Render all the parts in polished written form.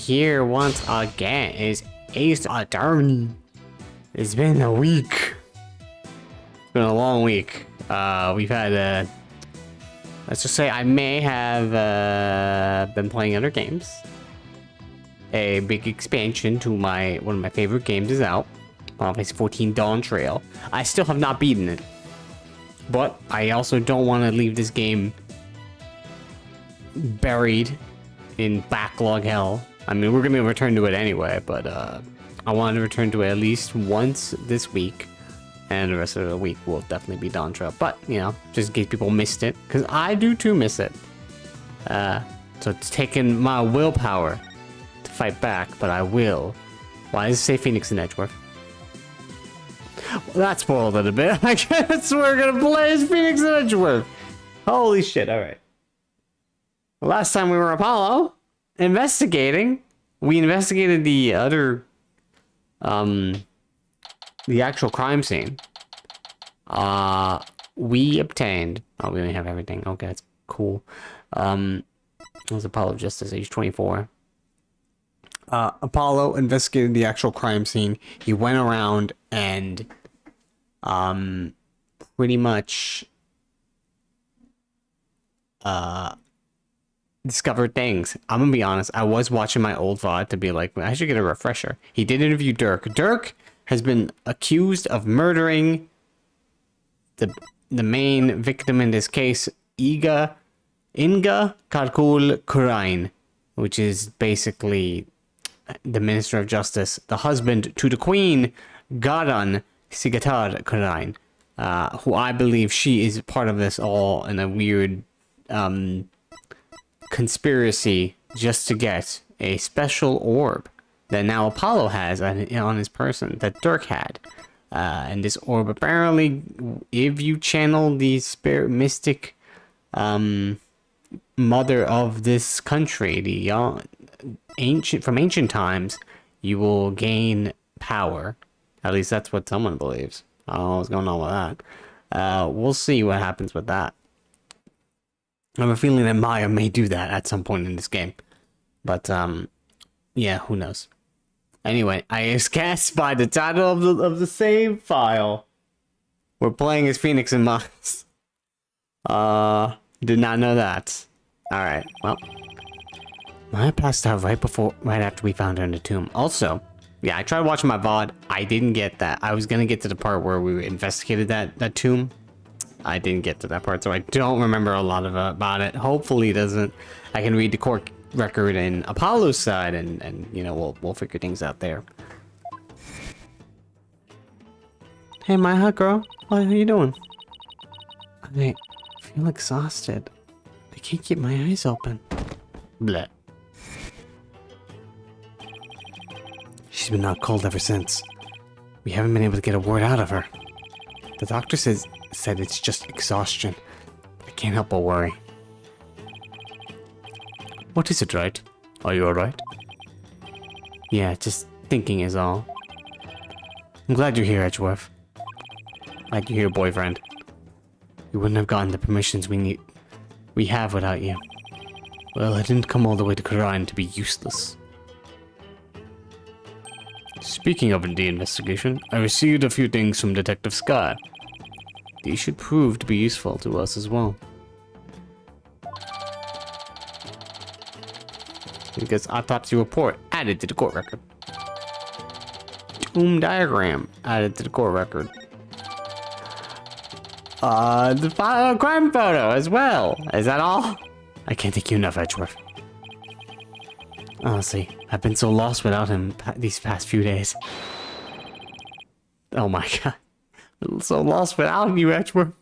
here once again is Ace Attorney. It's been a week. It's been a long week. We've had let's just say I may have been playing other games. A big expansion to one of my favorite games is out. Final Fantasy 14 Dawn Trail. I still have not beaten it. But I also don't want to leave this game buried in backlog hell. I mean, we're going to return to it anyway, but I want to return to it at least once this week. And the rest of the week will definitely be Dawn Trail. But, you know, just in case people missed it. Because I do too miss it. So it's taken my willpower to fight back, but I will. Why does it say Phoenix and Edgeworth? Well, that spoiled it a bit. I guess we're going to play as Phoenix and Edgeworth. Holy shit, alright. Last time we were Apollo investigating, we investigated the other, the actual crime scene. We obtained, oh, we only have everything. Okay, that's cool. It was Apollo Justice, age 24. Apollo investigated the actual crime scene. He went around and, pretty much, discovered things. I'm gonna be honest, I was watching my old VOD to be like, I should get a refresher. He did interview Dirk. Dirk has been accused of murdering the main victim in this case, Inga Kadkul Kurain, which is basically the Minister of Justice, the husband to the Queen, Garan Sigatar Kurain, who I believe she is part of this all in a weird conspiracy just to get a special orb that now Apollo has on his person that Dirk had. And this orb apparently, if you channel the spirit mystic mother of this country, the ancient times, you will gain power. At least that's what someone believes. I don't know what's going on with that. We'll see what happens with that. I have a feeling that Maya may do that at some point in this game. But, yeah, who knows. Anyway, I guessed by the title of the save file, we're playing as Phoenix and Miles. Did not know that. Alright, well. Maya passed out right after we found her in the tomb. Also, yeah, I tried watching my VOD. I didn't get that. I was gonna get to the part where we investigated that tomb. I didn't get to that part, so I don't remember a lot about it. Hopefully it doesn't. I can read the court record in Apollo's side, and you know, we'll figure things out there. Hey, my hot girl. How you doing? I feel exhausted. I can't keep my eyes open. Bleh. She's been out cold ever since. We haven't been able to get a word out of her. The doctor said it's just exhaustion. I can't help but worry. What is it, right? Are you alright? Yeah, just thinking is all. I'm glad you're here, Edgeworth. Glad you're here, boyfriend. We wouldn't have gotten the permissions we have without you. Well, I didn't come all the way to Quran to be useless. Speaking of the investigation, I received a few things from Detective Sky. These should prove to be useful to us as well. Because autopsy report added to the court record. Tomb diagram added to the court record. The crime photo as well. Is that all? I can't thank you enough, Edgeworth. Honestly, I've been so lost without him these past few days. Oh my god. I'm so lost without you, Edgeworth.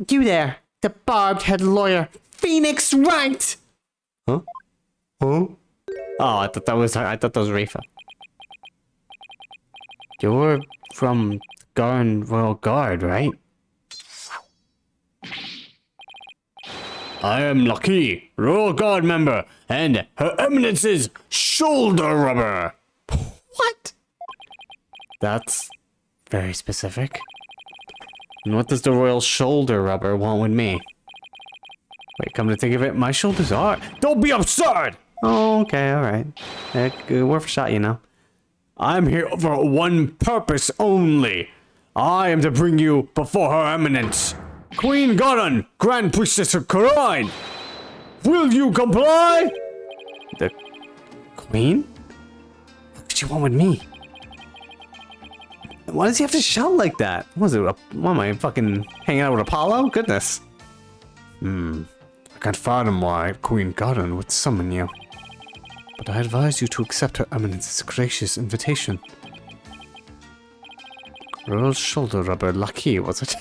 You there, the barbed-head lawyer, Phoenix Wright! Huh? Huh? Oh, I thought that was Rafa. You're from Garn Royal Guard, right? I am Lucky, Royal Guard member, and Her Eminence's shoulder rubber. What? That's very specific. And what does the Royal Shoulder Rubber want with me? Wait, come to think of it, my shoulders are... Don't be absurd! Oh, okay, alright. Worth a shot, you know. I'm here for one purpose only. I am to bring you before her eminence, Queen Garan, Grand Priestess of Karine. Will you comply? The Queen? What does she want with me? Why does he have to shout like that? What am I fucking hanging out with Apollo? Goodness. I can't fathom why Queen Garan would summon you. But I advise you to accept her eminence's gracious invitation. Royal shoulder rubber lucky, was it?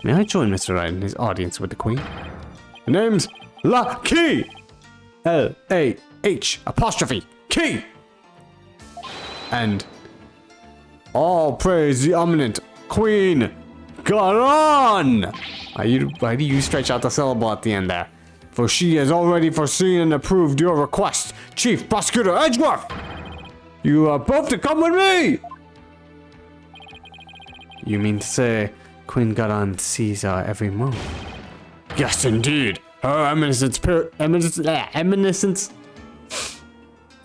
May I join Mr. Wright in his audience with the Queen? Her name's Lucky! L-A-H apostrophe Key! And all praise the eminent Queen Garan! Why do you stretch out the syllable at the end there? For she has already foreseen and approved your request, Chief Prosecutor Edgeworth! You are both to come with me! You mean to say Queen Garan sees our every move? Yes, indeed. Her eminence...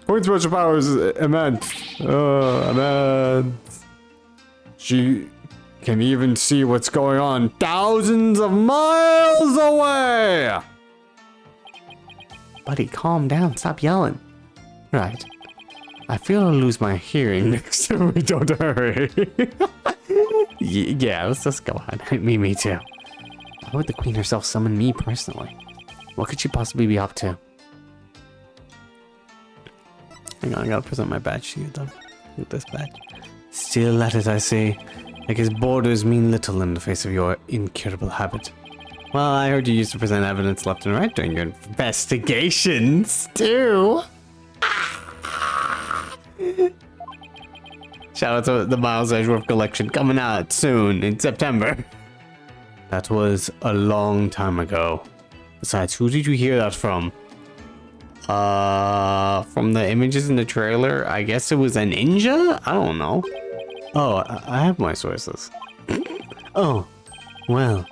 Queen's special powers is immense. Immense. She can even see what's going on thousands of miles away! Buddy, calm down. Stop yelling. Right. I feel I'll lose my hearing next time we don't hurry. Yeah, let's go on. Me too. Why would the Queen herself summon me personally? What could she possibly be up to? Hang on, I gotta present my badge to you though. Look at this badge. Still at it, I say. Like his borders mean little in the face of your incurable habit. Well, I heard you used to present evidence left and right during your investigations, too. Shout out to the Miles Edgeworth collection coming out soon in September. That was a long time ago. Besides, who did you hear that from? From the images in the trailer, I guess it was a ninja? I don't know. Oh, I have my sources. Oh, well.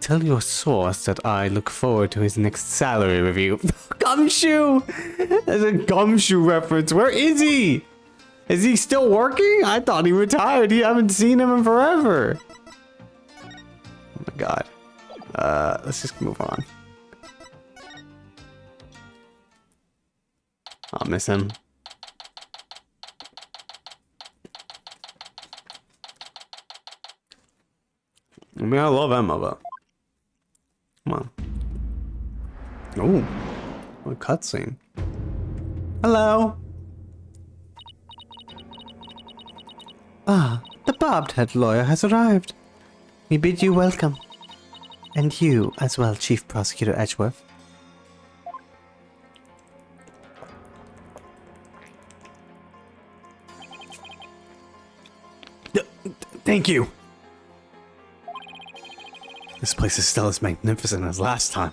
Tell your source that I look forward to his next salary review. Gumshoe! That's a Gumshoe reference. Where is he? Is he still working? I thought he retired. You haven't seen him in forever. Oh my god. Let's just move on. I'll miss him. I mean, I love Emma, but... Come on. Oh, what a cutscene. Hello. Ah, the barbed-head lawyer has arrived. We bid you welcome. And you as well, Chief Prosecutor Edgeworth. Thank you. This place is still as magnificent as last time.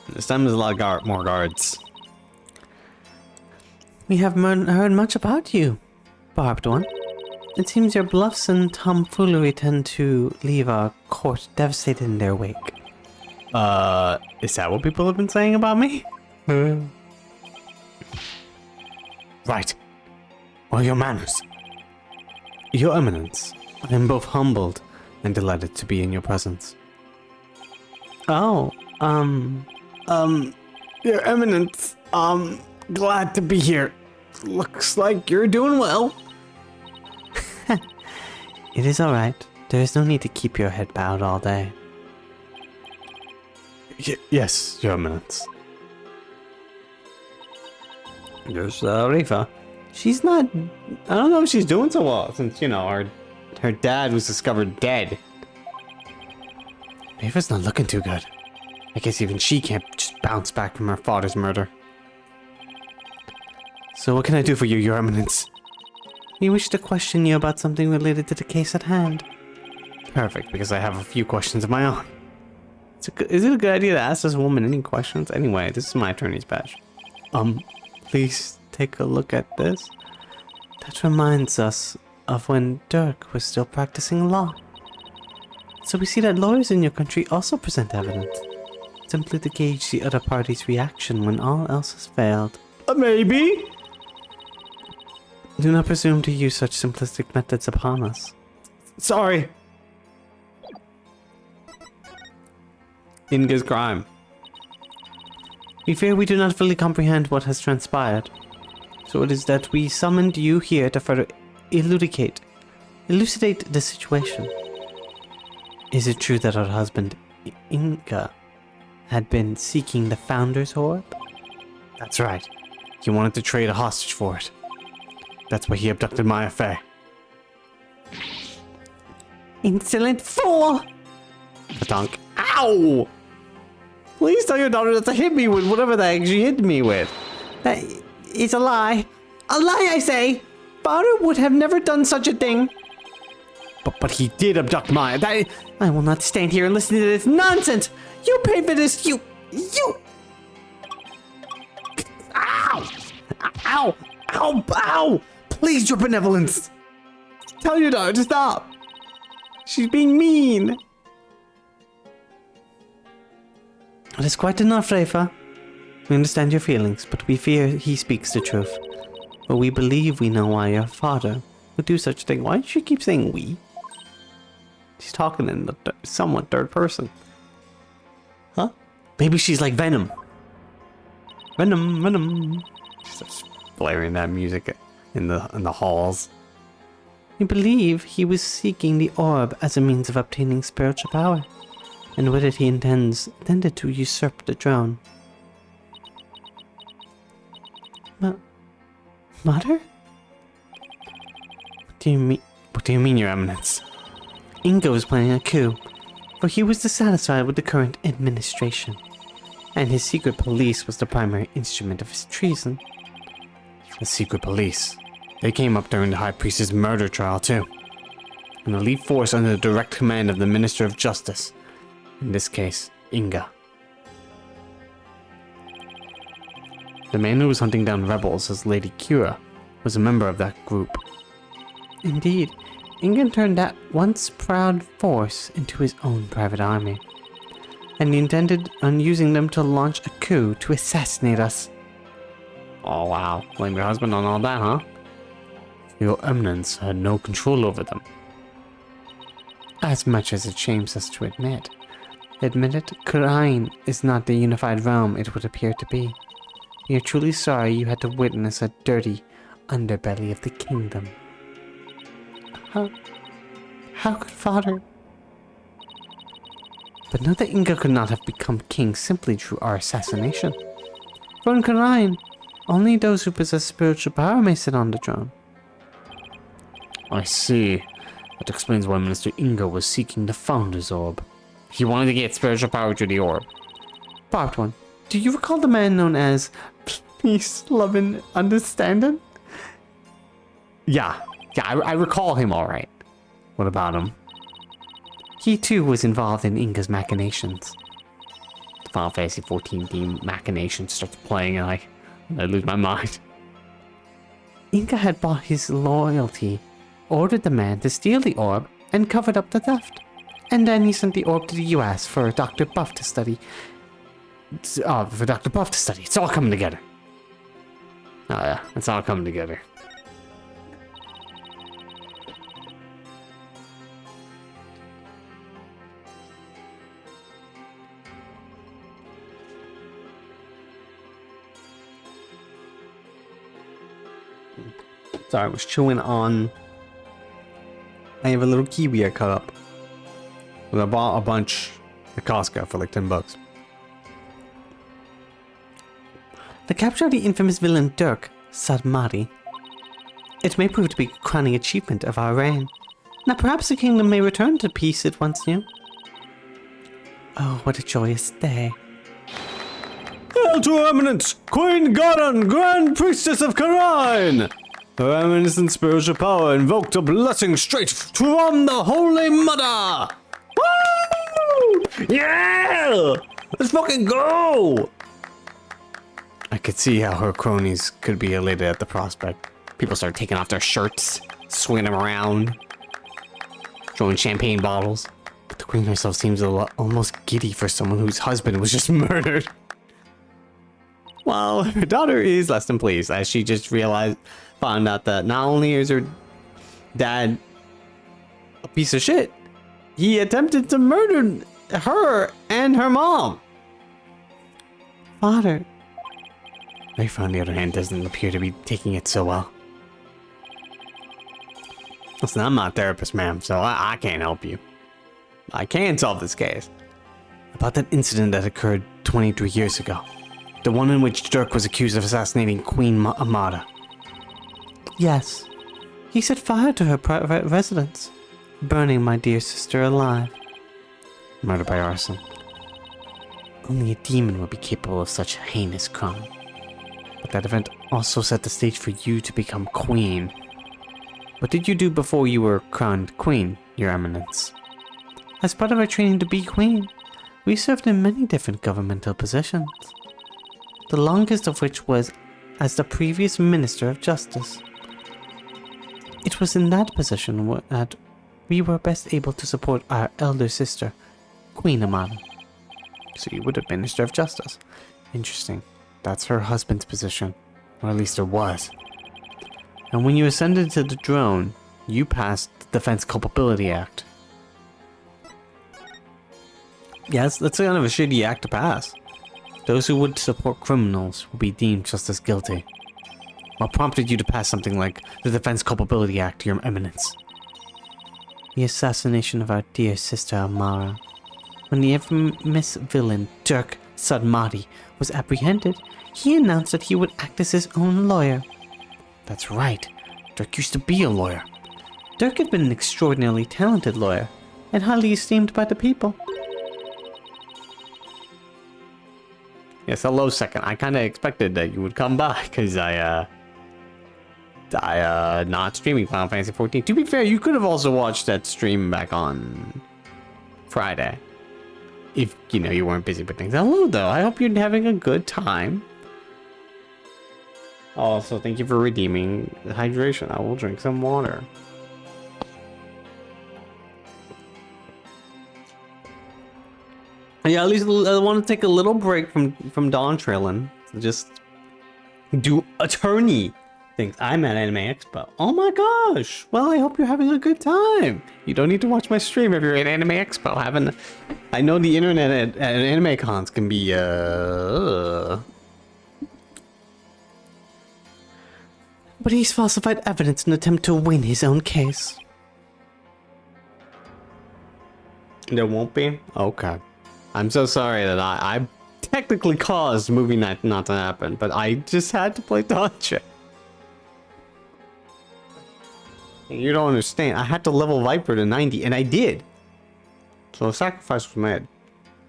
This time there's a lot of more guards. We have heard much about you, Barbed One. It seems your bluffs and tomfoolery tend to leave our court devastated in their wake. Is that what people have been saying about me? Right. Well, your manners. Your Eminence, I am both humbled and delighted to be in your presence. Oh, Your Eminence, glad to be here. Looks like you're doing well. It is alright. There is no need to keep your head bowed all day. Yes, Your Eminence. There's, Rifa. She's not... I don't know if she's doing so well since, you know, her dad was discovered dead. Rifa's not looking too good. I guess even she can't just bounce back from her father's murder. So what can I do for you, Your Eminence? We wish to question you about something related to the case at hand. Perfect, because I have a few questions of my own. Is it a good idea to ask this woman any questions? Anyway, this is my attorney's badge. Please take a look at this. That reminds us of when Dirk was still practicing law. So we see that lawyers in your country also present evidence. simply to gauge the other party's reaction when all else has failed. Maybe? Do not presume to use such simplistic methods upon us. Sorry. Inga's crime. We fear we do not fully comprehend what has transpired. So it is that we summoned you here to further elucidate the situation. Is it true that our husband, Inga, had been seeking the Founder's Orb? That's right. He wanted to trade a hostage for it. That's why he abducted Maya Fey. Insolent fool! Katonk. Ow! Please tell your daughter not to hit me with whatever the heck she hit me with. That is a lie. A lie, I say! Father would have never done such a thing. But he did abduct Maya. I will not stand here and listen to this nonsense! You paid for this, you... Ow! Ow! Ow! Ow! Please, your benevolence! Tell your daughter to stop! She's being mean! It is quite enough, Rafa. We understand your feelings, but we fear he speaks the truth. But we believe we know why your father would do such a thing. Why does she keep saying we? She's talking in the somewhat third person. Huh? Maybe she's like Venom. Venom. She starts blaring that music in the halls. We believe he was seeking the orb as a means of obtaining spiritual power, and with it he intended to usurp the throne. Mother? What do you mean, Your Eminence? Inga was planning a coup, for he was dissatisfied with the current administration, and his secret police was the primary instrument of his treason. The secret police. They came up during the High Priest's murder trial, too. An elite force under the direct command of the Minister of Justice. In this case, Inga. The man who was hunting down rebels as Lady Kira was a member of that group. Indeed, Inga turned that once proud force into his own private army, and he intended on using them to launch a coup to assassinate us. Oh wow, blame your husband on all that, huh? Your Eminence had no control over them. As much as it shames us to admit. Admit it, Kurain is not the unified realm it would appear to be. We are truly sorry you had to witness a dirty underbelly of the kingdom. How could father... But note that Inga could not have become king simply through our assassination. For in Kurain, only those who possess spiritual power may sit on the throne. I see. That explains why Minister Inga was seeking the Founder's Orb. He wanted to get spiritual power to the orb. Part 1. Do you recall the man known as Peace, Love, and Understanding? Yeah, I recall him alright. What about him? He too was involved in Inga's machinations. The Final Fantasy 14 theme machination starts playing and I lose my mind. Inga had bought his loyalty, ordered the man to steal the orb, and covered up the theft. And then he sent the orb to the US for Dr. Buff to study. It's all coming together. Oh yeah, it's all coming together. Sorry, I was chewing on... I have a little kiwi I cut up. Well, I bought a bunch at Costco for like $10. The capture of the infamous villain Dirk Sadmati. It may prove to be a crowning achievement of our reign. Now perhaps the kingdom may return to peace it once knew. Oh, what a joyous day. Hail to Her Eminence, Queen Garan, Grand Priestess of Karain! Her Eminence and spiritual power invoked a blessing straight from the Holy Mother! Woo! Yeah! Let's fucking go! I could see how her cronies could be elated at the prospect. People start taking off their shirts, swinging them around, throwing champagne bottles. But the Queen herself seems almost giddy for someone whose husband was just murdered. Well, her daughter is less than pleased as she just found out that not only is her dad a piece of shit, he attempted to murder her and her mom. Father. Rafe, on the other hand, doesn't appear to be taking it so well. Listen, I'm not a therapist, ma'am, so I can't help you. I can solve this case. About that incident that occurred 23 years ago. The one in which Dirk was accused of assassinating Queen Amada. Yes. He set fire to her private residence, burning my dear sister alive. Murder by arson. Only a demon would be capable of such a heinous crime. But that event also set the stage for you to become queen. What did you do before you were crowned queen, Your Eminence? As part of our training to be queen, we served in many different governmental positions. The longest of which was as the previous Minister of Justice. It was in that position that we were best able to support our elder sister, Queen Amada. So you would have been Minister of Justice. Interesting. That's her husband's position. Or at least it was. And when you ascended to the throne, you passed the Defense Culpability Act. Yes, that's kind of a shitty act to pass. Those who would support criminals will be deemed just as guilty. What prompted you to pass something like the Defense Culpability Act, Your Eminence? The assassination of our dear sister Amara. When the infamous villain Dirk Sadmati was apprehended, he announced that he would act as his own lawyer. That's right. Dirk used to be a lawyer. Dirk had been an extraordinarily talented lawyer, and highly esteemed by the people. Yes, hello, second. I kind of expected that you would come by, because I not streaming Final Fantasy 14. To be fair, you could have also watched that stream back on Friday. If, you weren't busy with things. Hello, though. I hope you're having a good time. Also, thank you for redeeming the hydration. I will drink some water. Yeah, at least I want to take a little break from Dawn Trailing. Just do attorney things. I'm at Anime Expo. Oh my gosh! Well, I hope you're having a good time. You don't need to watch my stream if you're at Anime Expo. I know the internet at anime cons can be But he's falsified evidence in an attempt to win his own case. There won't be? Okay. I'm so sorry that I technically caused movie night not to happen, but I just had to play Dodge. You don't understand. I had to level Viper to 90, and I did. So a sacrifice was made.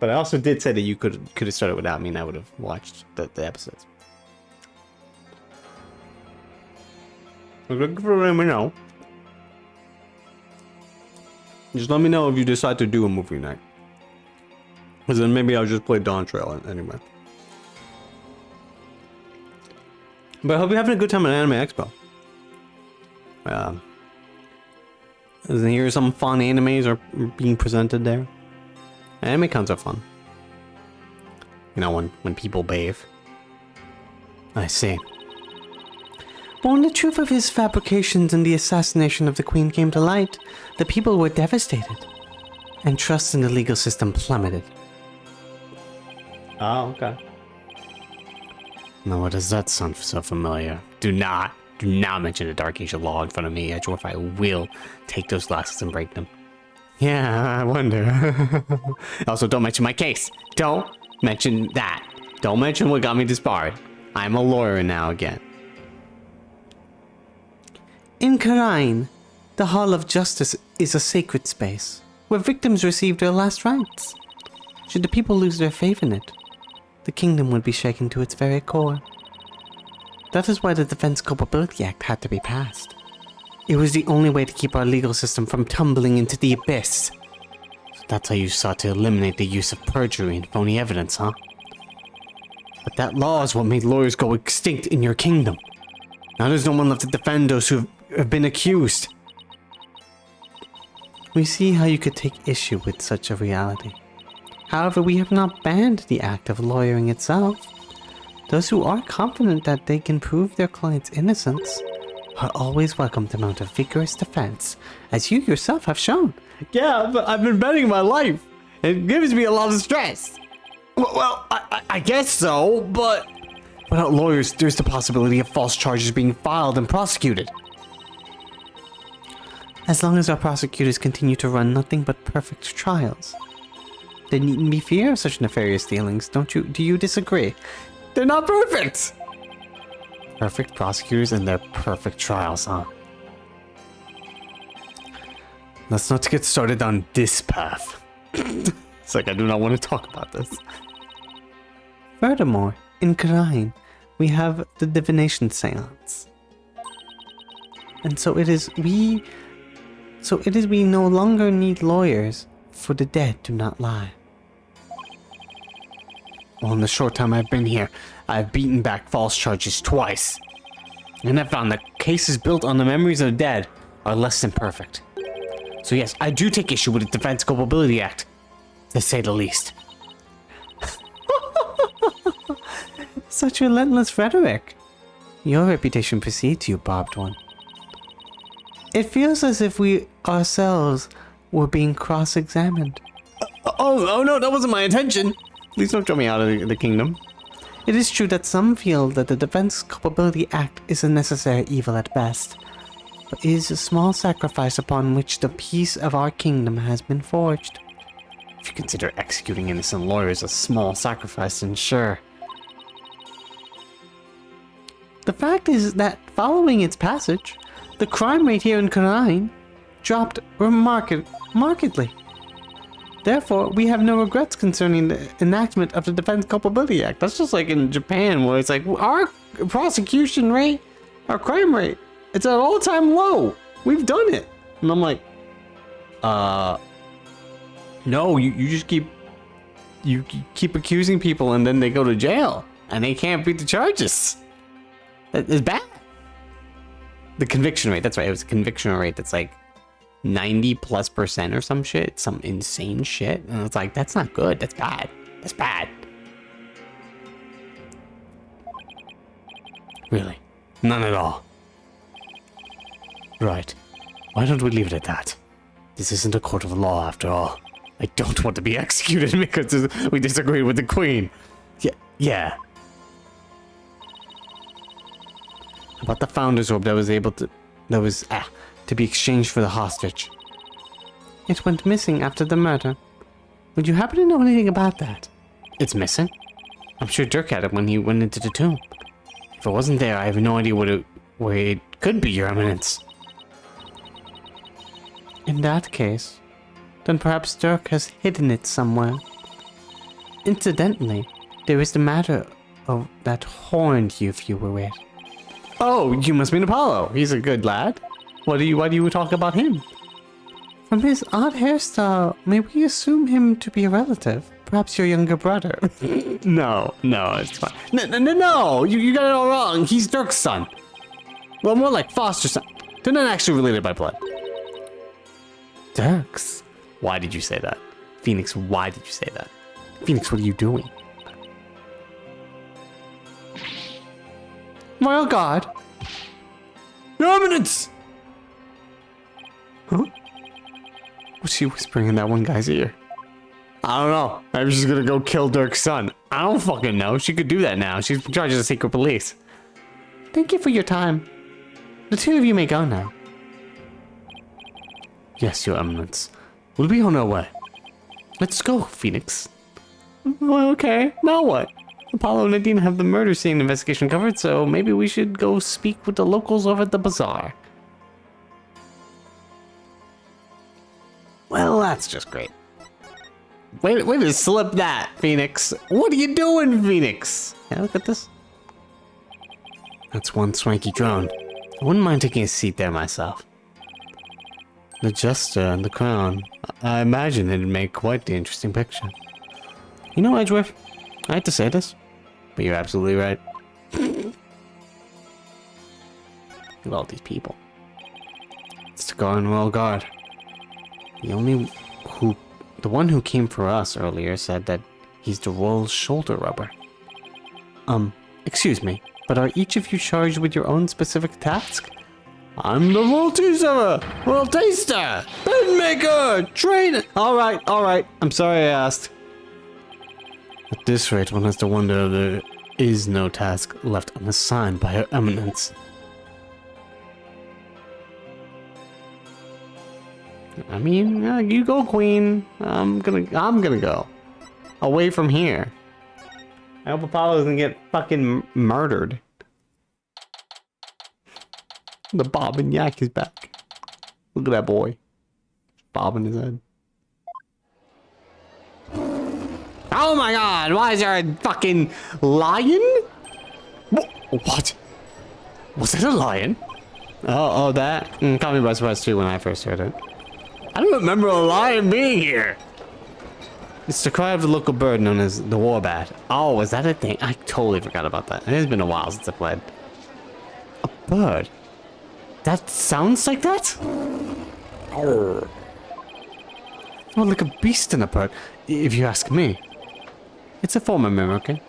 But I also did say that you could have started without me, and I would have watched the episodes. Looking for let me know. Just let me know if you decide to do a movie night. Because then maybe I'll just play Dawn Trail anyway. But I hope you're having a good time at Anime Expo. Isn't here some fun animes are being presented there? Anime cons are fun. When people bathe. I see. But when the truth of his fabrications and the assassination of the Queen came to light, the people were devastated. And trust in the legal system plummeted. Oh, okay. Now, why does that sound so familiar? Do not mention the Dark Age of Law in front of me, Edgeworth. I will take those glasses and break them. Yeah, I wonder. Also, don't mention my case. Don't mention that. Don't mention what got me disbarred. I'm a lawyer now again. In Karain, the Hall of Justice is a sacred space, where victims receive their last rites. Should the people lose their faith in it, the kingdom would be shaken to its very core. That is why the Defense Culpability Act had to be passed. It was the only way to keep our legal system from tumbling into the abyss. So that's how you sought to eliminate the use of perjury and phony evidence, huh? But that law is what made lawyers go extinct in your kingdom. Now there's no one left to defend those who have been accused. We see how you could take issue with such a reality. However, we have not banned the act of lawyering itself. Those who are confident that they can prove their client's innocence are always welcome to mount a vigorous defense, as you yourself have shown. Yeah, but I've been betting my life. It gives me a lot of stress. Well, I guess so, but without lawyers, there's the possibility of false charges being filed and prosecuted. As long as our prosecutors continue to run nothing but perfect trials, there needn't be fear of such nefarious dealings, don't you? Do you disagree? They're not perfect! Perfect prosecutors and their perfect trials, huh? Let's not get started on this path. It's like I do not want to talk about this. Furthermore, in Karain, we have the divination seance. And so it is we no longer need lawyers, for the dead do not lie. Well, in the short time I've been here, I've beaten back false charges twice. And I've found that cases built on the memories of the dead are less than perfect. So yes, I do take issue with the Defense Culpability Act, to say the least. Such relentless rhetoric. Your reputation precedes you, barbed one. It feels as if we ourselves were being cross-examined. Oh no, that wasn't my intention. Please don't throw me out of the kingdom. It is true that some feel that the Defense Culpability Act is a necessary evil at best, but it is a small sacrifice upon which the peace of our kingdom has been forged. If you consider executing innocent lawyers a small sacrifice, then sure. The fact is that following its passage, the crime rate here in Karain dropped markedly. Therefore, we have no regrets concerning the enactment of the Defense Culpability Act. That's just like in Japan, where it's like, our prosecution rate, our crime rate, it's at an all-time low. We've done it. And I'm like, no, you just keep accusing people and then they go to jail and they can't beat the charges. That is bad. The conviction rate, that's right, it was a conviction rate that's like 90+% or some shit, some insane shit. And it's like, that's not good, that's bad. That's bad. Really? None at all. Right. Why don't we leave it at that? This isn't a court of law after all. I don't want to be executed because we disagreed with the queen. Yeah. About the founder's orb that was to be exchanged for the hostage. It went missing after the murder. Would you happen to know anything about that? It's missing? I'm sure Dirk had it when he went into the tomb. If it wasn't there, I have no idea where it could be, Your Eminence. In that case, then perhaps Dirk has hidden it somewhere. Incidentally, there is the matter of that horned youth you were with. Oh, you must mean Apollo. He's a good lad. Why do you talk about him? From his odd hairstyle, may we assume him to be a relative? Perhaps your younger brother. No, it's fine. No, you got it all wrong. He's Dirk's son. Well, more like foster son. They're not actually related by blood. Dirk's? Why did you say that? Phoenix, why did you say that? Phoenix, what are you doing? Royal Guard! Your Eminence! Huh? What's she whispering in that one guy's ear? I don't know. Maybe she's gonna go kill Dirk's son. I don't fucking know. She could do that now. She's in charge of the secret police. Thank you for your time. The two of you may go now. Yes, Your Eminence. We'll be on our way. Let's go, Phoenix. Well, okay. Now what? Apollo and Nadine have the murder scene investigation covered, so maybe we should go speak with the locals over at the bazaar. Well, that's just great. Wait to slip that, Phoenix. What are you doing, Phoenix? Yeah, look at this. That's one swanky drone. I wouldn't mind taking a seat there myself. The jester and the crown. I imagine it'd make quite the interesting picture. You know, Edgeworth, I hate to say this, but you're absolutely right. Look at all these people. It's the Royal Guard. The one who came for us earlier said that he's the royal shoulder rubber. Excuse me, but are each of you charged with your own specific task? I'm the royal taster, bed maker, trainer. All right. I'm sorry I asked. At this rate, one has to wonder if there is no task left unassigned by Her Eminence. I mean, you go, Queen. I'm gonna go away from here. I hope Apollo doesn't get fucking murdered. The bobbing yak is back. Look at that boy, bobbing his head. Oh my God! Why is there a fucking lion? What? Was it a lion? Oh, that caught me by surprise too when I first heard it. I don't remember a lion being here. It's the cry of the local bird known as the warbat. Oh, is that a thing? I totally forgot about that. It has been a while since I played. A bird? That sounds like that? Oh. Well, like a beast in a bird, if you ask me. It's a form of mimicry.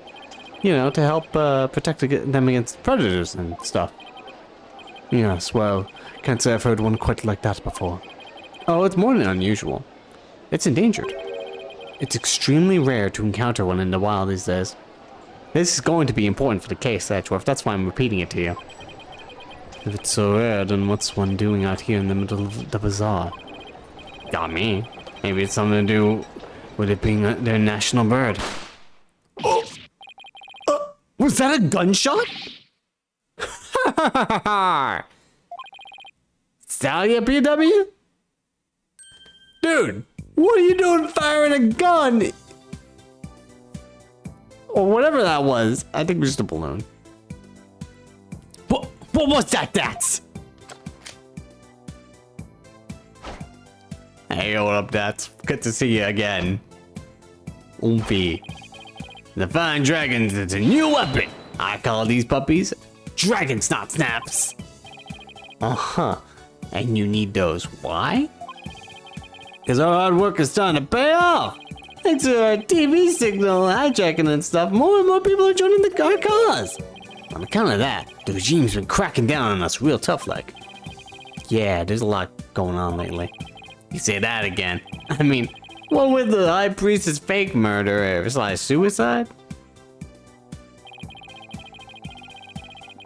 You know, to help protect them against predators and stuff. Yes, well, can't say I've heard one quite like that before. Oh, it's more than unusual. It's endangered. It's extremely rare to encounter one in the wild these days. This is going to be important for the case, Dwarf. That's why I'm repeating it to you. If it's so rare, then what's one doing out here in the middle of the bazaar? Got me. Maybe it's something to do with it being their national bird. Oh! Was that a gunshot? Sally PW? Dude, what are you doing firing a gun? Or whatever that was. I think it was just a balloon. What was that? Hey, what up, Dats? Good to see you again. Oompy. The Fine Dragons, it's a new weapon. I call these puppies Dragon Snot Snaps. Uh-huh. And you need those. Why? Because our hard work is starting to pay off. Thanks to our TV signal hijacking and stuff, more and more people are joining our cause. On account of that, the regime's been cracking down on us real tough like. Yeah, there's a lot going on lately. You say that again. I mean, what with the High Priestess fake murder / suicide?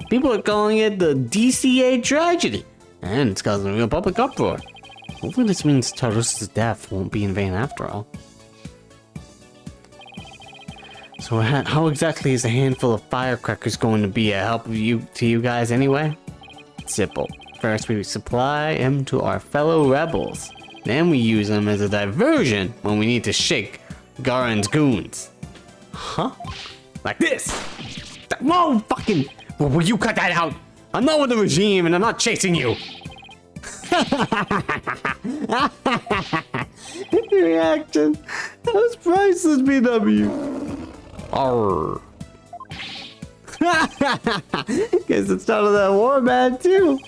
People are calling it the DCA tragedy, and it's causing a real public uproar. Hopefully this means Taurus's death won't be in vain after all. So how exactly is a handful of firecrackers going to be a help to you guys anyway? Simple. First we supply them to our fellow rebels. Then we use them as a diversion when we need to shake Garen's goons. Huh? Like this. Whoa, fucking... Will you cut that out? I'm not with the regime and I'm not chasing you. Reaction. That was priceless, BW. Arr. Guess it's out of that war bad too.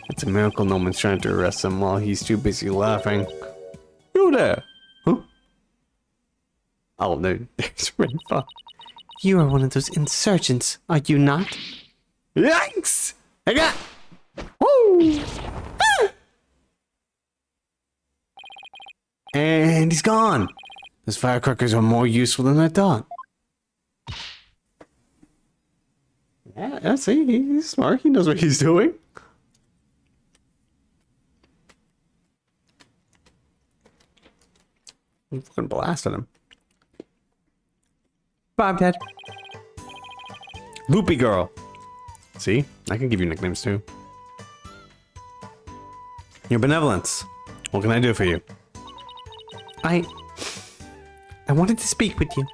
It's a miracle no one's trying to arrest him while he's too busy laughing. You there? Who? Oh no, there's Rainfall. You are one of those insurgents, are you not? Yikes! I got... Woo! Ah! And he's gone. Those firecrackers are more useful than I thought. Yeah, see, he's smart. He knows what he's doing. I'm fucking blasting him. Bobcat. Loopy Girl. See? I can give you nicknames too. Your benevolence. What can I do for you? I wanted to speak with you.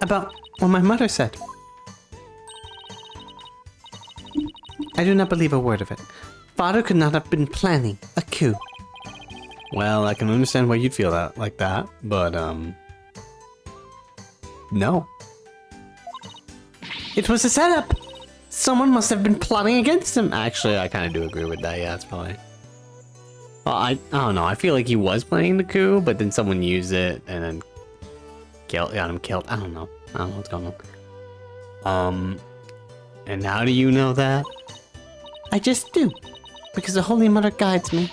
About what my mother said. I do not believe a word of it. Father could not have been planning a coup. Well, I can understand why you'd feel like that, but, no. It was a setup. Someone must have been plotting against him. Actually, I kind of do agree with that. Yeah, it's probably... Well, I don't know. I feel like he was planning the coup, but then someone used it and then got him killed. I don't know. I don't know what's going on. And how do you know that? I just do, because the Holy Mother guides me.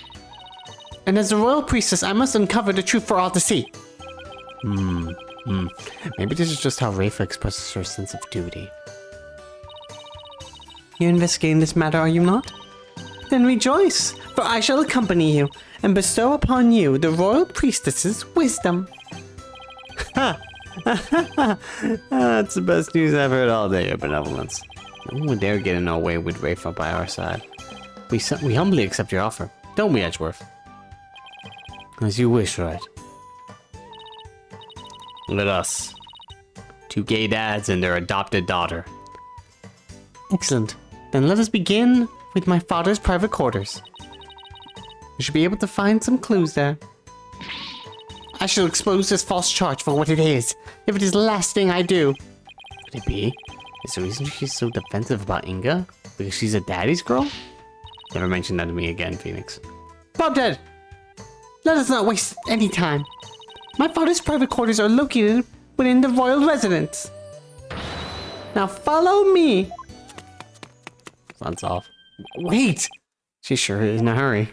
And as a royal priestess, I must uncover the truth for all to see. Maybe this is just how Rafa expresses her sense of duty. You're investigating this matter, are you not? Then rejoice, for I shall accompany you, and bestow upon you the royal priestess's wisdom. That's the best news I've heard all day, Your Benevolence. No one would dare get in our way with Rafa by our side. We humbly accept your offer, don't we, Edgeworth? As you wish, right? Let us. Two gay dads and their adopted daughter. Excellent. Then let us begin with my father's private quarters. We should be able to find some clues there. I shall expose this false charge for what it is, if it is the last thing I do. Could it be? Is the reason she's so defensive about Inga? Because she's a daddy's girl? Never mention that to me again, Phoenix. Bobdad! Let us not waste any time. My father's private quarters are located within the royal residence. Now follow me. Sun's off. Wait! She sure is in a hurry.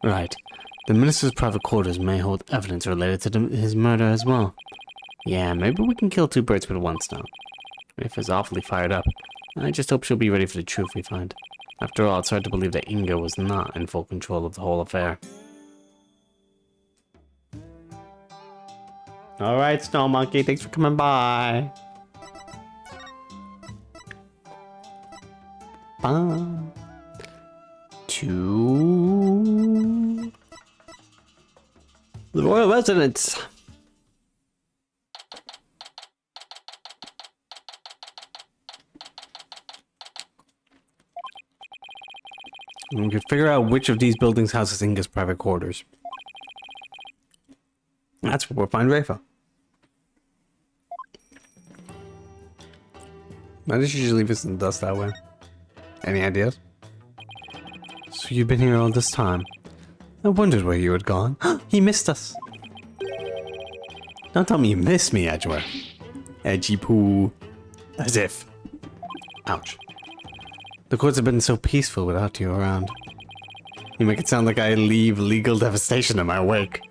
Right. The minister's private quarters may hold evidence related to his murder as well. Yeah, maybe we can kill two birds with one stone. If is awfully fired up. I just hope she'll be ready for the truth we find. After all, it's hard to believe that Inga was not in full control of the whole affair. Alright, Snow Monkey, thanks for coming by. To the royal residence. We could figure out which of these buildings houses Inga's private quarters. That's where we'll find Rafa. Why did she just leave us in the dust that way? Any ideas? So you've been here all this time. I wondered where you had gone. He missed us. Don't tell me you missed me, Edgeworth. Edgy poo. As if. Ouch. The courts have been so peaceful without you around. You make it sound like I leave legal devastation in my wake.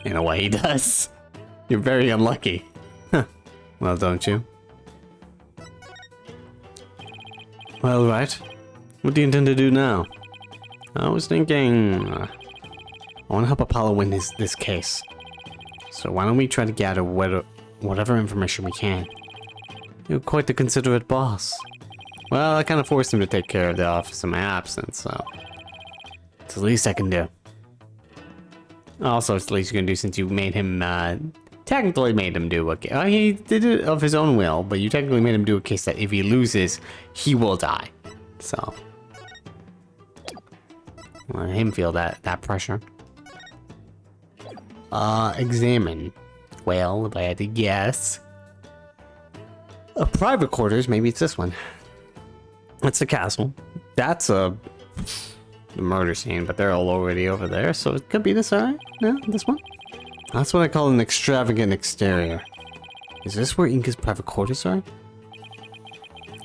In a way, he does. You're very unlucky. Huh. Well, don't you? Well, right. What do you intend to do now? I was thinking... I want to help Apollo win this case. So why don't we try to gather whatever information we can? You're quite the considerate boss. Well, I kind of forced him to take care of the office in my absence, so... It's the least I can do. Also, it's the least you can do since you made him, technically made him do a case. He did it of his own will, but you technically made him do a case that if he loses, he will die. So... let him feel that pressure. Examine. Well, if I had to guess... private quarters, maybe it's this one. It's a castle. That's a murder scene, but they're all already over there, so it could be this, alright? No, this one? That's what I call an extravagant exterior. Is this where Inca's private quarters are?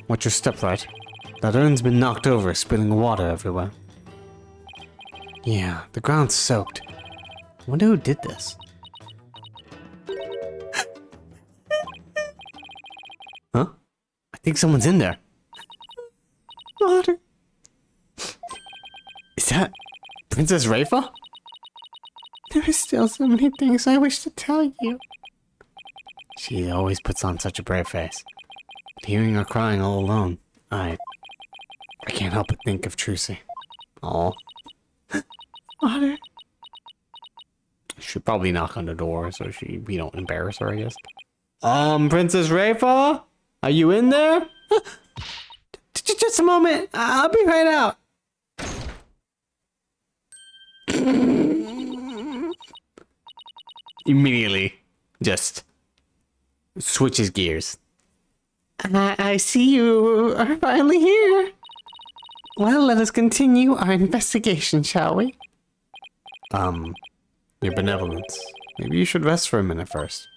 Watch your step, right? That urn's been knocked over, spilling water everywhere. Yeah, the ground's soaked. I wonder who did this. Huh? I think someone's in there. Water. Is that Princess Rafa? There are still so many things I wish to tell you. She always puts on such a brave face. But hearing her crying all alone, I can't help but think of Trucy. Aw. Water. Should probably knock on the door so we don't embarrass her, I guess. Princess Rafa? Are you in there? Just a moment. I'll be right out. Immediately, just switches gears. I see you are finally here. Well, let us continue our investigation, shall we? Your benevolence. Maybe you should rest for a minute first.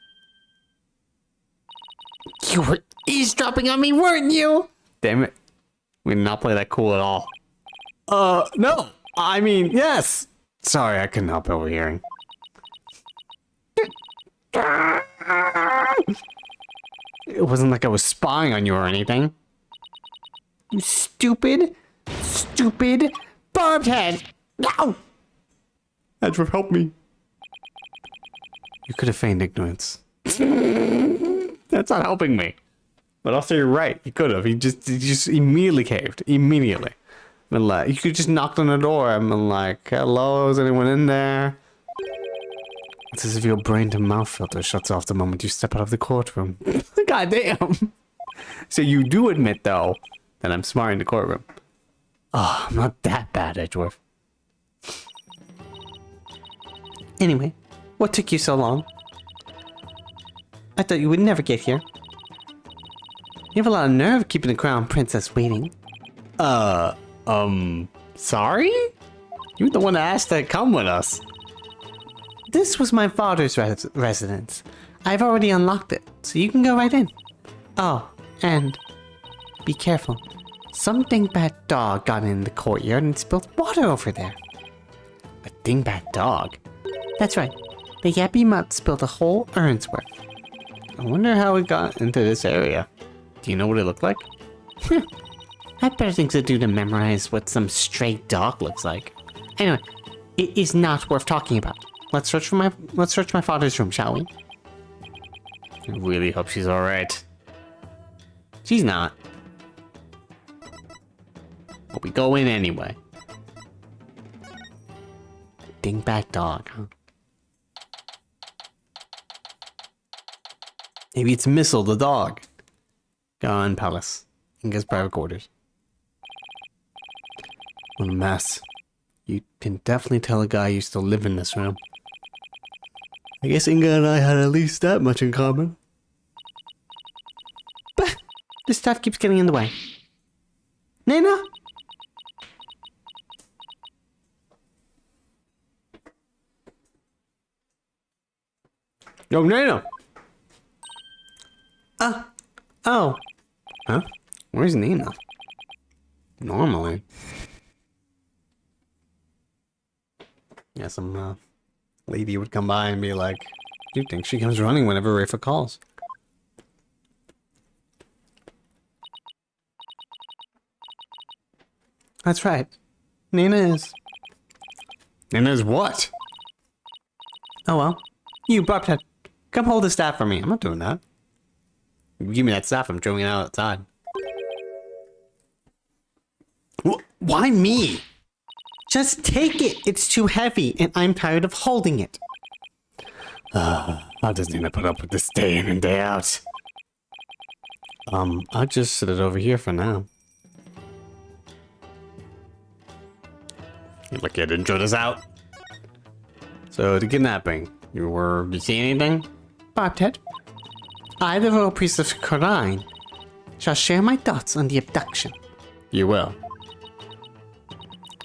You were eavesdropping on me, weren't you? Damn it. We did not play that cool at all. No. I mean, yes. Sorry, I couldn't help overhearing. It wasn't like I was spying on you or anything. You stupid barbed head. No! Edgeworth, help me. You could have feigned ignorance. That's not helping me. But also, you're right. He could have. He just immediately caved. Immediately. Been like, you could just knocked on the door and been like, hello, is anyone in there? It's as if your brain to mouth filter shuts off the moment you step out of the courtroom. God damn. So you do admit, though, that I'm smart in the courtroom. Oh, I'm not that bad, Edgeworth. Anyway, what took you so long? I thought you would never get here. You have a lot of nerve keeping the crown princess waiting. Sorry? You're the one that asked to come with us. This was my father's residence. I've already unlocked it, so you can go right in. Oh, and be careful. Some dingbat dog got in the courtyard and spilled water over there. A dingbat dog? That's right. The yappy mutt spilled a whole urn's worth. I wonder how it got into this area. Do you know what it looked like? I had better things to do than memorize what some stray dog looks like. Anyway, it is not worth talking about. Let's search my father's room, shall we? I really hope she's alright. She's not. But we go in anyway. Dingbat dog, huh? Maybe it's Missile the dog. Gone palace. Inga's private quarters. What a mess. You can definitely tell a guy used to live in this room. I guess Inga and I had at least that much in common. But this stuff keeps getting in the way. Nana? Yo, Nana! Oh. Huh? Where's Nina? Normally. Yeah, some lady would come by and be like, you think she comes running whenever Rafa calls. That's right. Nina is. Nina's what? Oh well. You, Bobcat, come hold the staff for me. I'm not doing that. You give me that staff, I'm throwing it out outside. Why me? Just take it. It's too heavy, and I'm tired of holding it. How does Nina put up with this day in and day out? I'll just sit it over here for now. You're lucky I didn't throw this out. So, the kidnapping. You see anything? Bobcat, I, the royal priest of Khura'in, shall share my thoughts on the abduction. You will.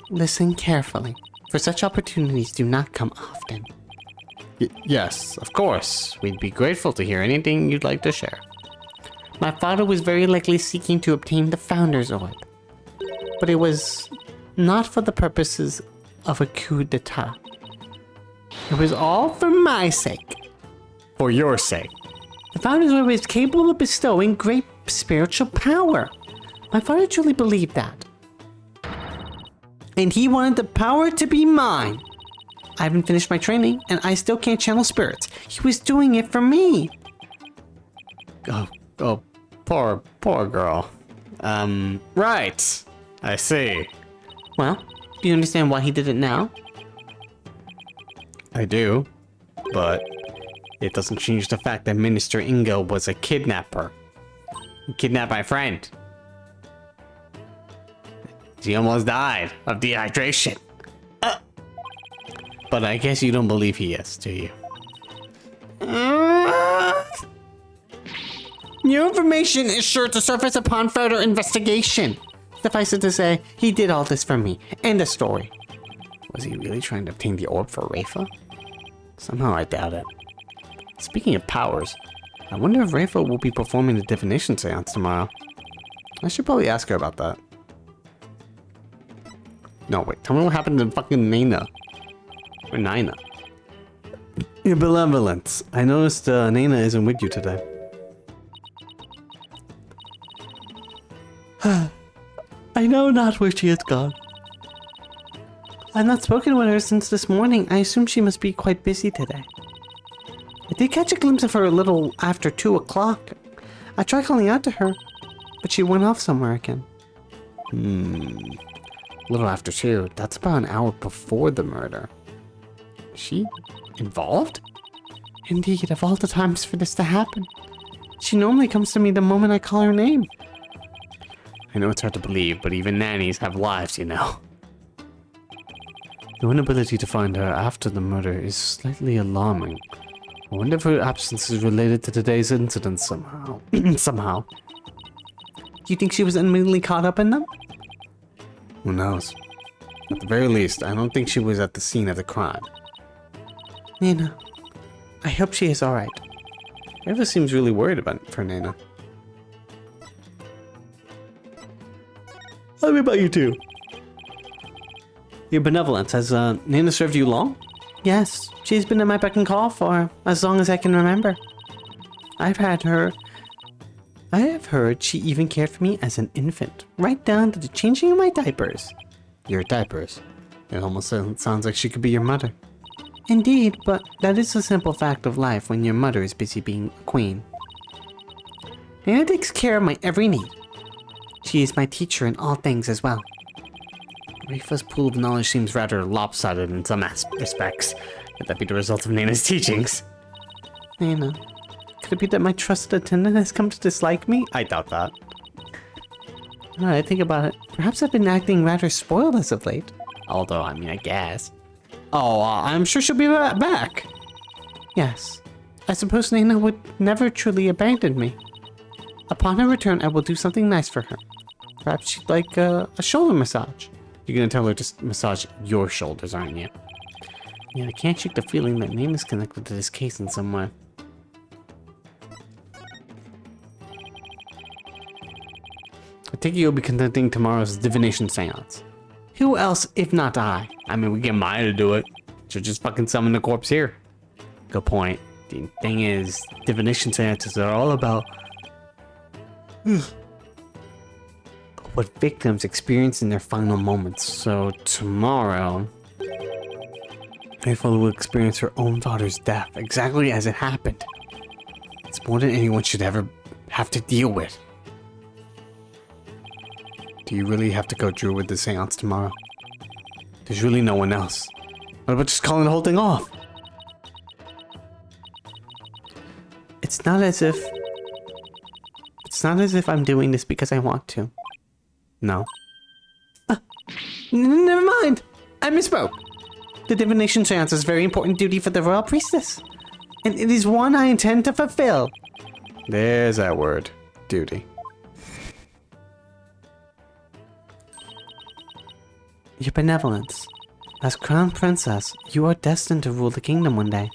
Listen carefully, for such opportunities do not come often. Yes, of course. We'd be grateful to hear anything you'd like to share. My father was very likely seeking to obtain the Founder's Orb, but it was not for the purposes of a coup d'etat. It was all for my sake. For your sake. The Founder's Orb is capable of bestowing great spiritual power. My father truly believed that. And he wanted the power to be mine. I haven't finished my training, and I still can't channel spirits. He was doing it for me. Oh, poor girl. Right. I see. Well, do you understand why he did it now? I do, but it doesn't change the fact that Minister Inga was a kidnapper. He kidnapped my friend. She almost died of dehydration. But I guess you don't believe he is, do you? New information is sure to surface upon further investigation. Suffice it to say, he did all this for me. End of story. Was he really trying to obtain the orb for Rafa? Somehow I doubt it. Speaking of powers, I wonder if Rafa will be performing the divination seance tomorrow. I should probably ask her about that. No, wait, tell me what happened to fucking Nina. Or Nina. Your benevolence. I noticed Nina isn't with you today. I know not where she has gone. I've not spoken with her since this morning. I assume she must be quite busy today. I did catch a glimpse of her a little after 2 o'clock. I tried calling out to her, but she went off somewhere again. A little after 2. That's about an hour before the murder. Is she involved? Indeed, of all the times for this to happen. She normally comes to me the moment I call her name. I know it's hard to believe, but even nannies have lives, you know. Your inability to find her after the murder is slightly alarming. I wonder if her absence is related to today's incident somehow. Somehow. Do you think she was immediately caught up in them? Who knows? At the very least, I don't think she was at the scene of the crime. Nina, I hope she is alright. Eva seems really worried for Nina. Tell me about you two. Your benevolence, has Nina served you long? Yes, she's been at my beck and call for as long as I can remember. I have heard she even cared for me as an infant, right down to the changing of my diapers. Your diapers? It almost sounds like she could be your mother. Indeed, but that is a simple fact of life when your mother is busy being a queen. Nina takes care of my every need. She is my teacher in all things as well. Rafa's pool of knowledge seems rather lopsided in some respects. Could that be the result of Nina's teachings? Nina, could it be that my trusted attendant has come to dislike me? I doubt that. Now that I think about it, perhaps I've been acting rather spoiled as of late. Although, I mean, I guess. Oh, I'm sure she'll be back. Yes. I suppose Nina would never truly abandon me. Upon her return, I will do something nice for her. Perhaps she'd like a shoulder massage. You're gonna tell her to massage your shoulders, aren't you? Yeah, I can't shake the feeling that Nina's connected to this case in some way. I think you'll be conducting tomorrow's divination seance. Who else if not I? I mean, we get Maya to do it. She'll just fucking summon the corpse here. Good point. The thing is, divination seances are all about what victims experience in their final moments. So tomorrow, Rafa will experience her own daughter's death exactly as it happened. It's more than anyone should ever have to deal with. Do you really have to go through with the seance tomorrow? There's really no one else. What about just calling the whole thing off? It's not as if I'm doing this because I want to. No. Never mind. I misspoke. The divination seance is a very important duty for the royal priestess, and it is one I intend to fulfill. There's that word. Duty. Your benevolence. As crown princess, you are destined to rule the kingdom one day.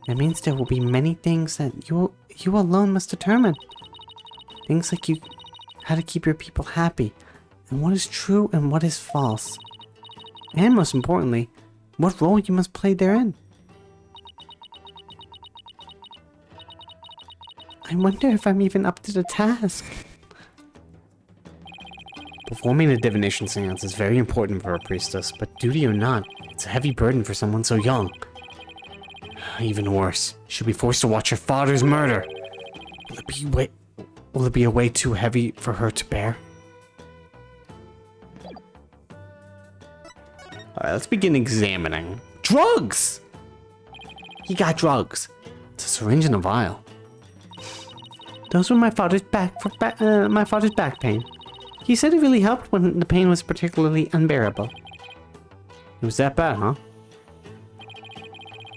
That means there will be many things that you alone must determine. Things like how to keep your people happy, and what is true and what is false. And most importantly, what role you must play therein. I wonder if I'm even up to the task. Performing a divination seance is very important for a priestess, but duty or not, it's a heavy burden for someone so young. Even worse, she'll be forced to watch her father's murder. Will it be a way too heavy for her to bear? Alright, let's begin examining. Drugs! He got drugs. It's a syringe and a vial. Those were my father's back pain. He said it really helped when the pain was particularly unbearable. It was that bad, huh?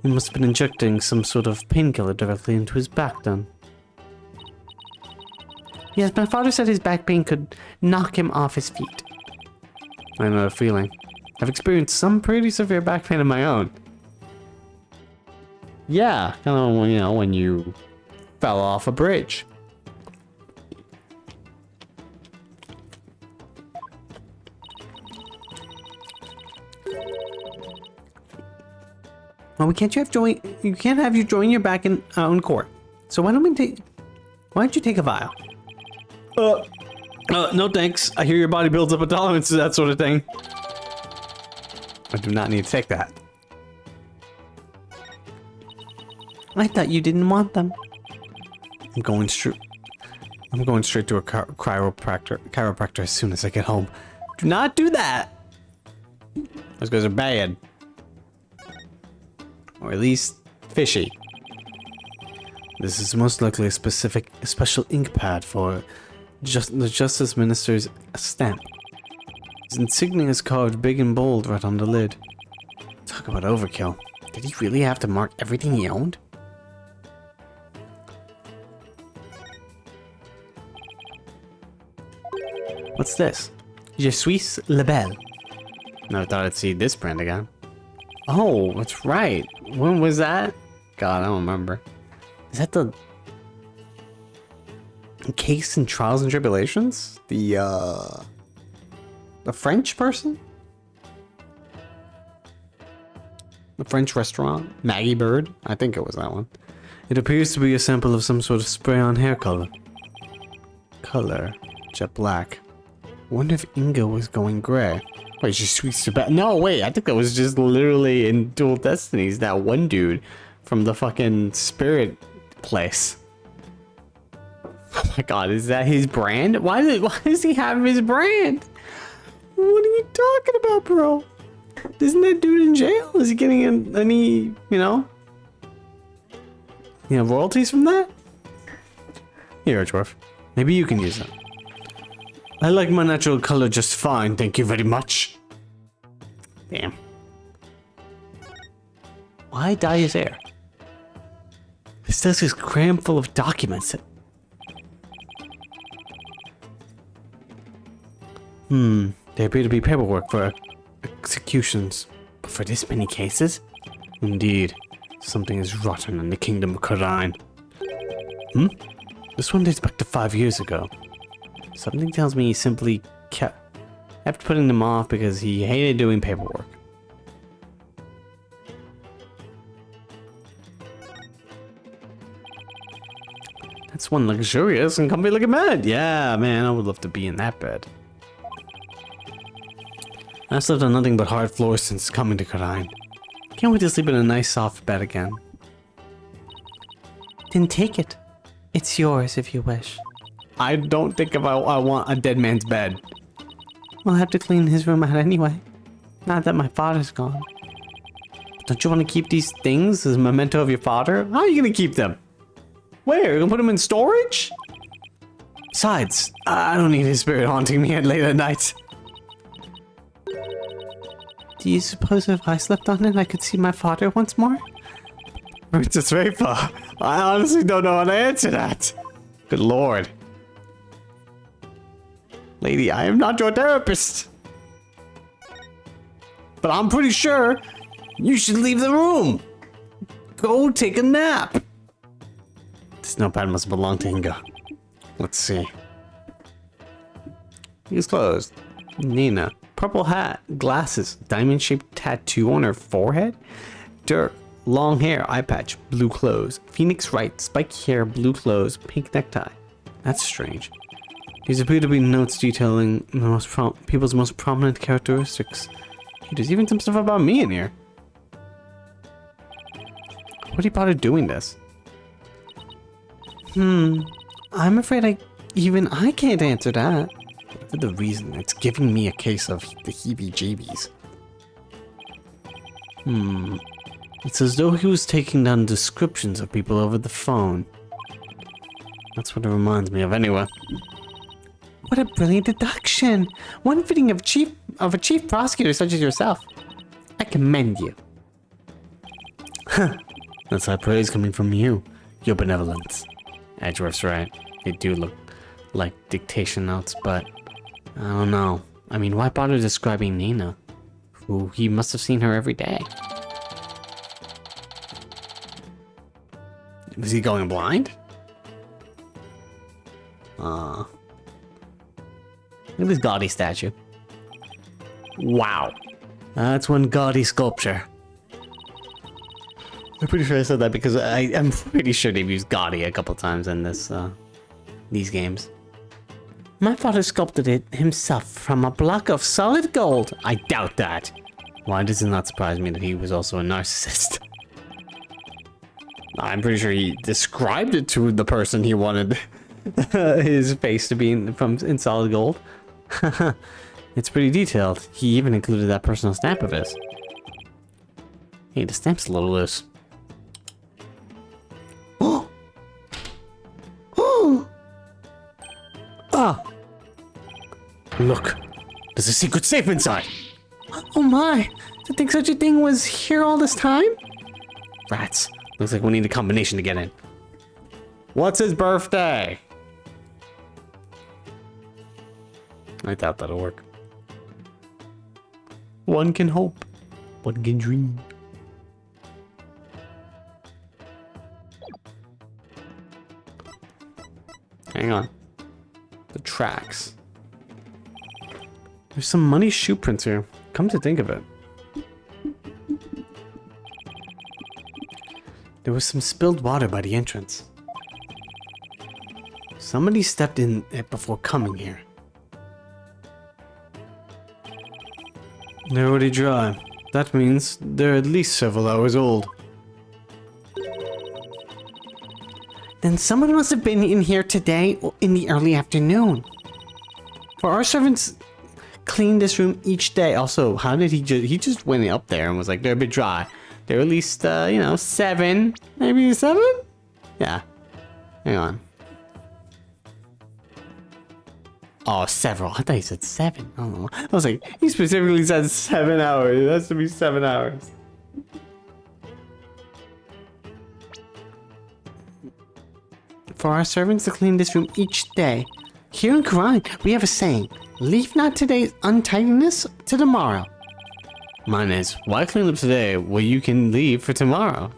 He must have been injecting some sort of painkiller directly into his back then. Yes, my father said his back pain could knock him off his feet. I know the feeling. I've experienced some pretty severe back pain of my own. Yeah, kind of, you know, when you fell off a bridge. Well, you can't have you join your back in court. So why don't you take a vial? No thanks. I hear your body builds up a tolerance to that sort of thing. I do not need to take that. I thought you didn't want them. I'm going straight to a chiropractor as soon as I get home. Do not do that. Those guys are bad. Or at least fishy. This is most likely a special ink pad for the Justice Minister's stamp. His insignia is carved big and bold right on the lid. Talk about overkill. Did he really have to mark everything he owned? What's this? Je suis label. Never thought I'd see this brand again. Oh, that's right. When was that? God, I don't remember. Is that the Case in Trials and Tribulations? The French person? The French restaurant? Maggie Bird? I think it was that one. It appears to be a sample of some sort of spray-on hair color. Jet black. Wonder if Inga was going gray. Wait, she switched to back. No, wait, I think that was just literally in Dual Destinies, that one dude from the fucking spirit place. Oh my god, is that his brand? Why does he have his brand? What are you talking about, bro? Isn't that dude in jail? Is he getting any, royalties from that? Here, Dwarf. Maybe you can use it. I like my natural color just fine, thank you very much. Damn. Why dye his hair? This desk is crammed full of documents. There appear to be paperwork for executions. But for this many cases? Indeed. Something is rotten in the kingdom of Karine. This one dates back to 5 years ago. Something tells me he simply kept putting them off because he hated doing paperwork. That's one luxurious and comfy looking bed. Yeah, man, I would love to be in that bed. I've slept on nothing but hard floors since coming to Karine. Can't wait to sleep in a nice soft bed again. Then take it. It's yours if you wish. I don't think I want a dead man's bed. We'll have to clean his room out anyway. Not that my father's gone. Don't you want to keep these things as a memento of your father? How are you going to keep them? Where? You're going to put them in storage? Besides, I don't need his spirit haunting me late at night. Do you suppose if I slept on it, I could see my father once more? Princess Rafa, I honestly don't know how to answer that. Good lord. Lady, I am not your therapist. But I'm pretty sure you should leave the room. Go take a nap. This notepad must belong to Inga. Let's see. He's closed. Nina. Purple hat, glasses, diamond-shaped tattoo on her forehead. Dirk. Long hair, eye patch, blue clothes. Phoenix Wright, spiky hair, blue clothes, pink necktie. That's strange. These appear to be notes detailing the people's most prominent characteristics. Hey, there's even some stuff about me in here. What did he bother doing this? I'm afraid I can't answer that. Whatever the reason, it's giving me a case of the heebie-jeebies. It's as though he was taking down descriptions of people over the phone. That's what it reminds me of anyway. What a brilliant deduction! One fitting of a chief prosecutor such as yourself. I commend you. That's high praise coming from you. Your benevolence. Edgeworth's right. They do look like dictation notes, but I don't know. I mean, why bother describing Nina? who he must have seen her every day. Was he going blind? Look at this gaudy statue. Wow. That's one gaudy sculpture. I'm pretty sure I said that because I'm pretty sure they've used gaudy a couple times in these games. My father sculpted it himself from a block of solid gold. I doubt that. Why does it not surprise me that he was also a narcissist? I'm pretty sure he described it to the person he wanted his face to be in solid gold. It's pretty detailed. He even included that personal stamp of his. Hey, the stamp's a little loose. Oh! Oh! Ah! Look, there's a secret safe inside. Oh my! To think such a thing was here all this time? Rats. Looks like we need a combination to get in. What's his birthday? I doubt that'll work. One can hope. One can dream. Hang on. The tracks. There's some money shoe prints here. Come to think of it. There was some spilled water by the entrance. Somebody stepped in it before coming here. They're already dry. That means they're at least several hours old. Then someone must have been in here today or in the early afternoon. For our servants clean this room each day. Also, how did he just went up there and was like, they're a bit dry. They're at least, 7, maybe 7? Yeah. Hang on. Oh, several. I thought he said 7. I don't know. I was like, he specifically said 7 hours. It has to be 7 hours. For our servants to clean this room each day. Here in Quran, we have a saying, leave not today's untidiness to tomorrow. Mine is, why clean up today when you can leave for tomorrow?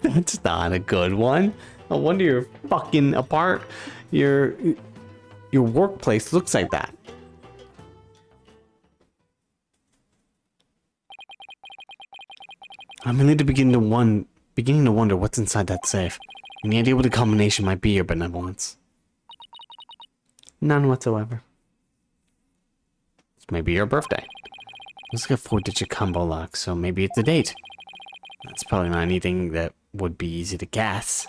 That's not a good one. No wonder you're fucking apart. Your workplace looks like that. I'm really beginning to wonder what's inside that safe. Any idea what the combination might be, your benevolence? None whatsoever. It's maybe your birthday. Looks like a 4-digit combo lock, so maybe it's a date. That's probably not anything that would be easy to guess.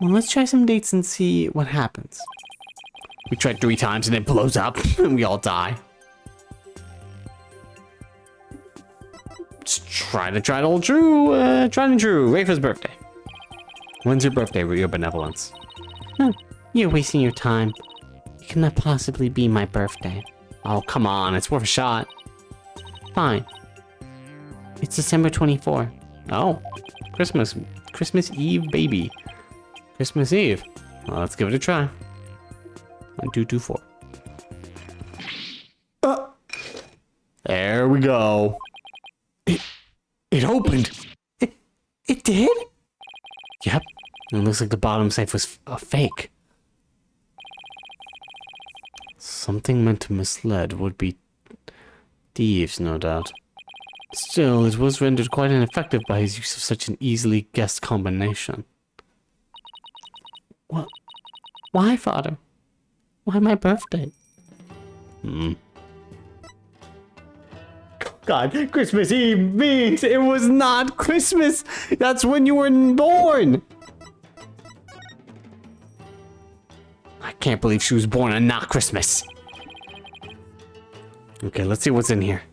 Well, let's try some dates and see what happens. We tried 3 times and it blows up and we all die. Let's try to hold true. Tried and true. Rafa's birthday. When's your birthday, your benevolence? Huh, you're wasting your time. It cannot possibly be my birthday. Oh, come on. It's worth a shot. Fine. It's December 24th. Oh, Christmas. Christmas Eve, baby. Christmas Eve. Well, let's give it a try. 1, 2, 2, 4. There we go. It opened. It did? Yep. It looks like the bottom safe was a fake. Something meant to mislead would be thieves, no doubt. Still, it was rendered quite ineffective by his use of such an easily guessed combination. What? Why, father? Why my birthday? God, Christmas Eve means it was not Christmas. That's when you were born. I can't believe she was born on not Christmas. Okay, let's see what's in here.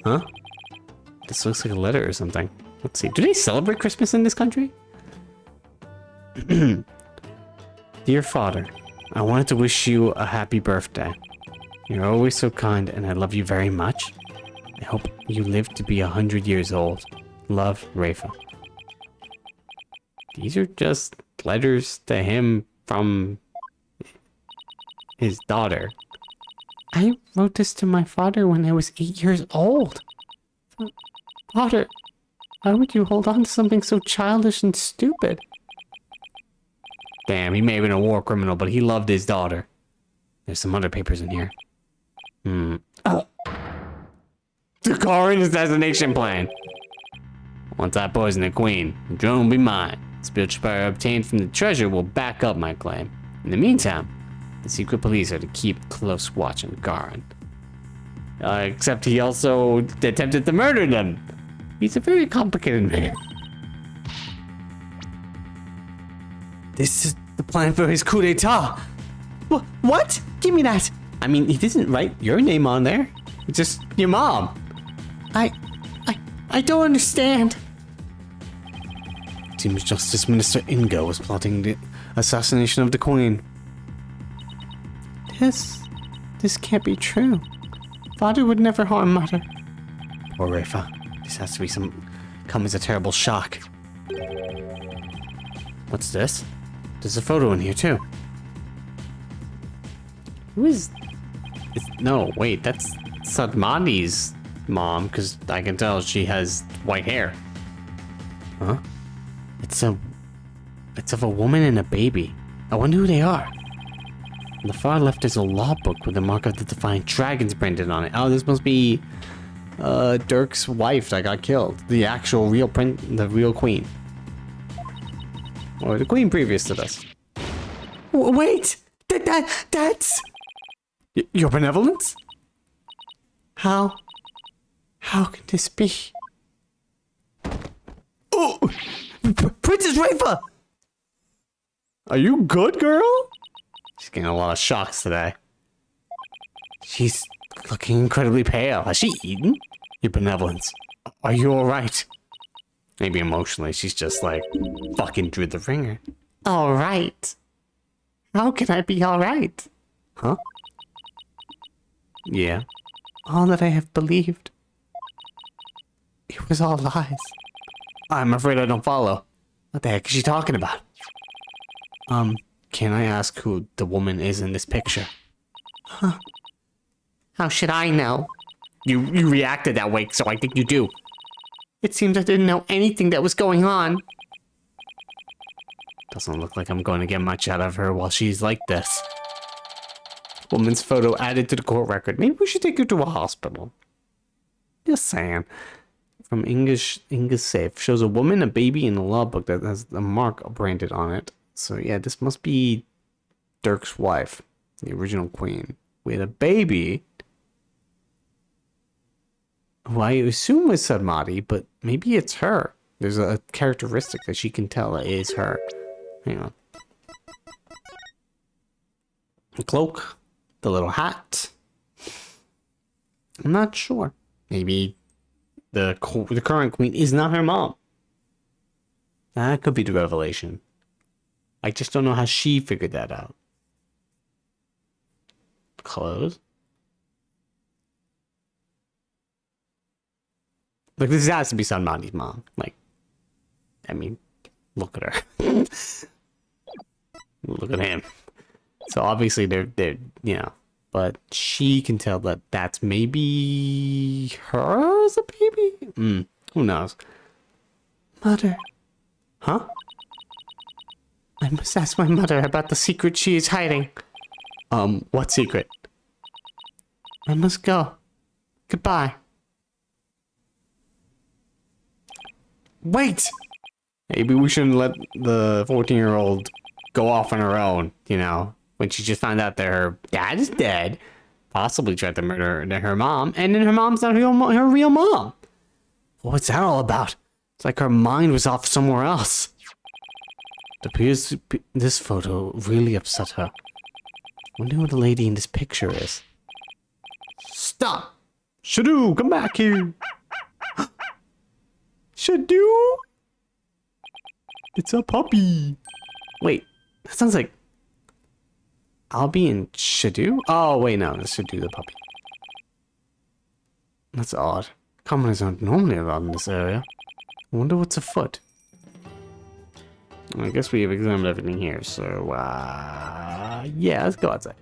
Huh? This looks like a letter or something. Let's see. Do they celebrate Christmas in this country? Dear father, I wanted to wish you a happy birthday. You're always so kind and I love you very much. I hope you live to be 100 years old. Love, Rafa. These are just letters to him from his daughter. I wrote this to my father when I was 8 years old. Father, why would you hold on to something so childish and stupid? Damn, he may have been a war criminal, but he loved his daughter. There's some other papers in here. The Corin assassination plan. Once I poison the queen, the drone will be mine. Spiritual power obtained from the treasure will back up my claim. In the meantime, the secret police are to keep close watch on Garin. Except he also attempted to murder them. He's a very complicated man. This is the plan for his coup d'etat. What? Give me that. I mean, he didn't write your name on there. It's just your mom. I don't understand. Seems Justice Minister Ingo was plotting the assassination of the Queen. This can't be true. Father would never harm Mother. Poor Rafa. This has to be come as a terrible shock. What's this? There's a photo in here too. Who is... No, wait, that's Sadmani's mom, because I can tell she has white hair. Huh? It's of a woman and a baby. I wonder who they are. On the far left is a law book with the mark of the Defiant Dragons printed on it. Oh, this must be Dirk's wife that got killed. The actual the real queen. Or the queen previous to this. Wait! That's... Your benevolence? How can this be? Oh! Princess Rafa! Are you good, girl? She's getting a lot of shocks today. She's looking incredibly pale. Has she eaten? Your benevolence. Are you alright? Maybe emotionally, she's just like fucking through the ringer. Alright. How can I be alright? Huh? Yeah. All that I have believed. It was all lies. I'm afraid I don't follow. What the heck is she talking about? Can I ask who the woman is in this picture? Huh? How should I know? You reacted that way, so I think you do. It seems I didn't know anything that was going on. Doesn't look like I'm going to get much out of her while she's like this. Woman's photo added to the court record. Maybe we should take her to a hospital. Just saying. From Inga's safe. Shows a woman, a baby, and a law book that has a mark branded on it. So yeah, this must be Dirk's wife. The original queen. With a baby. Who I assume was Sadmati, but maybe it's her. There's a characteristic that she can tell is her. Hang on. The cloak. The little hat. I'm not sure. Maybe the current queen is not her mom. That could be the revelation. I just don't know how she figured that out. Clothes. Like, this has to be Sanmani's mom. Like, I mean, look at her. Look at him. So obviously they're you know, but she can tell that that's maybe her as a baby. Who knows? Mother. Huh? I must ask my mother about the secret she is hiding. What secret? I must go. Goodbye. Wait! Maybe we shouldn't let the 14-year-old go off on her own, you know, when she just found out that her dad is dead, possibly tried to murder her mom, and then her mom's not her real mom. What's that all about? It's like her mind was off somewhere else. It appears this photo really upset her. Wonder who the lady in this picture is. Stop! Shadoo, come back here! Shadoo? It's a puppy. Wait, that sounds like Albie and Shadoo? Oh, wait, no, that's Shadoo the puppy. That's odd. Commoners aren't normally allowed in this area. I wonder what's afoot. I guess we have examined everything here, so, yeah, let's go outside.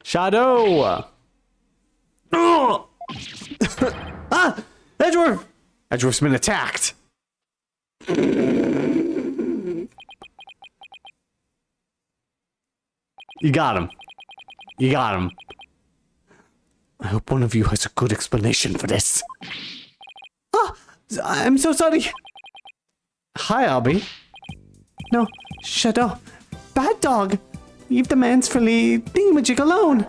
Shadow! Oh! Ah! Edgeworth! Edgeworth's been attacked. You got him. You got him. I hope one of you has a good explanation for this. Ah! I'm so sorry. Hi, Albie. No, Shadow. Bad dog. Leave the man's filly thingamajig alone.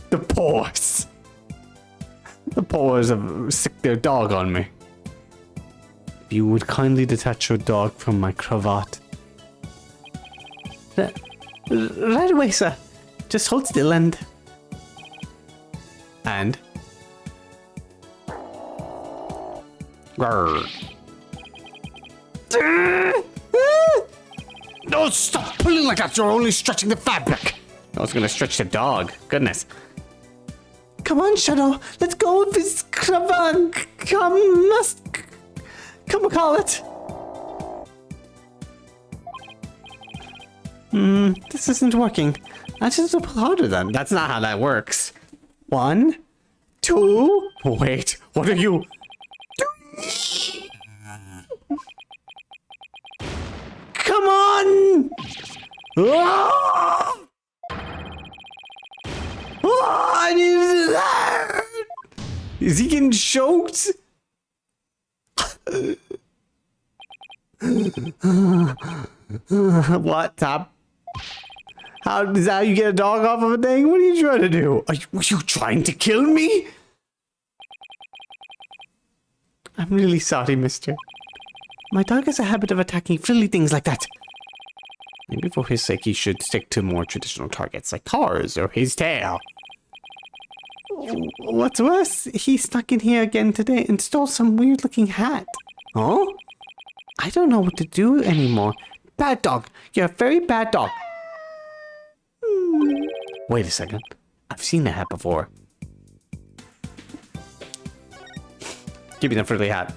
The paws. The paws have sicked their dog on me. If you would kindly detach your dog from my cravat. Right away, sir. Just hold still and... And? Grrr. No, stop pulling like that. You're only stretching the fabric. I was gonna stretch the dog. Goodness. Come on, Shadow. Let's go with this cravat. Come call it. This isn't working. I just have to pull harder then. That's not how that works. 1, 2. Wait, what are you? Come on! Oh! Oh, I need that! Is he getting choked? What, Top? How is that how you get a dog off of a thing? What are you trying to do? Were you trying to kill me? I'm really sorry, mister. My dog has a habit of attacking frilly things like that. Maybe for his sake he should stick to more traditional targets like cars or his tail. What's worse, he snuck in here again today and stole some weird looking hat. Huh? I don't know what to do anymore. Bad dog. You're a very bad dog. Wait a second. I've seen that hat before. Give me the frilly hat.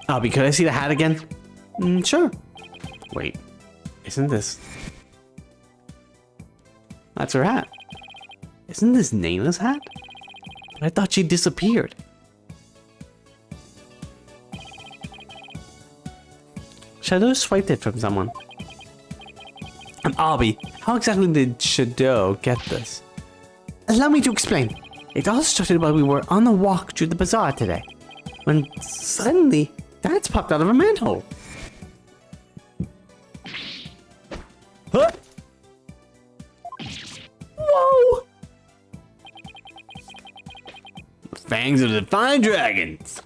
Albie, could I see the hat again? Sure. Wait. Isn't this... That's her hat. Isn't this Nana's hat? I thought she disappeared. Shadow swiped it from someone. Albie, how exactly did Shadow get this? Allow me to explain. It all started while we were on a walk through the bazaar today, when suddenly Dad's popped out of a manhole. Huh? Whoa! The fangs of the fine dragons.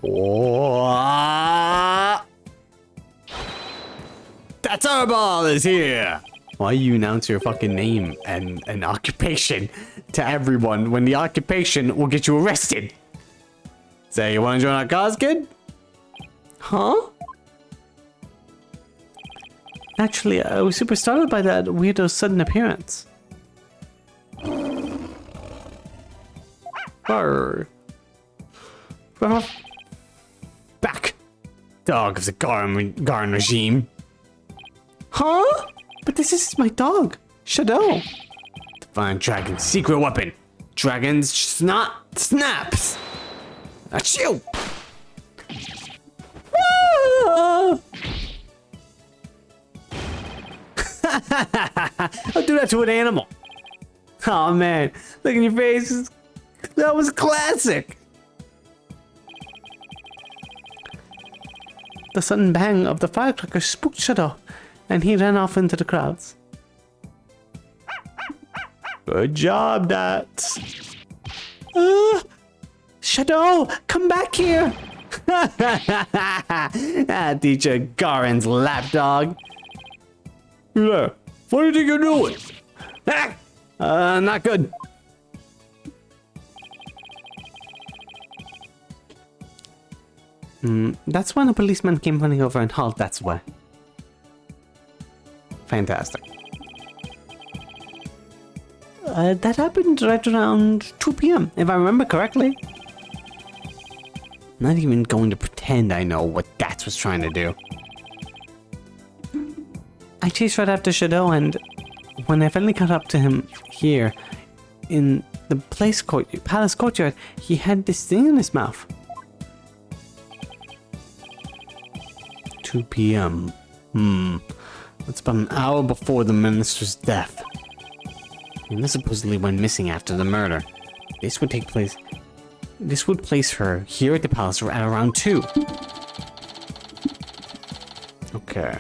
Oh, that's our ball is here. Why you announce your fucking name and occupation to everyone when the occupation will get you arrested? Say, you want to join our cause, kid? Huh? Actually, I was super startled by that weirdo's sudden appearance. Arr. Well, back, dog of the Garn regime. Huh? But this is my dog, Shadow. Divine Dragon's secret weapon. Dragon's snot snaps. Achoo! I'll do that to an animal. Oh man, look at your face. That was classic. The sudden bang of the firecracker spooked Shadow, and he ran off into the crowds. Good job, Dats. Shadow, come back here. Teacher Garen's lapdog. Yeah, what do you think you're doing? Not good. That's when a policeman came running over and hauled That's why. Fantastic. That happened right around 2 p.m., if I remember correctly. Not even going to pretend I know what Gats was trying to do. I chased right after Shadow, and when I finally caught up to him here in the palace courtyard, he had this thing in his mouth. 2 p.m. That's about an hour before the minister's death. And this supposedly went missing after the murder. This would place her here at the palace at around 2. Okay.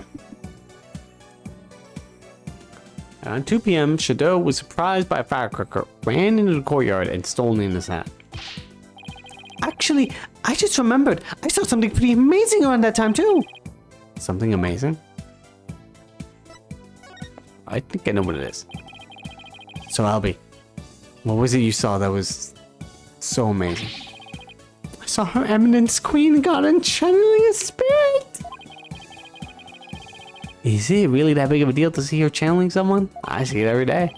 Around 2 p.m., Shadow was surprised by a firecracker, ran into the courtyard, and stole in his hat. Actually, I just remembered. I saw something pretty amazing around that time, too. Something amazing? I think I know what it is. So, Albie, what was it you saw that was so amazing? I saw Her Eminence Queen Garden channeling a spirit. Is it really that big of a deal to see her channeling someone? I see it every day.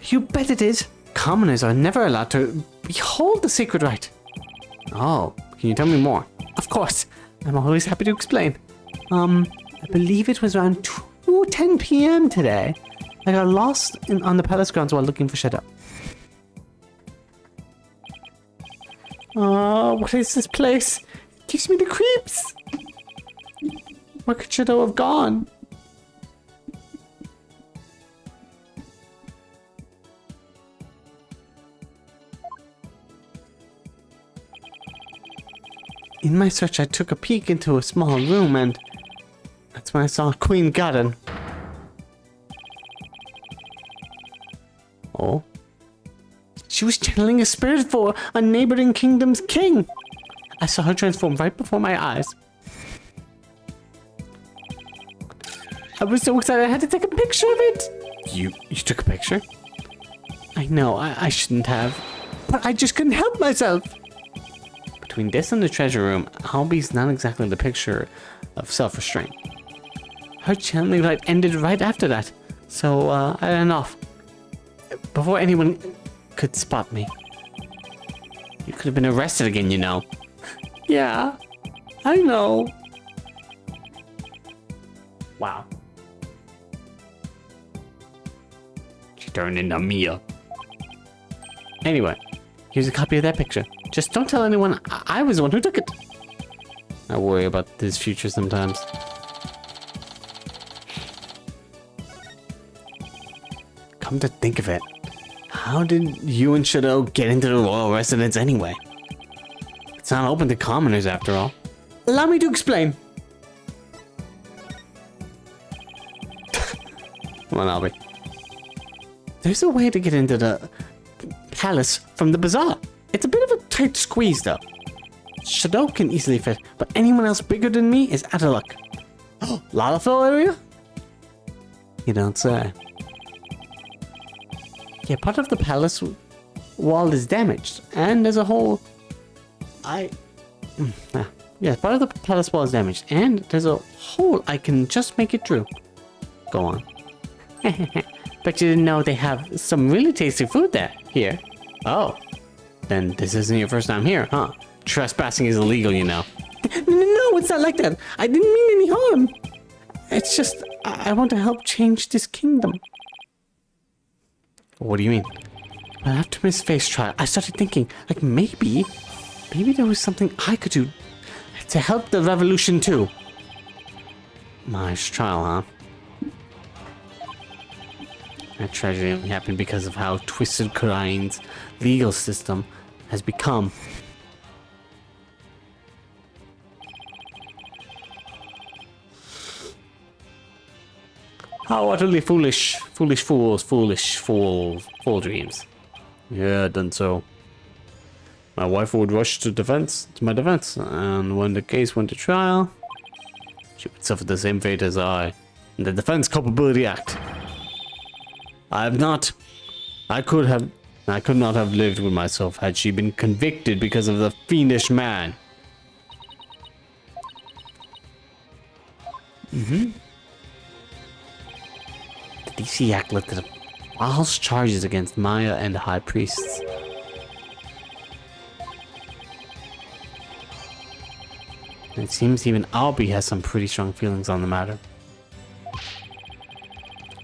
You bet it is. Commoners are never allowed to behold the sacred rite. Oh, can you tell me more? Of course. I'm always happy to explain. I believe it was around 2:10 p.m. today. I got lost on the palace grounds while looking for Shadow. Oh, what is this place? It gives me the creeps. Where could Shadow have gone? In my search, I took a peek into a small room, and that's when I saw Queen Garden. Oh? She was channeling a spirit for a neighboring kingdom's king. I saw her transform right before my eyes. I was so excited I had to take a picture of it. You took a picture? I know, I shouldn't have, but I just couldn't help myself. Between this and the treasure room, Albie's not exactly the picture of self-restraint. Her channeling light ended right after that, so I ran off. Before anyone could spot me. You could have been arrested again, you know. Yeah, I know. Wow. She turned into Mia. Anyway, here's a copy of that picture. Just don't tell anyone I was the one who took it. I worry about this future sometimes. Come to think of it, how did you and Shadow get into the royal residence anyway? It's not open to commoners after all. Allow me to explain. Come on, Albie. There's a way to get into the palace from the bazaar. It's a bit of a tight squeeze, though. Shadow can easily fit, but anyone else bigger than me is out of luck. Oh, Lalafell area? You don't say. Yeah, part of the palace wall is damaged, and as a whole, yeah, part of the palace wall is damaged, and there's a hole I can just make it through. Go on. Bet you didn't know they have some really tasty food there. Here. Oh. Then this isn't your first time here, huh? Trespassing is illegal, you know. No, it's not like that. I didn't mean any harm. It's just, I want to help change this kingdom. What do you mean? Well, after Miss Face trial, I started thinking, like, maybe there was something I could do to help the revolution too. Ma's trial, huh? That tragedy only happened because of how twisted Kurain's legal system has become. How utterly foolish fools, fool dreams. Yeah, done so. My wife would rush to my defense, and when the case went to trial, she would suffer the same fate as I in the Defense Culpability Act. I could not have lived with myself had she been convicted because of the fiendish man. The DC Act lifted false charges against Maya and the High Priests. It seems even Albie has some pretty strong feelings on the matter.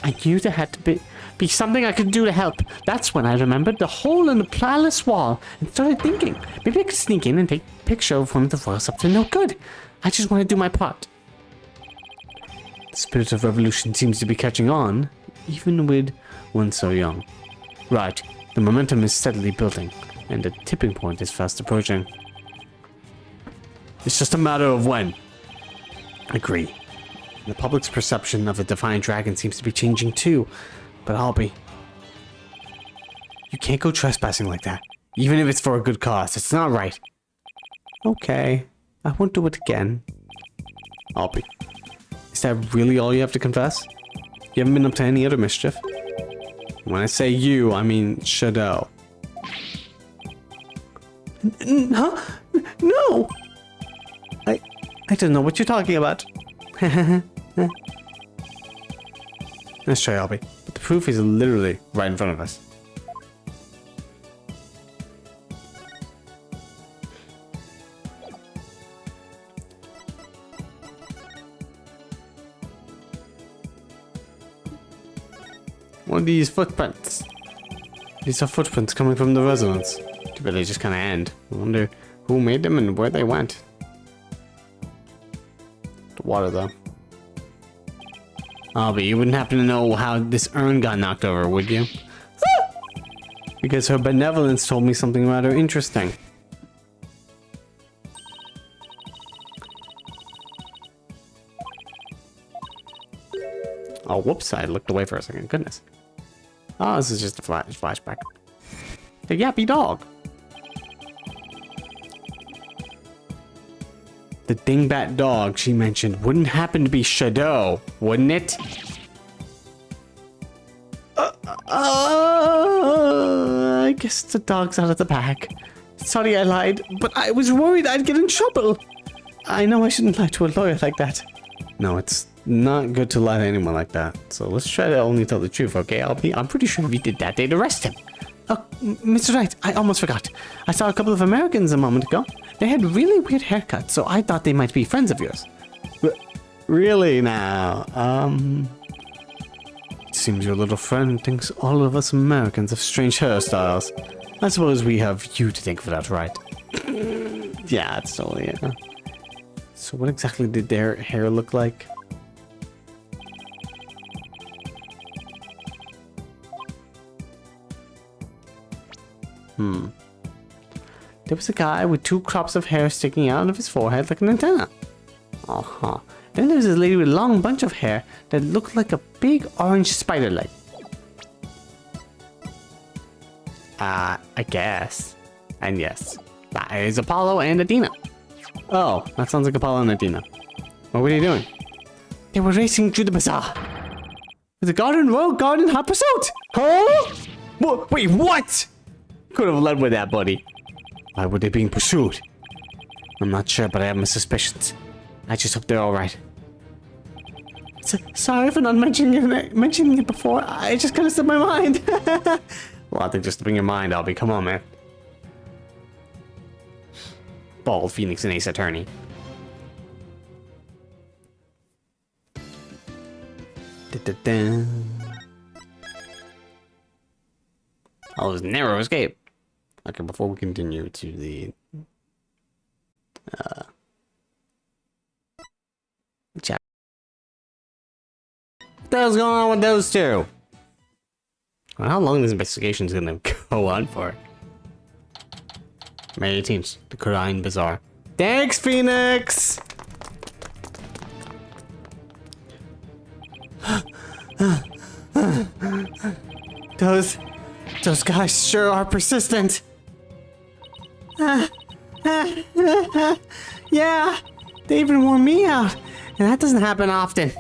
I knew there had to be something I could do to help. That's when I remembered the hole in the palace wall and started thinking, maybe I could sneak in and take a picture of one of the royals up to no good. I just want to do my part. The spirit of revolution seems to be catching on, even with one so young. Right, the momentum is steadily building, and the tipping point is fast approaching. It's just a matter of when. Agree. The public's perception of a defiant dragon seems to be changing too, but Albie, you can't go trespassing like that, even if it's for a good cause. It's not right. Okay, I won't do it again. Albie, is that really all you have to confess? You haven't been up to any other mischief? When I say you, I mean Shadow. Huh? No! I don't know what you're talking about. Let's try, Albie. But the proof is literally right in front of us. What are these footprints? These are footprints coming from the residence. Too bad they just kind of end. I wonder who made them and where they went. The water, though. Oh, but you wouldn't happen to know how this urn got knocked over, would you? Because her benevolence told me something rather interesting. Oh, whoops, I looked away for a second. Goodness. Oh, this is just a flashback. The yappy dog. The dingbat dog she mentioned wouldn't happen to be Shadow, wouldn't it? I guess the dog's out of the bag. Sorry I lied, but I was worried I'd get in trouble. I know I shouldn't lie to a lawyer like that. No, it's not good to lie to anyone like that. So let's try to only tell the truth, okay? I'm pretty sure if we did that, they'd arrest him. Oh, Mr. Wright, I almost forgot. I saw a couple of Americans a moment ago. They had really weird haircuts, so I thought they might be friends of yours. Really now? It seems your little friend thinks all of us Americans have strange hairstyles. I suppose we have you to think for that, right? Yeah, it's totally, yeah. So what exactly did their hair look like? There was a guy with 2 crops of hair sticking out of his forehead like an antenna. Uh-huh. Then there was a lady with a long bunch of hair that looked like a big orange spider leg. I guess. And yes, that is Apollo and Adina. Oh, that sounds like Apollo and Adina. What were they doing? They were racing through the bazaar. With the royal guard in hot pursuit. Huh? Wait, what? Could have led with that, buddy. Why were they being pursued? I'm not sure, but I have my suspicions. I just hope they're alright. Sorry for not mentioning it before. I just kind of slipped my mind. Well, I think just to bring your mind, Albie. Come on, man. Bald Phoenix and Ace Attorney. Da-da-da. Oh, it was a narrow escape. Okay, before we continue to the chat. What the hell's going on with those two? Well, how long this investigation is gonna go on for? May 18th, the Quran Bazaar. Thanks, Phoenix! Those guys sure are persistent. Yeah, they even wore me out, and that doesn't happen often.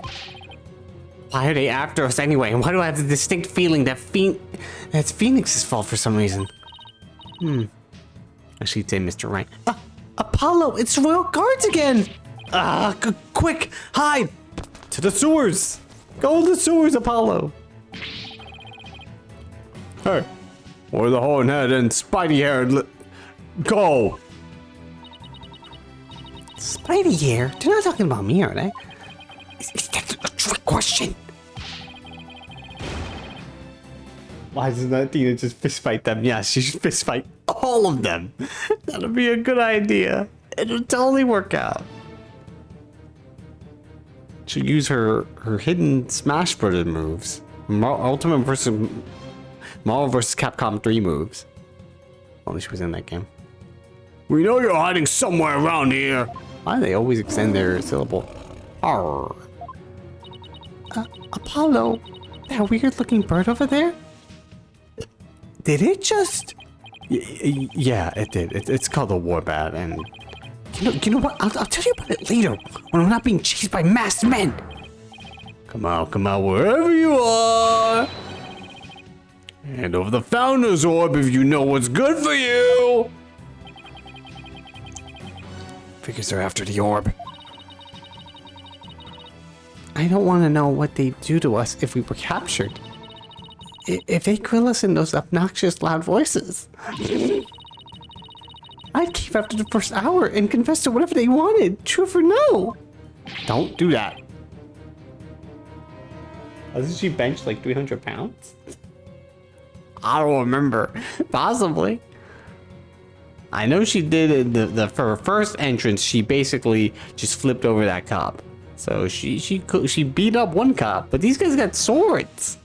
Why are they after us anyway? And why do I have the distinct feeling that it's Phoenix's fault for some reason? I should say Mr. Right. Apollo, it's Royal Guards again! Quick, hide! To the sewers! Go to the sewers, Apollo! Hey, where the hornhead and spidey-haired go? Spidey here? They're not talking about me, are they? Is that a trick question? Why doesn't Athena just fist fight them? Yeah, she should fist fight all of them. That'll be a good idea. It'll totally work out. She'll use her hidden Smash Brothers moves. Ultimate versus Marvel vs. Capcom 3 moves. Only she was in that game. We know you're hiding somewhere around here. Why do they always extend their syllable? Arr. Apollo, that weird looking bird over there? Did it just... Yeah, it did. It's called a warbat, and You know what? I'll tell you about it later, when I'm not being chased by masked men. come out, wherever you are. Hand over the Founder's Orb if you know what's good for you. Figures they're after the orb. I don't want to know what they'd do to us if we were captured. If they grill us in those obnoxious loud voices, I'd cave after the first hour and confess to whatever they wanted, truth or no. Don't do that. Doesn't she bench like 300 pounds? I don't remember. Possibly. I know she did it for her first entrance. She basically just flipped over that cop. So she beat up one cop, but these guys got swords.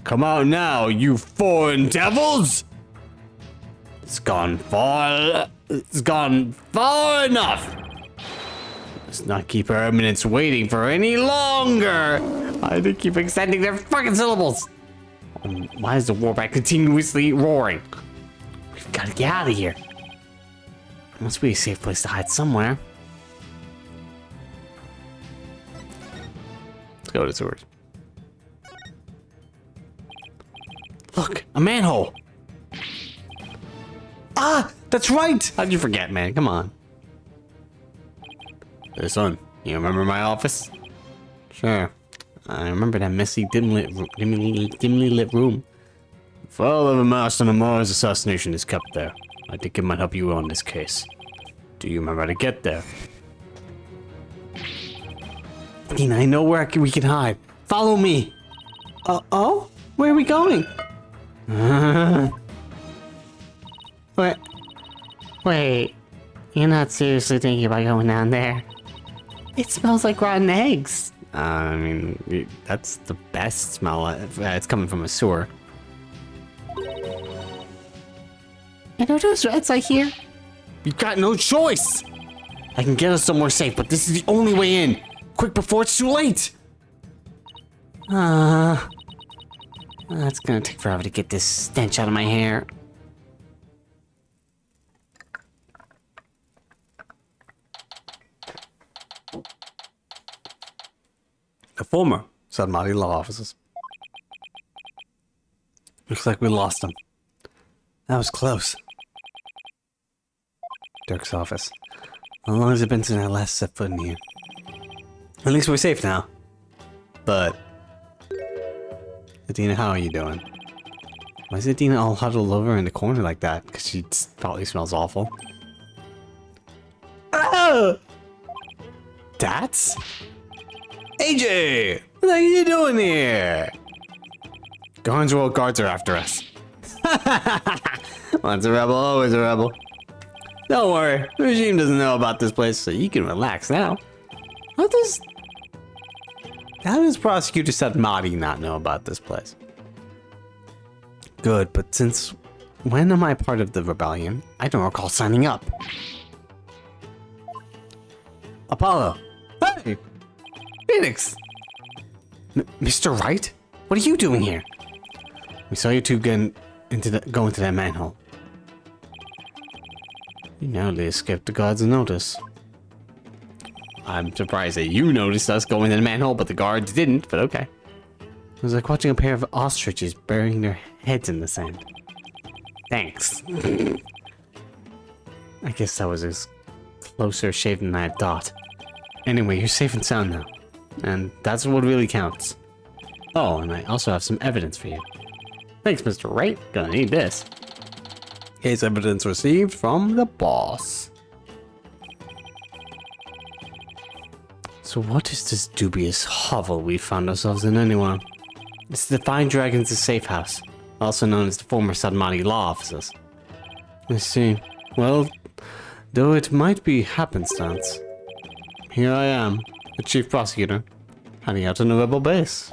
Come out now, you foreign devils! It's gone far enough. Let's not keep her eminence waiting for any longer. Why do they keep extending their fucking syllables? Why is the warbat continuously roaring? We've got to get out of here. Must be a safe place to hide somewhere. Let's go to the sewers. Look, a manhole. Ah, that's right. How'd you forget, man? Come on. Hey, son, you remember my office? Sure. I remember that messy, dimly lit room. The file of a master and Mars assassination is kept there. I think it might help you on this case. Do you remember how to get there? Dina, I know where we can hide. Follow me. Oh? Where are we going? Wait. You're not seriously thinking about going down there? It smells like rotten eggs. I mean, that's the best smell. It's coming from a sewer. And are those rats I hear? You've got no choice! I can get us somewhere safe, but this is the only way in. Quick before it's too late! That's gonna take forever to get this stench out of my hair. The former Sadmati law offices. Looks like we lost them. That was close. Dirk's office. How long has it been since I last set foot in here? At least we're safe now. But... Adina, how are you doing? Why is Adina all huddled over in the corner like that? Because she probably smells awful. Oh! That's... AJ! What are you doing here? Guards are after us. Once a rebel, always a rebel. Don't worry, the regime doesn't know about this place, so you can relax now. How does Prosecutor Sadmati not know about this place? Good, but since when am I part of the rebellion? I don't recall signing up. Apollo! Hey! Phoenix! Mr. Wright? What are you doing here? We saw you two go into that manhole. You narrowly escaped the guards' notice. I'm surprised that you noticed us going in the manhole, but the guards didn't, but okay. It was like watching a pair of ostriches burying their heads in the sand. Thanks. I guess that was as closer shaved than I had thought. Anyway, you're safe and sound now. And that's what really counts. Oh, and I also have some evidence for you. Thanks, Mr. Wright. Gonna need this. Case evidence received from the boss. So what is this dubious hovel we found ourselves in anyway? It's the Fine Dragon's safe house, also known as the former Sadmati law offices. I see. Well, though it might be happenstance, here I am, the chief prosecutor, hiding out in a rebel base.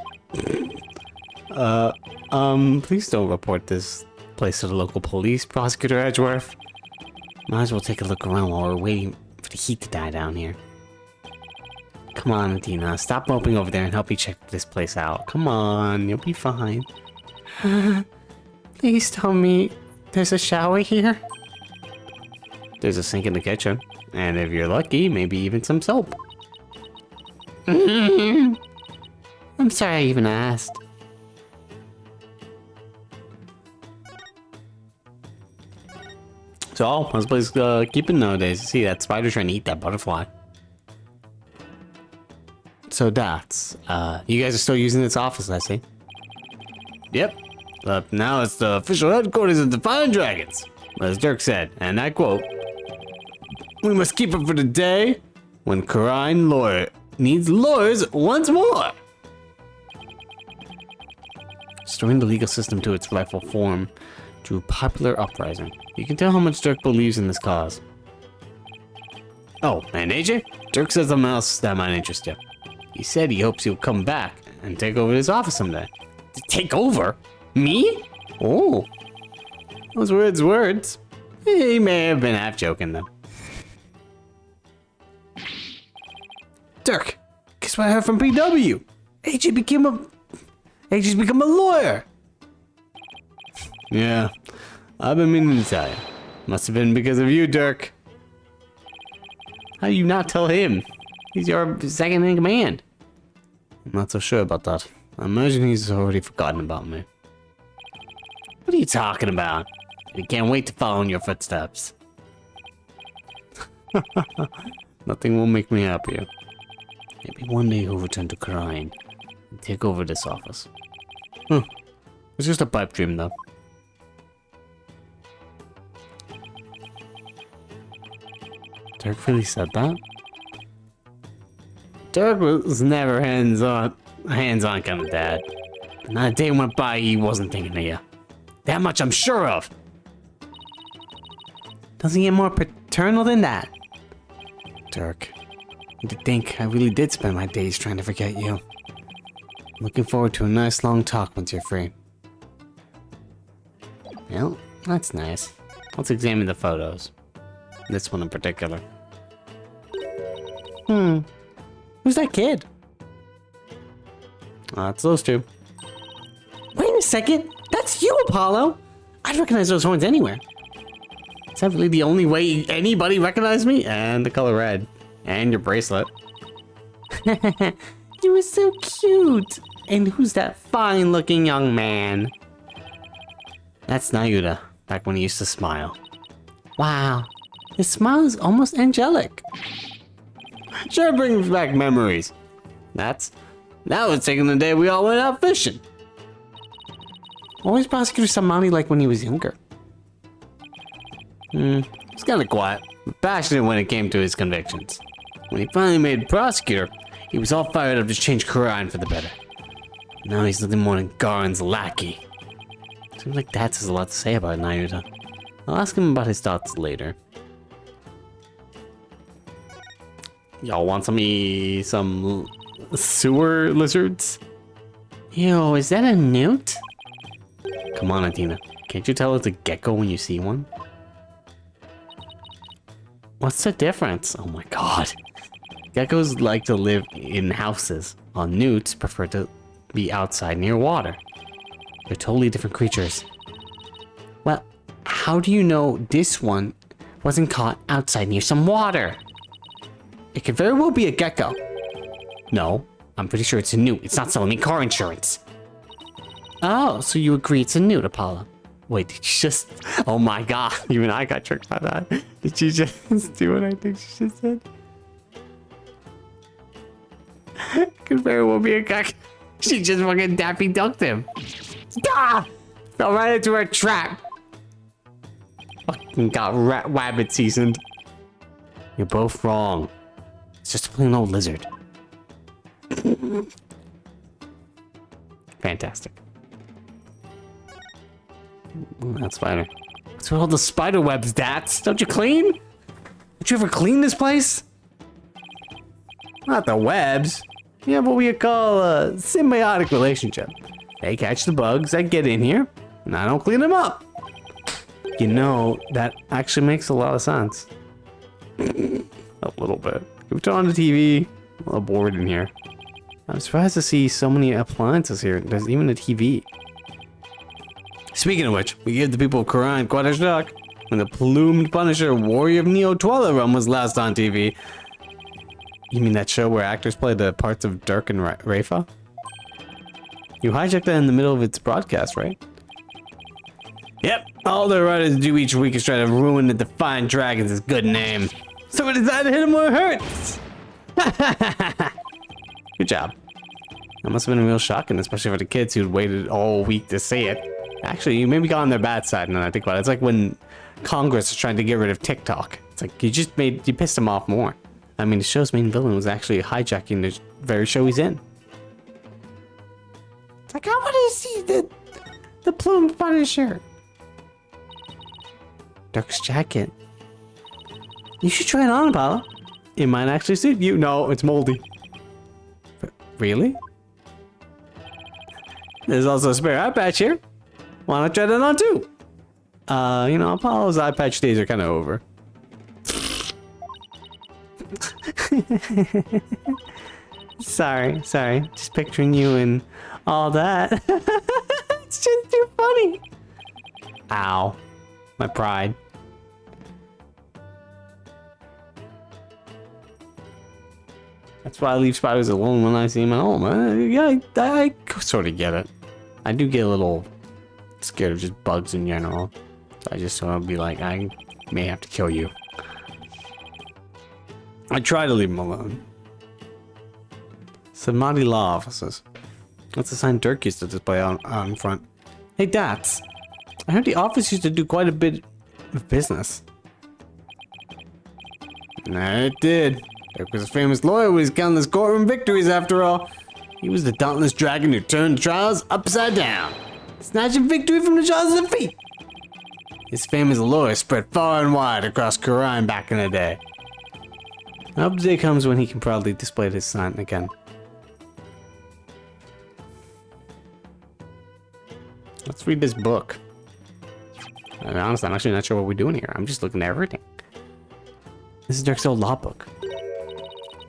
Please don't report this place to the local police, Prosecutor Edgeworth. Might as well take a look around while we're waiting for the heat to die down here. Come on, Adina, stop moping over there and help me check this place out. Come on, you'll be fine. Please tell me there's a shower here? There's a sink in the kitchen, and if you're lucky, maybe even some soap. I'm sorry I even asked. So, how's the place keeping nowadays? See that spider trying to eat that butterfly. So that's, you guys are still using this office, I see. Yep. Now it's the official headquarters of the Fine Dragons. As Dirk said, and I quote, "We must keep it for the day when Karine lawyer needs lawyers once more." Restoring the legal system to its rightful form through popular uprising. You can tell how much Dirk believes in this cause. Oh, and AJ? Dirk says something else that might interest you. He said he hopes he'll come back and take over his office someday. Take over? Me? Oh. Those were his words. He may have been half joking though. Dirk, guess what I heard from BW? AJ's become a lawyer. Yeah, I've been meaning to tell you. Must have been because of you, Dirk. How do you not tell him? He's your second in command. I'm not so sure about that. I imagine he's already forgotten about me. What are you talking about? I can't wait to follow in your footsteps. Nothing will make me happier. Maybe one day he'll return to Karine and take over this office. It's just a pipe dream though. Dirk really said that? Dirk was never hands-on kind of dad. But not a day went by he wasn't thinking of you. That much I'm sure of. Doesn't get more paternal than that. Dirk, to think I really did spend my days trying to forget you. Looking forward to a nice long talk once you're free. Well, that's nice. Let's examine the photos. This one in particular. Who's that kid? It's those two. Wait a second! That's you, Apollo! I'd recognize those horns anywhere. Is that really the only way anybody recognized me? And the color red. And your bracelet. You were so cute! And who's that fine-looking young man? That's Nayuta, back when he used to smile. Wow, his smile is almost angelic. Sure brings back memories. That was taking the day we all went out fishing. Always Prosecutor Samani like when he was younger. He's kind of quiet, but passionate when it came to his convictions. When he finally made prosecutor, he was all fired up to change Karine for the better. Now he's nothing more than Garen's lackey. Seems like that has a lot to say about Nayuta. I'll ask him about his thoughts later. Y'all want some sewer lizards? Yo, is that a newt? Come on, Adina. Can't you tell it's a gecko when you see one? What's the difference? Oh my god. Geckos like to live in houses, while newts prefer to be outside near water. They're totally different creatures. Well, how do you know this one wasn't caught outside near some water? It could very well be a gecko. No, I'm pretty sure it's a newt. It's not selling me car insurance. Oh, so you agree it's a newt, Apollo? Wait, did you just... Oh my god, even I got tricked by that. Did you just do what I think she just said? Could very well be a gecko. She just fucking Daffy Ducked him. Ah! Fell right into a trap. Fucking got rabbit seasoned. You're both wrong. It's just a plain old lizard. Fantastic. Ooh, that spider. What's with all the spider webs, Dats? Don't you clean? Don't you ever clean this place? Not the webs. You have what we call a symbiotic relationship. They catch the bugs that get in here, and I don't clean them up. You know, that actually makes a lot of sense. A little bit. Can we turn on the TV? I'm a little bored in here. I'm surprised to see so many appliances here. There's even a TV. Speaking of which, we gave the people of Quran quite a shock when the plumed Punisher Warrior of Neo Twilight Realm was last on TV. You mean that show where actors play the parts of Dirk and Rafa? You hijacked that in the middle of its broadcast, right? Yep, all the writers do each week is try to ruin the Defiant Dragons' good name. So we decided to hit him where it hurts. Good job. That must have been real shocking, especially for the kids who'd waited all week to see it. Actually, you maybe got on their bad side now that I think about it. It's like when Congress is trying to get rid of TikTok. It's like you pissed them off more. I mean, the show's main villain was actually hijacking the very show he's in. It's like, I want to see the plumed Punisher. Dirk's jacket. You should try it on, Apollo. It might actually suit you. No, it's moldy. Really? There's also a spare eye patch here. Why not try that on too? You know, Apollo's eye patch days are kind of over. Sorry. Just picturing you and all that. It's just too funny. Ow. My pride. That's why I leave spiders alone when I see them at home. Yeah, I sort of get it. I do get a little scared of just bugs in general. So I just sort of be like, I may have to kill you. I try to leave them alone. Samadhi Law Offices. That's a sign Dirk used to display out in front. Hey, Dats. I heard the office used to do quite a bit of business. It did. Dirk was a famous lawyer with his countless courtroom victories after all. He was the dauntless dragon who turned trials upside down, snatching victory from the jaws of defeat. His fame as a lawyer spread far and wide across Quran back in the day. I hope the day comes when he can proudly display this sign again. Let's read this book. And honestly, I'm actually not sure what we're doing here. I'm just looking at everything. This is Dirk's old law book.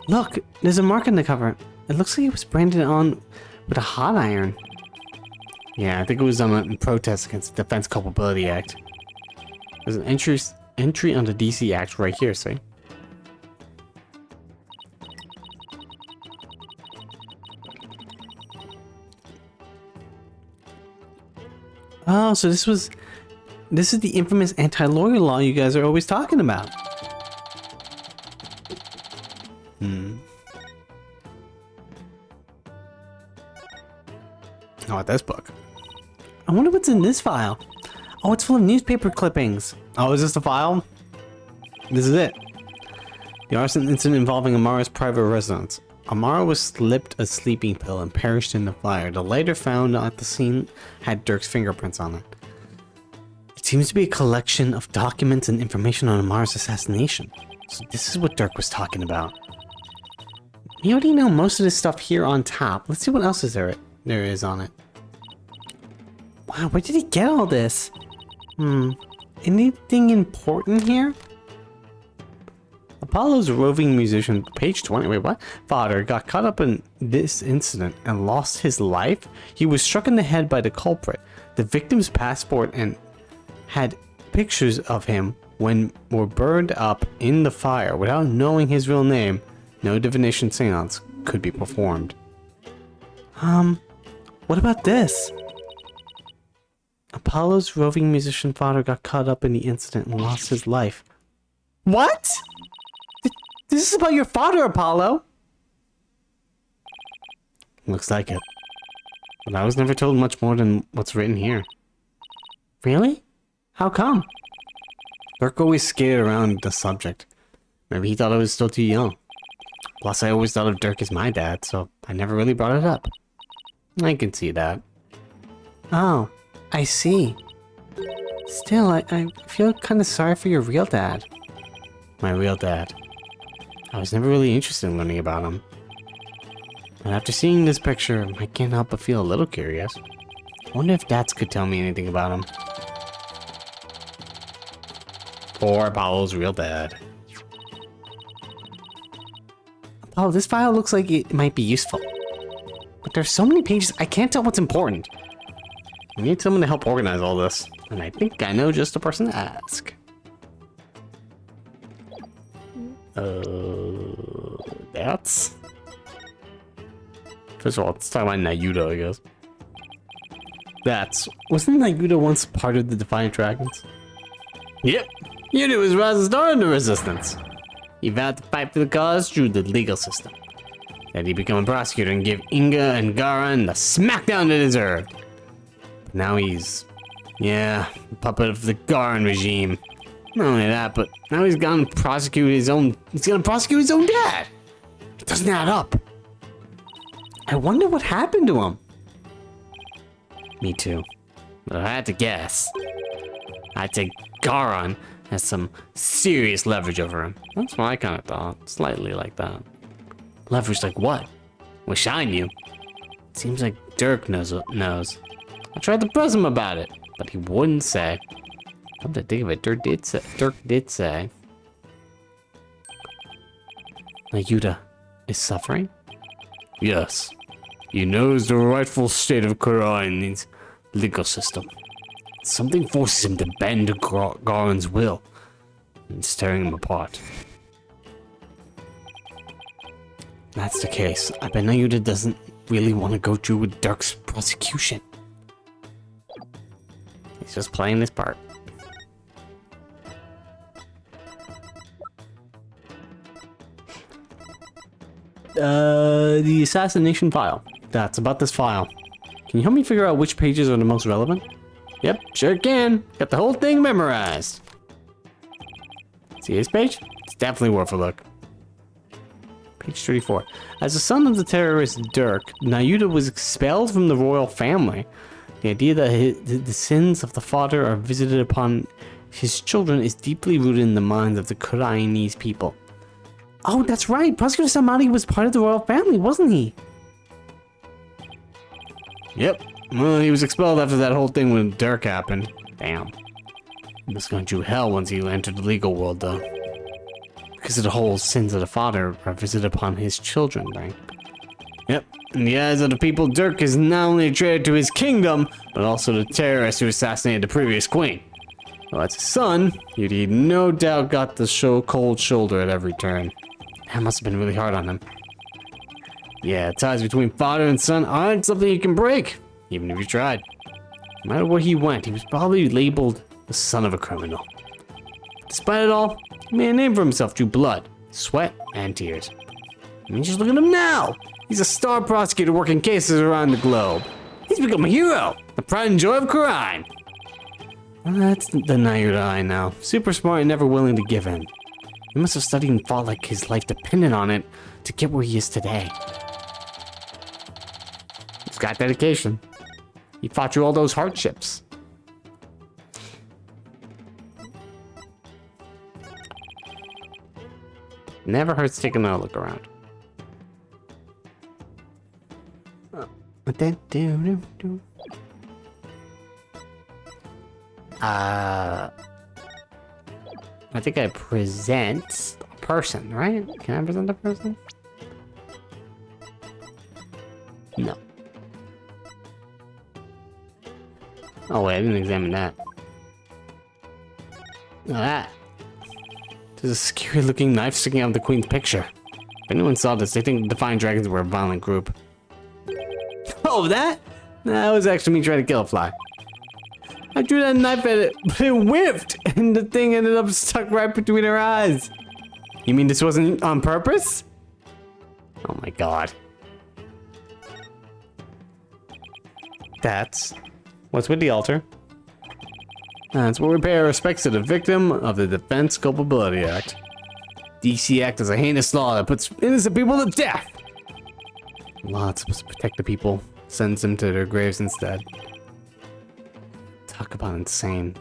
Look, there's a mark on the cover. It looks like it was branded on with a hot iron. Yeah, I think it was in protest against the Defense Culpability Act. There's an entry on the DC Act right here, see? Oh, so this is the infamous anti-lawyer law you guys are always talking about. How about this book? I wonder what's in this file. Oh, it's full of newspaper clippings. Oh, is this the file? This is it. The arson incident involving Amara's private residence. Amara was slipped a sleeping pill and perished in the fire. The lighter found at the scene had Dirk's fingerprints on it. It seems to be a collection of documents and information on Amara's assassination. So this is what Dirk was talking about. You already know most of this stuff here on top. Let's see what else there is on it. Wow, where did he get all this? Anything important here? Apollo's roving musician, page 20, wait, what? Father got caught up in this incident and lost his life. He was struck in the head by the culprit. The victim's passport and had pictures of him when were burned up in the fire. Without knowing his real name, no divination seance could be performed. What about this? Apollo's roving musician father got caught up in the incident and lost his life. What? This is about your father, Apollo. Looks like it. But I was never told much more than what's written here. Really? How come? Dirk always skated around the subject. Maybe he thought I was still too young. Plus, I always thought of Dirk as my dad, so I never really brought it up. I can see that. Oh, I see. Still, I feel kind of sorry for your real dad. My real dad. I was never really interested in learning about him. And after seeing this picture, I can't help but feel a little curious. I wonder if Dads could tell me anything about him. Poor Apollo's real dad. Oh, this file looks like it might be useful. But there's so many pages, I can't tell what's important. I need someone to help organize all this. And I think I know just the person to ask. That's... First of all, let's talk about Nayuta, I guess. Wasn't Nayuta once part of the Defiant Dragons? Yep. Yuta was rising star in the Resistance. He vowed to fight for the cause through the legal system. Then he became a prosecutor and give Inga and Garan the smackdown they deserved. But now he's... yeah, a puppet of the Garan regime. Not only that, but now he's gonna prosecute his own... he's gonna prosecute his own dad! It doesn't add up. I wonder what happened to him. Me too. But I had to guess. I'd say Garan has some serious leverage over him. That's what I kind of thought. Slightly like that. Leverage like what? Wish I knew. Seems like Dirk knows. I tried to press him about it, but he wouldn't say. Come to think of it, Dirk did say. Nayuta is suffering? Yes. He knows the rightful state of Kura in his legal system. Something forces him to bend to Garen's will and it's tearing him apart. That's the case. I bet Nayuta doesn't really want to go through with Dirk's prosecution. He's just playing this part. The assassination file. That's about this file. Can you help me figure out which pages are the most relevant? Yep, sure can. Got the whole thing memorized. See this page? It's definitely worth a look. Page 34. As the son of the terrorist Dirk, Nayuta was expelled from the royal family. The idea that the sins of the father are visited upon his children is deeply rooted in the minds of the Kurainese people. Oh, that's right. Prosecutor Samadi was part of the royal family, wasn't he? Yep. Well, he was expelled after that whole thing with Dirk happened. Damn. He must have gone through hell once he entered the legal world, though. Because of the whole sins of the father are visited upon his children thing. Yep. In the eyes of the people, Dirk is not only a traitor to his kingdom, but also the terrorist who assassinated the previous queen. Well, as his son, he no doubt got the cold shoulder at every turn. That must have been really hard on him. Yeah, ties between father and son aren't something you can break, even if you tried. No matter where he went, he was probably labeled the son of a criminal. Despite it all, he made a name for himself through blood, sweat, and tears. I mean, just look at him now! He's a star prosecutor working cases around the globe. He's become a hero, the pride and joy of crime. Well, that's the Nayuta I know. Super smart and never willing to give in. He must have studied and fought like his life depended on it to get where he is today. He's got dedication. He fought through all those hardships. Never hurts taking a look around. I think I present a person, right? Can I present a person? No. Oh wait, I didn't examine that. Look at that. There's a scary looking knife sticking out of the queen's picture. If anyone saw this, they think the Defiant Dragons were a violent group. Oh, that? That was actually me trying to kill a fly. I drew that knife at it, but it whiffed, and the thing ended up stuck right between her eyes. You mean this wasn't on purpose? Oh my god. That's what's with the altar. That's where we pay our respects to the victim of the Defense Culpability Act. DC Act is a heinous law that puts innocent people to death. Law that's supposed to protect the people, sends them to their graves instead. Talk about insane.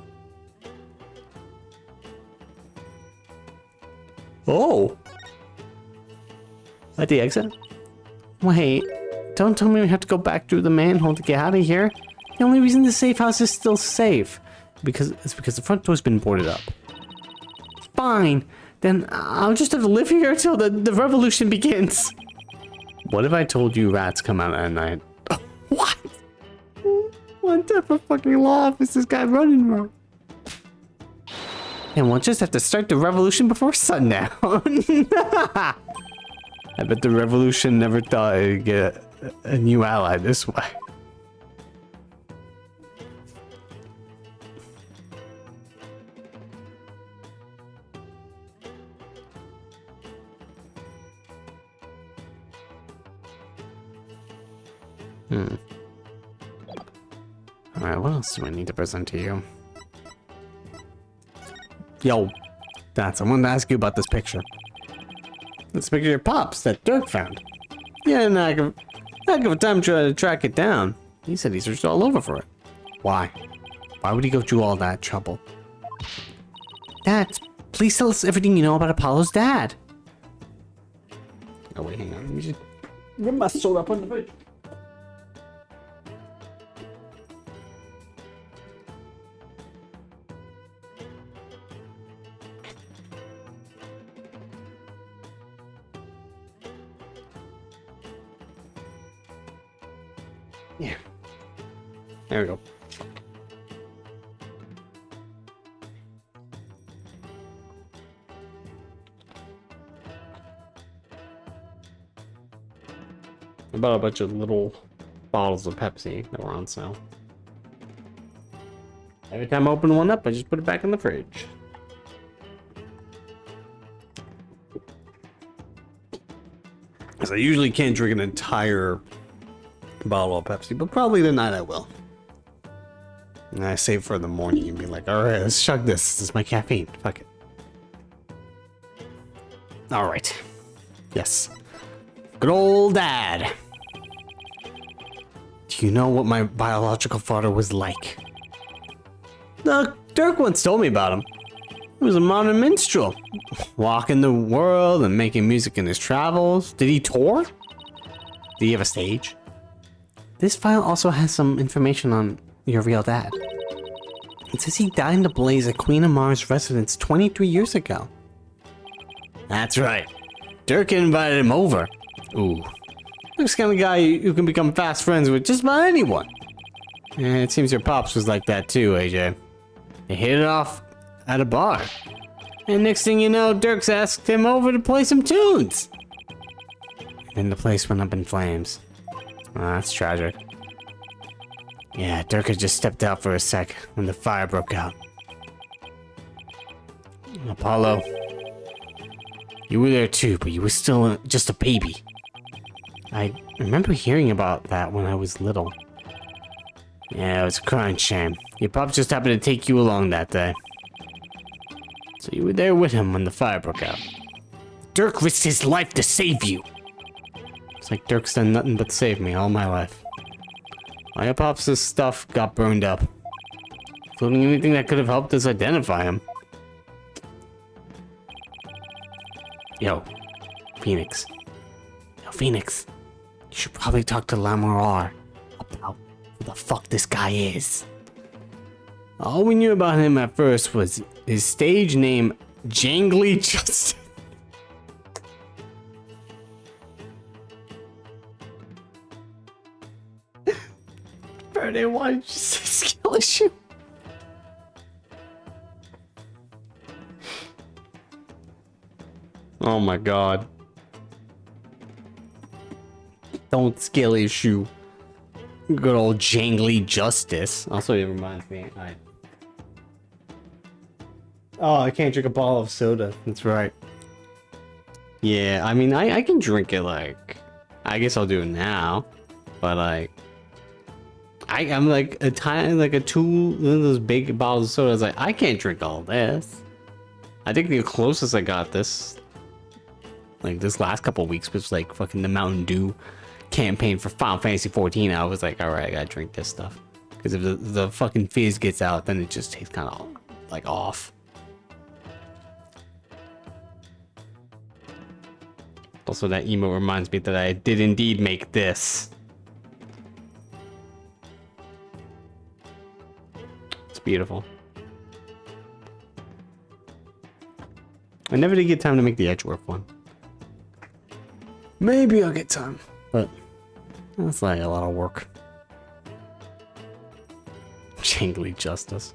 Oh! At the exit? Wait, don't tell me we have to go back through the manhole to get out of here. The only reason the safe house is still safe because the front door's been boarded up. Fine, then I'll just have to live here until the revolution begins. What if I told you rats come out at night? What? What type of fucking law is this guy running from? And we'll just have to start the revolution before sundown. I bet the revolution never thought it'd get a new ally this way. Alright, what else do I need to present to you? Yo, I wanted to ask you about this picture. This picture of your pops that Dirk found. Yeah, not give a time trying to track it down. He said he searched all over for it. Why? Why would he go through all that trouble? Dad, please tell us everything you know about Apollo's dad. Oh wait, hang on. Let me just get my soda up on the fridge. Yeah. There we go. I bought a bunch of little bottles of Pepsi that were on sale. Every time I open one up, I just put it back in the fridge. Because I usually can't drink an entire bottle of Pepsi, but probably tonight I will. And I save for the morning and be like, alright, let's chug this. This is my caffeine. Fuck it. Alright. Yes. Good old dad. Do you know what my biological father was like? Dirk once told me about him. He was a modern minstrel. Walking the world and making music in his travels. Did he tour? Did he have a stage? This file also has some information on your real dad. It says he died in the blaze at Queen of Mars' residence 23 years ago. That's right. Dirk invited him over. Ooh. Dirk's the kind of guy you can become fast friends with just about anyone. And it seems your pops was like that too, AJ. They hit it off at a bar. And next thing you know, Dirk's asked him over to play some tunes. And the place went up in flames. Oh, that's tragic. Yeah, Dirk had just stepped out for a sec when the fire broke out. Apollo, you were there too, but you were still just a baby. I remember hearing about that when I was little. Yeah, it was a crying shame. Your pop just happened to take you along that day. So you were there with him when the fire broke out. Dirk risked his life to save you. It's like Dirk's done nothing but save me all my life. All your pops' stuff got burned up, including anything that could have helped us identify him. Yo, Phoenix. Yo, Phoenix. You should probably talk to Lamorar about who the fuck this guy is. All we knew about him at first was his stage name, Jangly Justin. Friday, why did you say skill issue? Oh my god. Don't skill issue. Good old Jangly Justice. Also, it reminds me. Oh, I can't drink a bottle of soda. That's right. Yeah, I mean, I can drink it, like... I guess I'll do it now. But, like... I'm like a tiny, like a one of those big bottles of soda. I was like, I can't drink all this. I think the closest I got this, like this last couple weeks, was like fucking the Mountain Dew campaign for Final Fantasy 14. I was like, all right, I gotta drink this stuff. Because if the fucking fizz gets out, then it just tastes kind of like off. Also, that emote reminds me that I did indeed make this. It's beautiful. I never did get time to make the Edgeworth one. Maybe I'll get time, but that's like a lot of work. Jangly justice.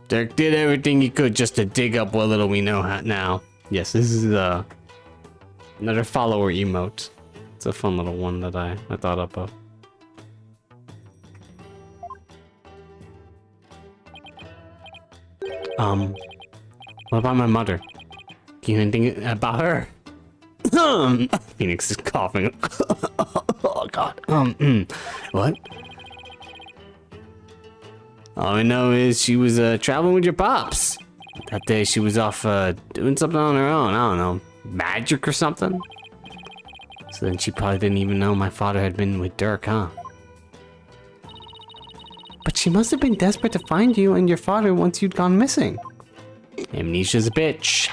Dirk did everything he could just to dig up what little we know now. Yes, this is another follower emote. It's a fun little one that I thought up of. What about my mother? Do you know anything about her? Phoenix is coughing. Oh god. What? All I know is she was traveling with your pops. That day she was off doing something on her own. I don't know, magic or something. So then she probably didn't even know my father had been with Dirk, huh? But she must have been desperate to find you and your father once you'd gone missing. Amnesia's a bitch.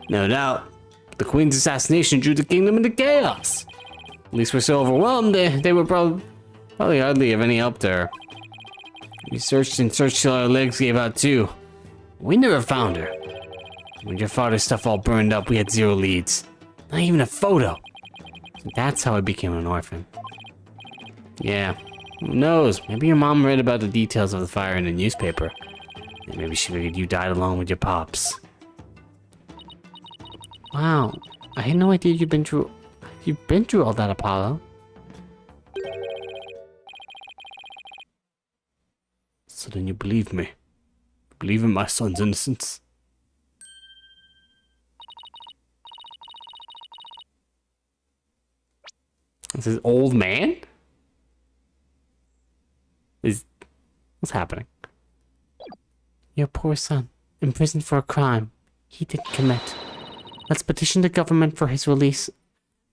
No doubt. The Queen's assassination drew the kingdom into chaos. At least we're so overwhelmed, they were probably hardly of any help to her. We searched and searched till our legs gave out too. We never found her. When your father's stuff all burned up, we had zero leads. Not even a photo. So that's how I became an orphan. Yeah, who knows? Maybe your mom read about the details of the fire in the newspaper. And maybe she figured you died along with your pops. Wow, I had no idea you've been through all that, Apollo. So then you believe me? Believe in my son's innocence? This is old man? What's happening? Your poor son, imprisoned for a crime he didn't commit. Let's petition the government for his release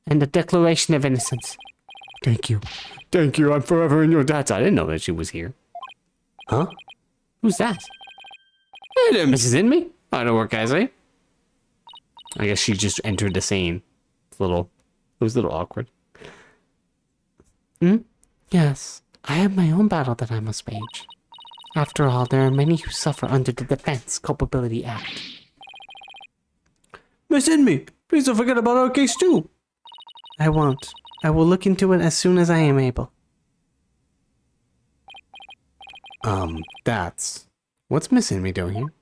and a declaration of innocence. Thank you. Thank you, I'm forever in your debt. I didn't know that she was here. Huh? Who's that? Hey there, Mrs. Inme. I don't work, as I guess she just entered the scene. It was a little awkward. Yes, I have my own battle that I must wage. After all, there are many who suffer under the Defense Culpability Act. Miss Inme, please don't forget about our case too. I won't. I will look into it as soon as I am able. What's Miss Inme doing here?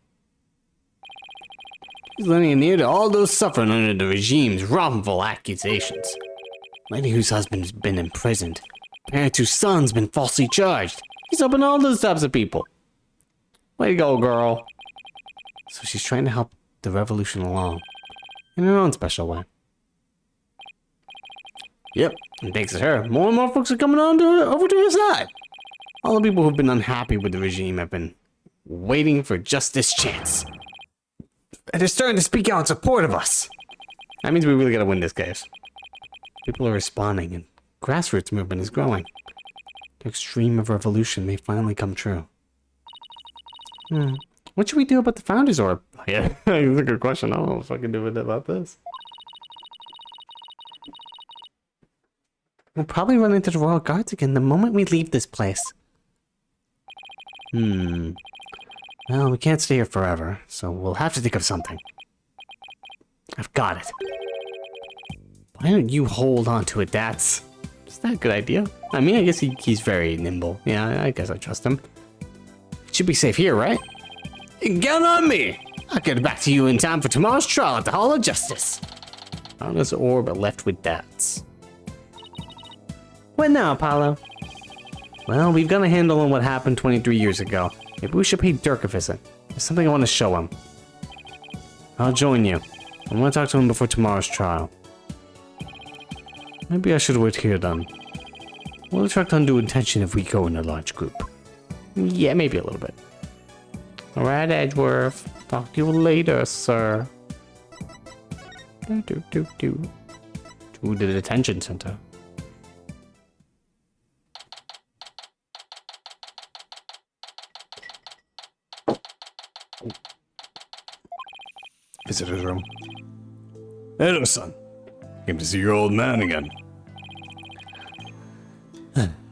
She's lending an ear to all those suffering under the regime's wrongful accusations. Lady whose husband's been imprisoned. Parent whose son's been falsely charged. He's helping all those types of people. Way to go, girl. So she's trying to help the revolution along. In her own special way. Yep, and thanks to her, more and more folks are coming on over to her side. All the people who've been unhappy with the regime have been waiting for just this chance. And they're starting to speak out in support of us. That means we really gotta win this case. People are responding and grassroots movement is growing. The extreme of revolution may finally come true. What should we do about the Founders Orb? Yeah, that's a good question. I don't know what I can do about this. We'll probably run into the Royal Guards again the moment we leave this place. Well, we can't stay here forever, so we'll have to think of something. I've got it. Why don't you hold on to it? Is that a good idea? I mean, I guess he's very nimble. Yeah, I guess I trust him. It should be safe here, right? Count on me! I'll get back to you in time for tomorrow's trial at the Hall of Justice. Found this orb left with Dats. What now, Apollo? Well, we've got a handle on what happened 23 years ago. Maybe we should pay Dirk a visit. There's something I want to show him. I'll join you. I want to talk to him before tomorrow's trial. Maybe I should wait here then. Will attract undue attention if we go in a large group. Yeah, maybe a little bit. Alright, Edgeworth. Talk to you later, sir. To the detention center. Visitor's room. Hello, son. Came to see your old man again.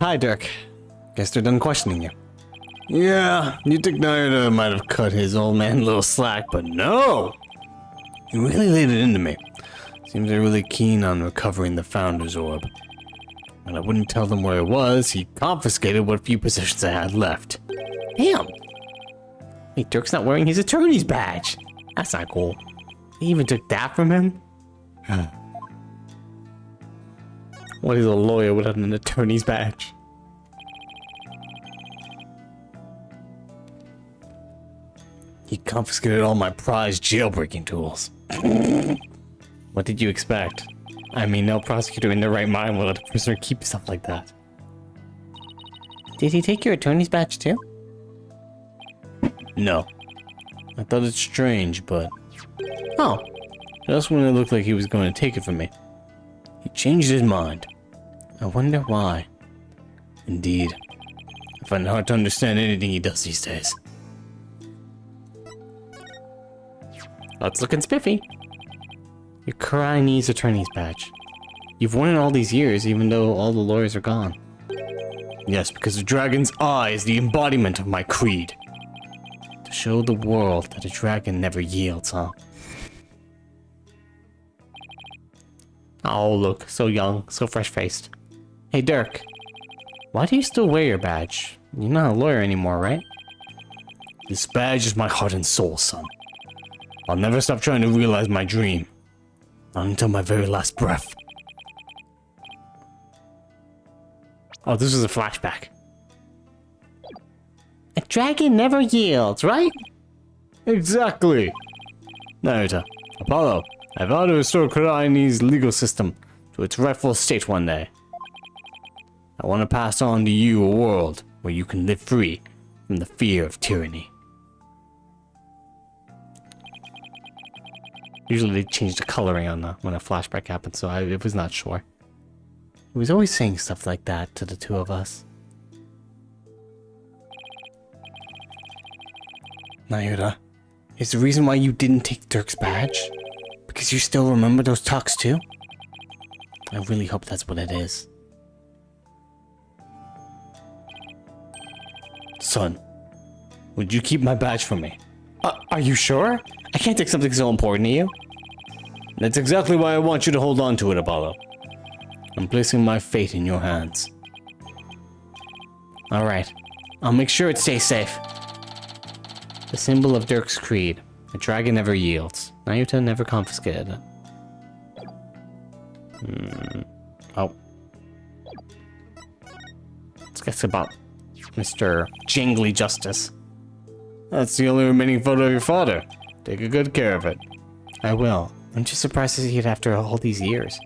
Hi, Dirk. Guess they're done questioning you. Yeah, you'd think Naruto might have cut his old man a little slack, but no! He really laid it into me. Seems they're really keen on recovering the Founder's Orb. When I wouldn't tell them where it was, he confiscated what few possessions I had left. Damn! Hey, Dirk's not wearing his attorney's badge. That's not cool. They even took that from him? What is a lawyer without an attorney's badge? He confiscated all my prized jailbreaking tools. What did you expect? I mean, no prosecutor in their right mind will let a prisoner keep stuff like that. Did he take your attorney's badge too? No. I thought it strange, but... Oh. Just when it looked like he was going to take it from me. He changed his mind. I wonder why. Indeed. I find it hard to understand anything he does these days. That's looking spiffy. Your Karai needs attorney's badge. You've worn it all these years, even though all the lawyers are gone. Yes, because the dragon's eye is the embodiment of my creed. To show the world that a dragon never yields, huh? Oh, look, so young, so fresh-faced. Hey, Dirk. Why do you still wear your badge? You're not a lawyer anymore, right? This badge is my heart and soul, son. I'll never stop trying to realize my dream. Not until my very last breath. Oh, this is a flashback. A dragon never yields, right? Exactly. Naruto, Apollo, I vow to restore Kurai's legal system to its rightful state one day. I want to pass on to you a world where you can live free from the fear of tyranny. Usually they change the coloring on when a flashback happens, so I was not sure. He was always saying stuff like that to the two of us. Naruto, is the reason why you didn't take Dirk's badge because you still remember those talks too? I really hope that's what it is. Son, would you keep my badge for me? Are you sure? I can't take something so important to you. That's exactly why I want you to hold on to it, Apollo. I'm placing my fate in your hands. Alright, I'll make sure it stays safe. The symbol of Dirk's creed. A dragon never yields. Naruto never confiscated it. Oh. Let's guess about Mr. Jingly Justice. That's the only remaining photo of your father. Take a good care of it. I will. I'm just surprised to see it after all these years.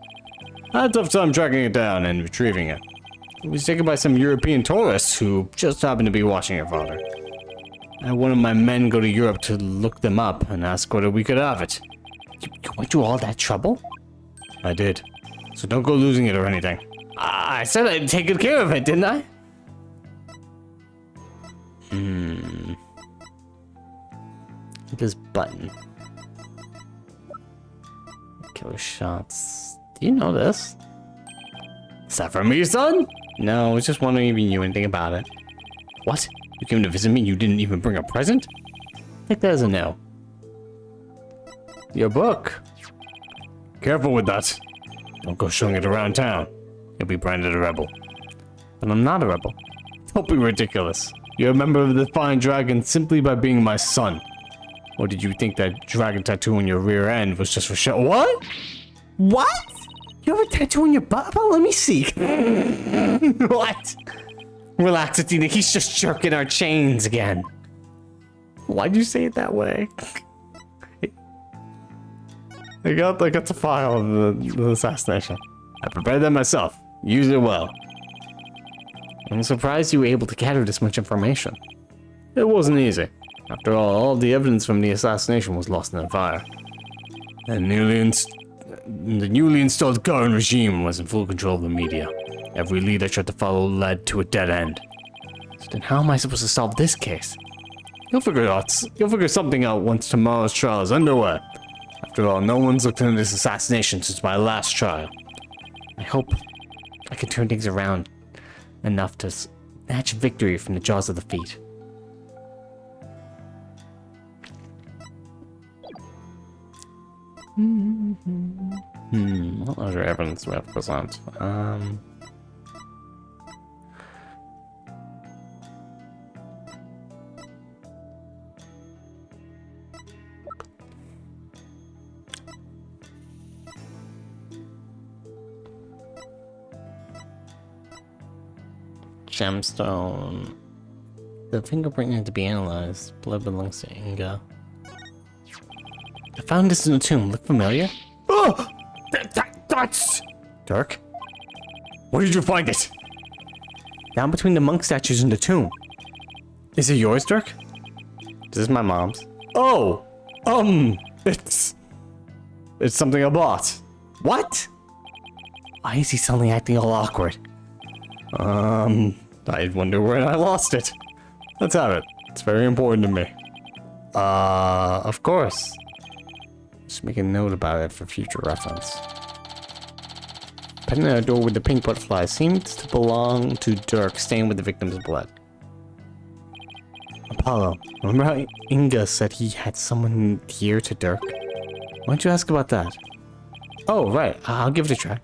I had a tough time tracking it down and retrieving it. It was taken by some European tourists who just happened to be watching your father. I had one of my men go to Europe to look them up and ask whether we could have it. You went through all that trouble? I did. So don't go losing it or anything. I said I'd take good care of it, didn't I? This button. Killer shots. Do you know this? Is that for me, son? No, I was just wondering if you knew anything about it. What? You came to visit me and you didn't even bring a present? Take that as a no. Your book. Careful with that. Don't go showing it around town. You'll be branded a rebel. But I'm not a rebel. Don't be ridiculous. You're a member of the Fine Dragon simply by being my son. Or did you think that dragon tattoo on your rear end was just for show? What? What? You have a tattoo on your butt? Oh, let me see. What? Relax, Athena. He's just jerking our chains again. Why'd you say it that way? I got the file of the assassination. I prepared that myself. Used it well. I'm surprised you were able to gather this much information. It wasn't easy. After all the evidence from the assassination was lost in the fire. And the newly installed current regime was in full control of the media. Every lead I tried to follow led to a dead end. So then how am I supposed to solve this case? You'll figure something out once tomorrow's trial is underway. After all, no one's looked into this assassination since my last trial. I hope I can turn things around enough to snatch victory from the jaws of defeat. What other evidence do we have to present? Gemstone. The fingerprint had to be analyzed. Blood belongs to Inga. I found this in a tomb. Look familiar? Oh! That's... Dirk? Where did you find it? Down between the monk statues and the tomb. Is it yours, Dirk? This is my mom's. Oh! It's something I bought. What? Why is he suddenly acting all awkward? I wonder where I lost it. Let's have it. It's very important to me. Of course. Just make a note about it for future reference. Pendant on a door with the pink butterfly seems to belong to Dirk, stained with the victim's blood. Apollo, remember how Inga said he had someone dear to Dirk? Why don't you ask about that? Oh, right. I'll give it a try.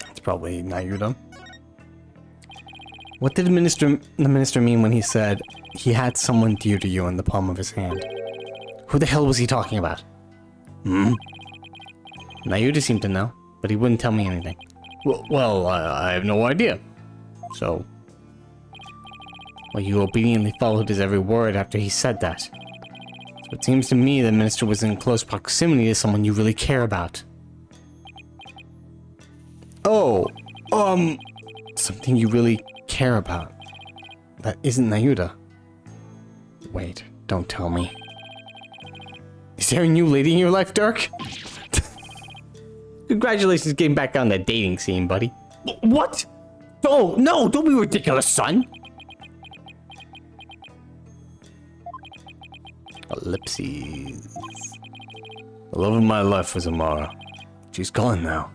It's probably Nayuda. What did the minister mean when he said he had someone dear to you in the palm of his hand? Who the hell was he talking about? Nayuda seemed to know, but he wouldn't tell me anything. Well, I have no idea. So... Well, you obediently followed his every word after he said that. So it seems to me the minister was in close proximity to someone you really care about. Oh, something you really care about. That isn't Nayuda. Wait, don't tell me. Is there a new lady in your life, Dirk? Congratulations getting back on the dating scene, buddy. What? Oh, no, don't be ridiculous, son. Ellipses. The love of my life was Amara. She's gone now.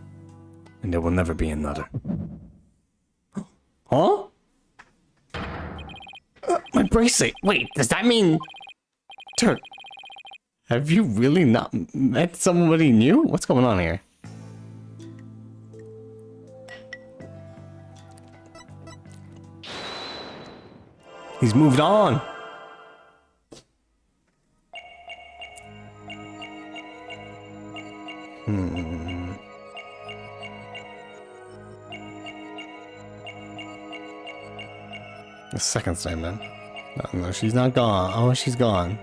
And there will never be another. Huh? My bracelet. Wait, does that mean... Dirk, have you really not met somebody new? What's going on here? He's moved on. The second statement. No, she's not gone. Oh, she's gone.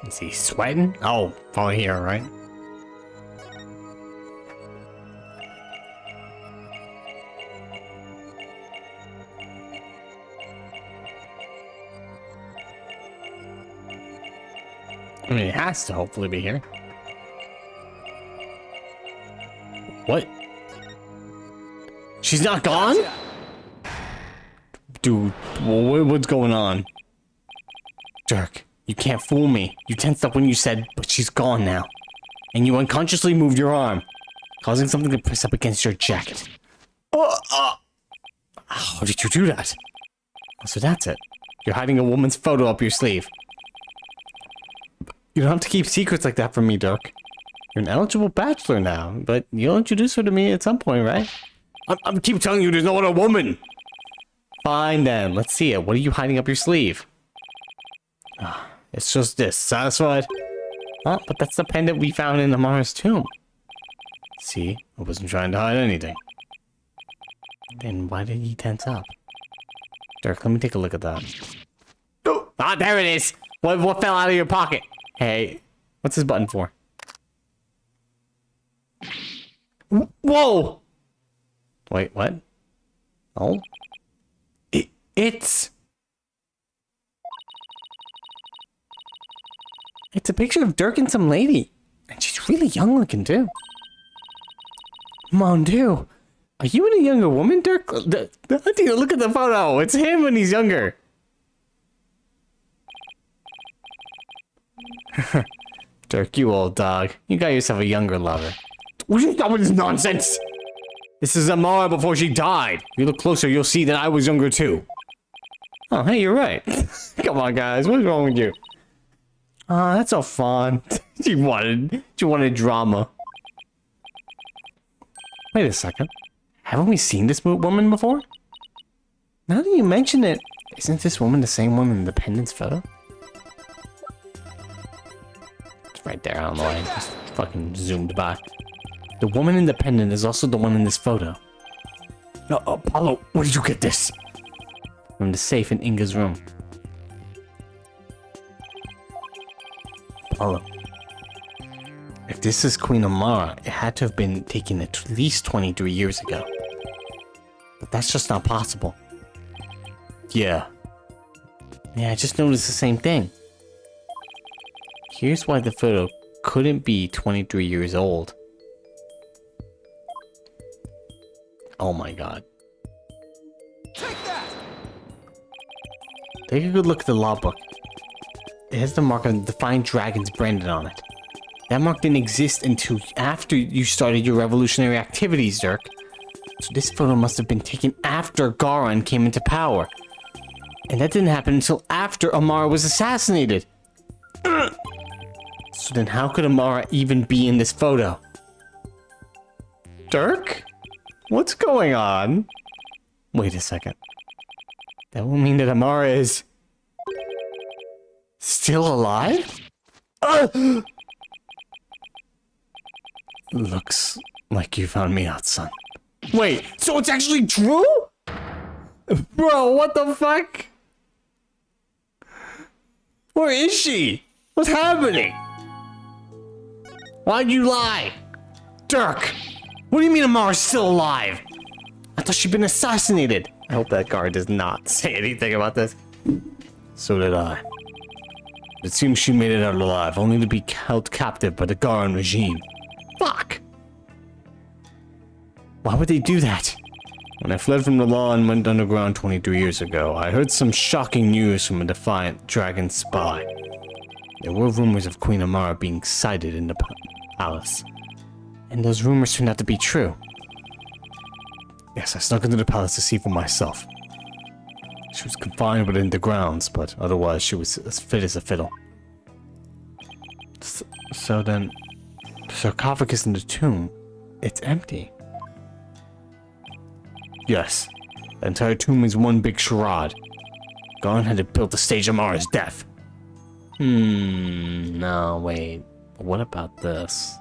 Is he sweating? Oh, probably here, right? I mean, it has to hopefully be here. What? She's not gone? Dude, what's going on? Dirk, you can't fool me. You tensed up when you said, but she's gone now. And you unconsciously moved your arm, causing something to press up against your jacket. How did you do that? So that's it. You're hiding a woman's photo up your sleeve. You don't have to keep secrets like that from me, Dirk. You're an eligible bachelor now, but you'll introduce her to me at some point, right? I keep telling you there's no other woman! Fine then, let's see it. What are you hiding up your sleeve? It's just this. Satisfied? Well, but that's the pendant we found in Amara's tomb. See, I wasn't trying to hide anything. Then why did he tense up? Dirk, let me take a look at that. Oh, there it is! What fell out of your pocket? Hey, what's this button for? Whoa! Wait, what? Oh? It's a picture of Dirk and some lady. And she's really young looking, too. Mon Dieu. Are you and a younger woman, Dirk? Look at the photo. It's him when he's younger. Dirk, you old dog. You got yourself a younger lover. Will you stop with this nonsense? This is Amara before she died. If you look closer, you'll see that I was younger, too. Oh, hey, you're right. Come on, guys. What's wrong with you? That's all fun. She wanted drama. Wait a second. Haven't we seen this woman before? Now that you mention it, isn't this woman the same woman in the pendant's photo? It's right there. I don't know why I just fucking zoomed by. The woman in the pendant is also the one in this photo. No, Apollo, where did you get this? From the safe in Inga's room. Apollo. If this is Queen Amara, it had to have been taken at least 23 years ago. But that's just not possible. Yeah, I just noticed the same thing. Here's why the photo couldn't be 23 years old. Oh my god. Take that! Take a good look at the logbook. It has the mark of the Defiant Dragons branded on it. That mark didn't exist until after you started your revolutionary activities, Dirk. So this photo must have been taken after Garan came into power. And that didn't happen until after Amara was assassinated. So then how could Amara even be in this photo? Dirk? What's going on? Wait a second. That will mean that Amara is... still alive? Looks like you found me out, son. Wait, so it's actually true? Bro, what the fuck? Where is she? What's happening? Why'd you lie? Dirk, what do you mean Amara's still alive? I thought she'd been assassinated. I hope that guard does not say anything about this. So did I. It seems she made it out alive, only to be held captive by the Garan regime. Fuck! Why would they do that? When I fled from the law and went underground 23 years ago, I heard some shocking news from a Defiant Dragon spy. There were rumors of Queen Amara being sighted in the palace. And those rumors turned out to be true. Yes, I snuck into the palace to see for myself. She was confined within the grounds, but otherwise she was as fit as a fiddle. So then, the sarcophagus in the tomb, it's empty. Yes, the entire tomb is one big charade. Garan had to build to stage Amara's death. No, wait. What about this?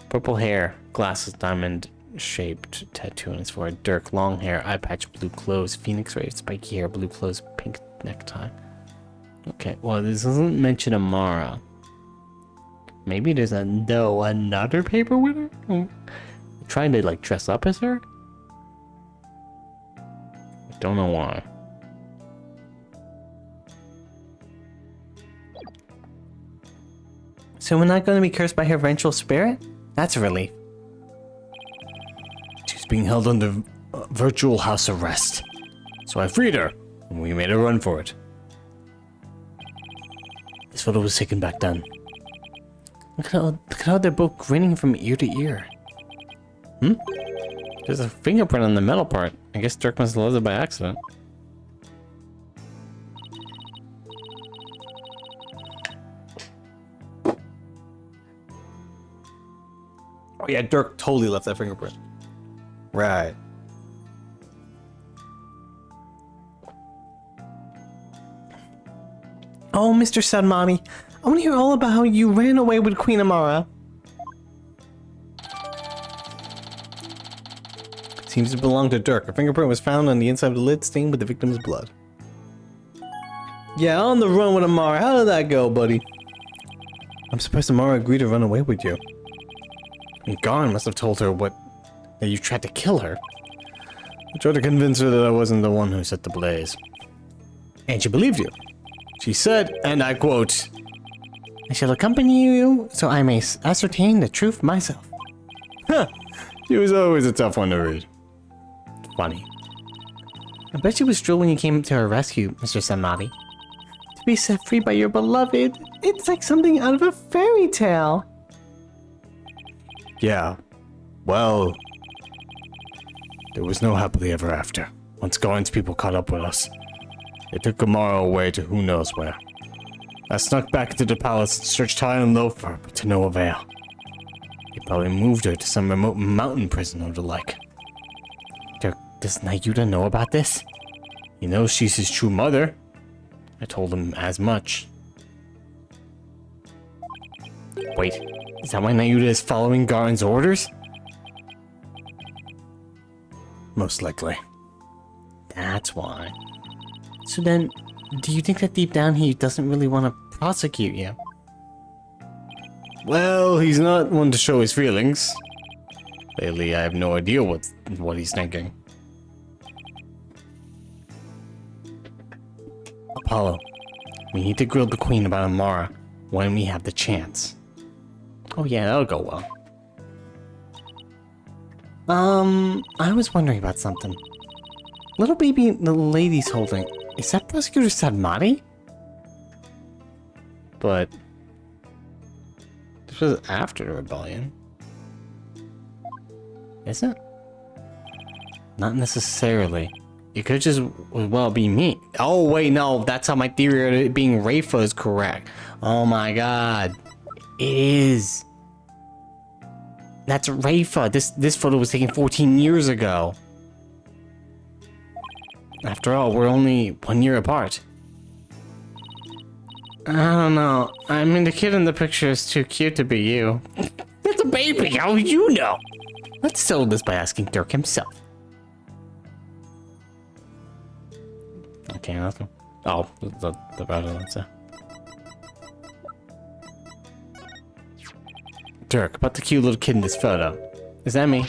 Purple hair, glasses, diamond-shaped tattoo on his forehead. Dirk, long hair, eye patch, blue clothes, phoenix ray, spiky hair, blue clothes, pink necktie. Okay, well, this doesn't mention Amara. Maybe there's another paper with her? Trying to, like, dress up as her? I don't know why. So we're not going to be cursed by her vengeful spirit? That's a relief. She's being held under virtual house arrest. So I freed her, and we made a run for it. This photo was taken back then. Look at how they're both grinning from ear to ear. There's a fingerprint on the metal part. I guess Dirk must have left it by accident. Oh yeah, Dirk totally left that fingerprint. Right. Oh, Mr. Sadmani, I want to hear all about how you ran away with Queen Amara. Seems to belong to Dirk. A fingerprint was found on the inside of the lid stained with the victim's blood. Yeah, on the run with Amara. How did that go, buddy? I'm surprised Amara agreed to run away with you. And Garn must have told her that you tried to kill her. I tried to convince her that I wasn't the one who set the blaze. And she believed you. She said, and I quote, I shall accompany you so I may ascertain the truth myself. Huh. She was always a tough one to read. Funny. I bet she was true when you came to her rescue, Mr. Samadi. To be set free by your beloved, it's like something out of a fairy tale. Yeah. Well, there was no happily ever after. Once Garn's people caught up with us, they took Amara away to who knows where. I snuck back into the palace and searched high and low for her, but to no avail. They probably moved her to some remote mountain prison or the like. Does Nayuta know about this? He knows she's his true mother. I told him as much. Wait, is that why Nayuta is following Garn's orders? Most likely. That's why. So then, do you think that deep down he doesn't really want to prosecute you? Well, he's not one to show his feelings. Lately, I have no idea what he's thinking. Apollo, we need to grill the queen about Amara when we have the chance. Oh yeah, that'll go well. I was wondering about something. Little baby the lady's holding, is that Prosecutor Sadmati? But this was after the rebellion. Is it? Not necessarily. It could just as well be me. Oh wait, no, that's how my theory of it being Rafa is correct. Oh my god. It is. That's Rafa. This photo was taken 14 years ago. After all, we're only 1 year apart. I don't know. I mean, the kid in the picture is too cute to be you. That's a baby. How do you know? Let's settle this by asking Dirk himself. Okay, let's go. Oh, the battle, let's say. Dirk, about the cute little kid in this photo. Is that me?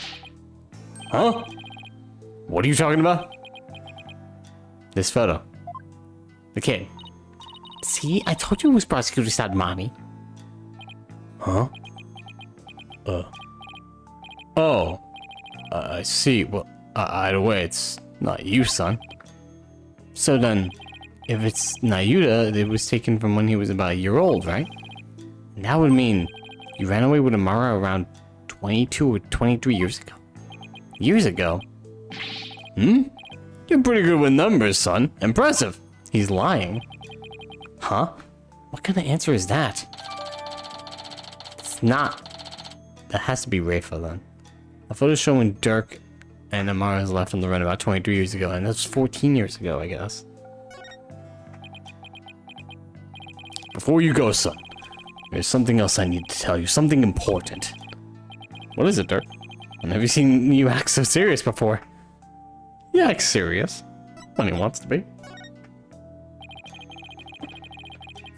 Huh? What are you talking about? This photo. The kid. See, I told you it was Prosecutor Sadmani. Huh? Oh. I see. Well, either way, it's not you, son. So then, if it's Nayuta, it was taken from when he was about a year old, right? And that would mean you ran away with Amara around 22 or 23 years ago. Years ago? Hmm? You're pretty good with numbers, son. Impressive. He's lying. Huh? What kind of answer is that? It's not. That has to be Rafa then. A photo showing Dirk and Amara's left on the run about 23 years ago, and that's 14 years ago, I guess. Before you go, son, there's something else I need to tell you. Something important. What is it, Dirk? I've never seen you act so serious before. He acts serious when he wants to be.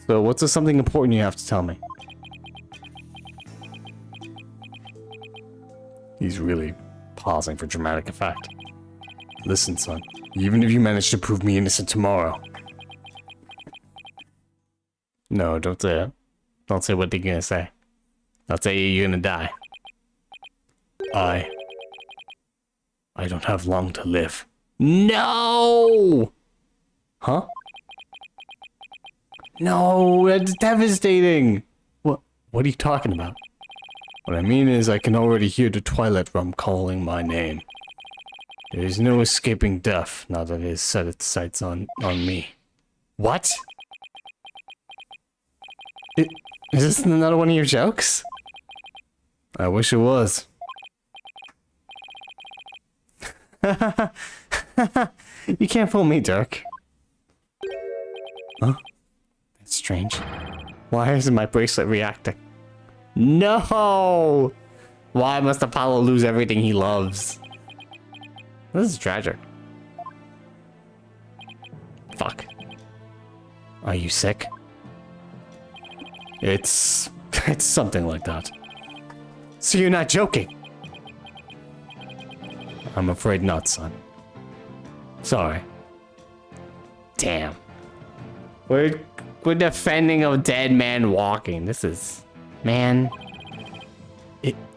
So what's the something important you have to tell me? He's really pausing for dramatic effect. Listen, son, even if you manage to prove me innocent tomorrow. No, don't say it. Don't say what they're gonna say. Don't say you're gonna die. I don't have long to live. No! Huh? No, that's devastating! What are you talking about? What I mean is I can already hear the Twilight Realm calling my name. There is no escaping death now that it has set its sights on me. What? Is this another one of your jokes? I wish it was. You can't fool me, Dirk. Huh? That's strange. Why isn't my bracelet reacting? No! Why must Apollo lose everything he loves? This is tragic. Fuck. Are you sick? It's something like that. So you're not joking? I'm afraid not, son. Sorry. Damn. We're defending a dead man walking. This is... Man.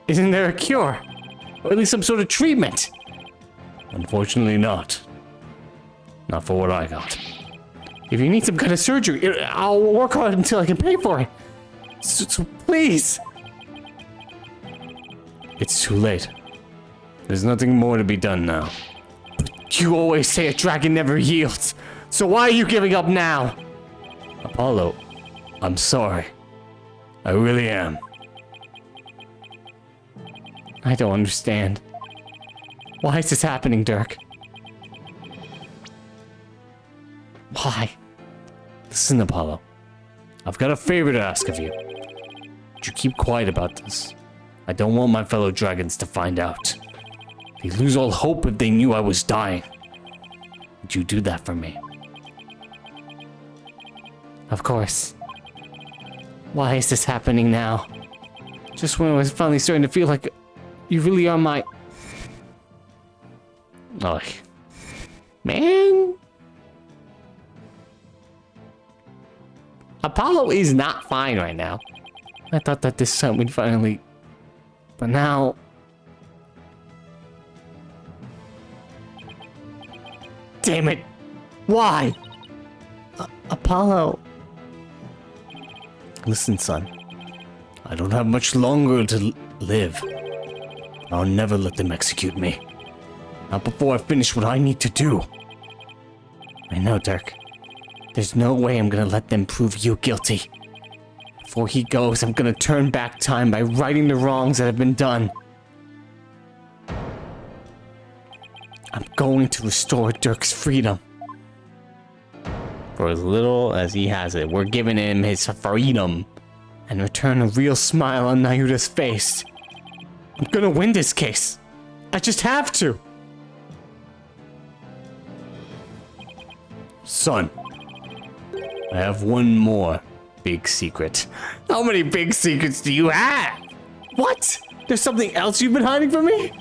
Isn't there a cure? Or at least some sort of treatment? Unfortunately not. Not for what I got. If you need some kind of surgery, I'll work hard until I can pay for it. So please. It's too late. There's nothing more to be done now. But you always say a dragon never yields. So why are you giving up now? Apollo, I'm sorry. I really am. I don't understand. Why is this happening, Dirk? Why? Listen, Apollo. I've got a favor to ask of you. Would you keep quiet about this? I don't want my fellow dragons to find out. They'd lose all hope if they knew I was dying. Would you do that for me? Of course. Why is this happening now? Just when I was finally starting to feel like you really are my... Oh, man. Apollo is not fine right now. I thought that this time we'd finally... But now... Damn it! Why? Apollo... Listen, son. I don't have much longer to live. I'll never let them execute me. Not before I finish what I need to do. I know, Dirk. There's no way I'm gonna let them prove you guilty. Before he goes, I'm gonna turn back time by righting the wrongs that have been done. I'm going to restore Dirk's freedom. For as little as he has it, we're giving him his freedom and return a real smile on Nayuta's face. I'm gonna win this case. I just have to. Son, I have one more big secret. How many big secrets do you have? What? There's something else you've been hiding from me?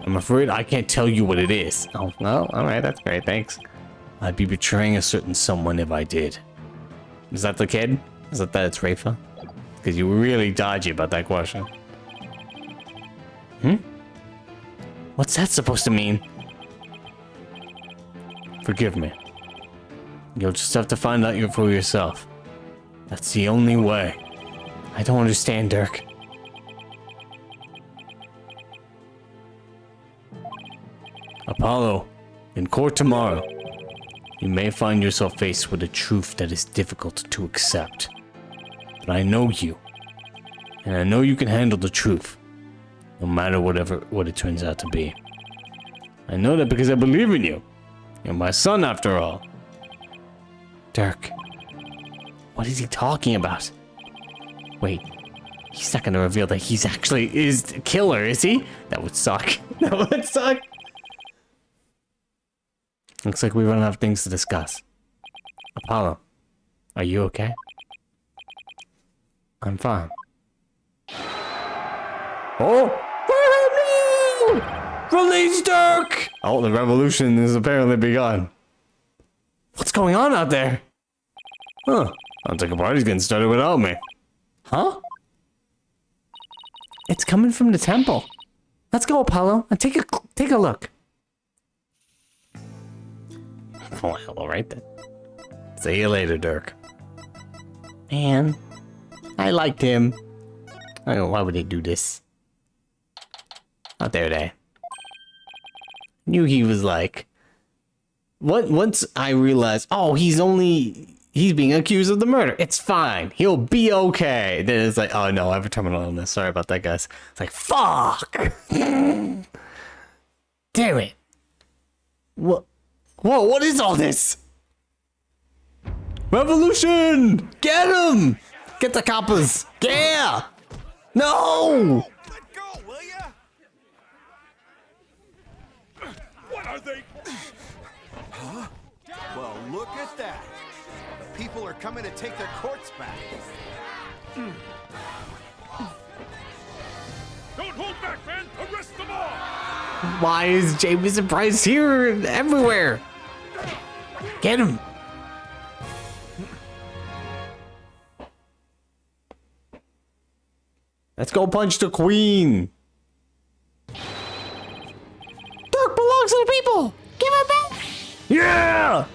I'm afraid I can't tell you what it is. Oh, well, alright, that's great, thanks. I'd be betraying a certain someone if I did. Is that the kid? Is that it's Rafa? Because you were really dodgy about that question. What's that supposed to mean? Forgive me. You'll just have to find out for yourself. That's the only way. I don't understand, Dirk. Apollo, in court tomorrow, you may find yourself faced with a truth that is difficult to accept. But I know you, and I know you can handle the truth, no matter what it turns out to be. I know that because I believe in you. You're my son, after all. Dirk, what is he talking about? Wait, he's not gonna reveal that he's actually the killer, is he? That would suck. That would suck. Looks like we run out of things to discuss. Apollo, are you okay? I'm fine. Oh! No! Release Dirk! Oh, the revolution has apparently begun. What's going on out there? Huh. Sounds like a party's getting started without me. Huh? It's coming from the temple. Let's go, Apollo, and take a look. Oh, all right then. See you later, Dirk. Man, I liked him. I don't know, why would they do this? How dare they? Knew he was like... Once I realized, oh, he's being accused of the murder. It's fine. He'll be okay. Then it's like, oh no, I have a terminal illness. Sorry about that, guys. It's like, fuck! Damn it. What? Whoa, what is all this? Revolution! Get him! Get the coppers! Yeah! No! Let go, will ya? What are they? Huh? Well, look at that. The people are coming to take their courts back. Don't hold back, man! Arrest them all! Why is Jameson Price here and everywhere? Get him! Let's go punch the queen! Dirk belongs to the people! Give him back! Yeah!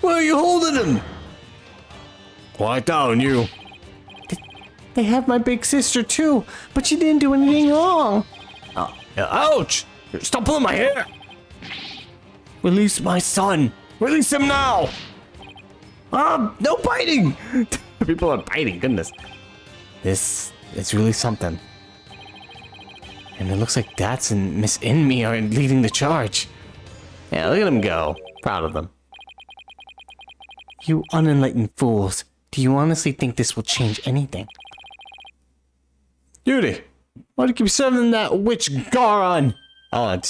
Where are you holding him? Quiet down, you. They have my big sister too, but she didn't do anything wrong. Oh, ouch! Stop pulling my hair! Release my son! Release him now! No biting! People are biting, goodness. This is really something. And it looks like Dats and Miss Inme are leading the charge. Yeah, look at them go. Proud of them. You unenlightened fools. Do you honestly think this will change anything? Yuri! Why do you keep serving that witch Garon? Oh,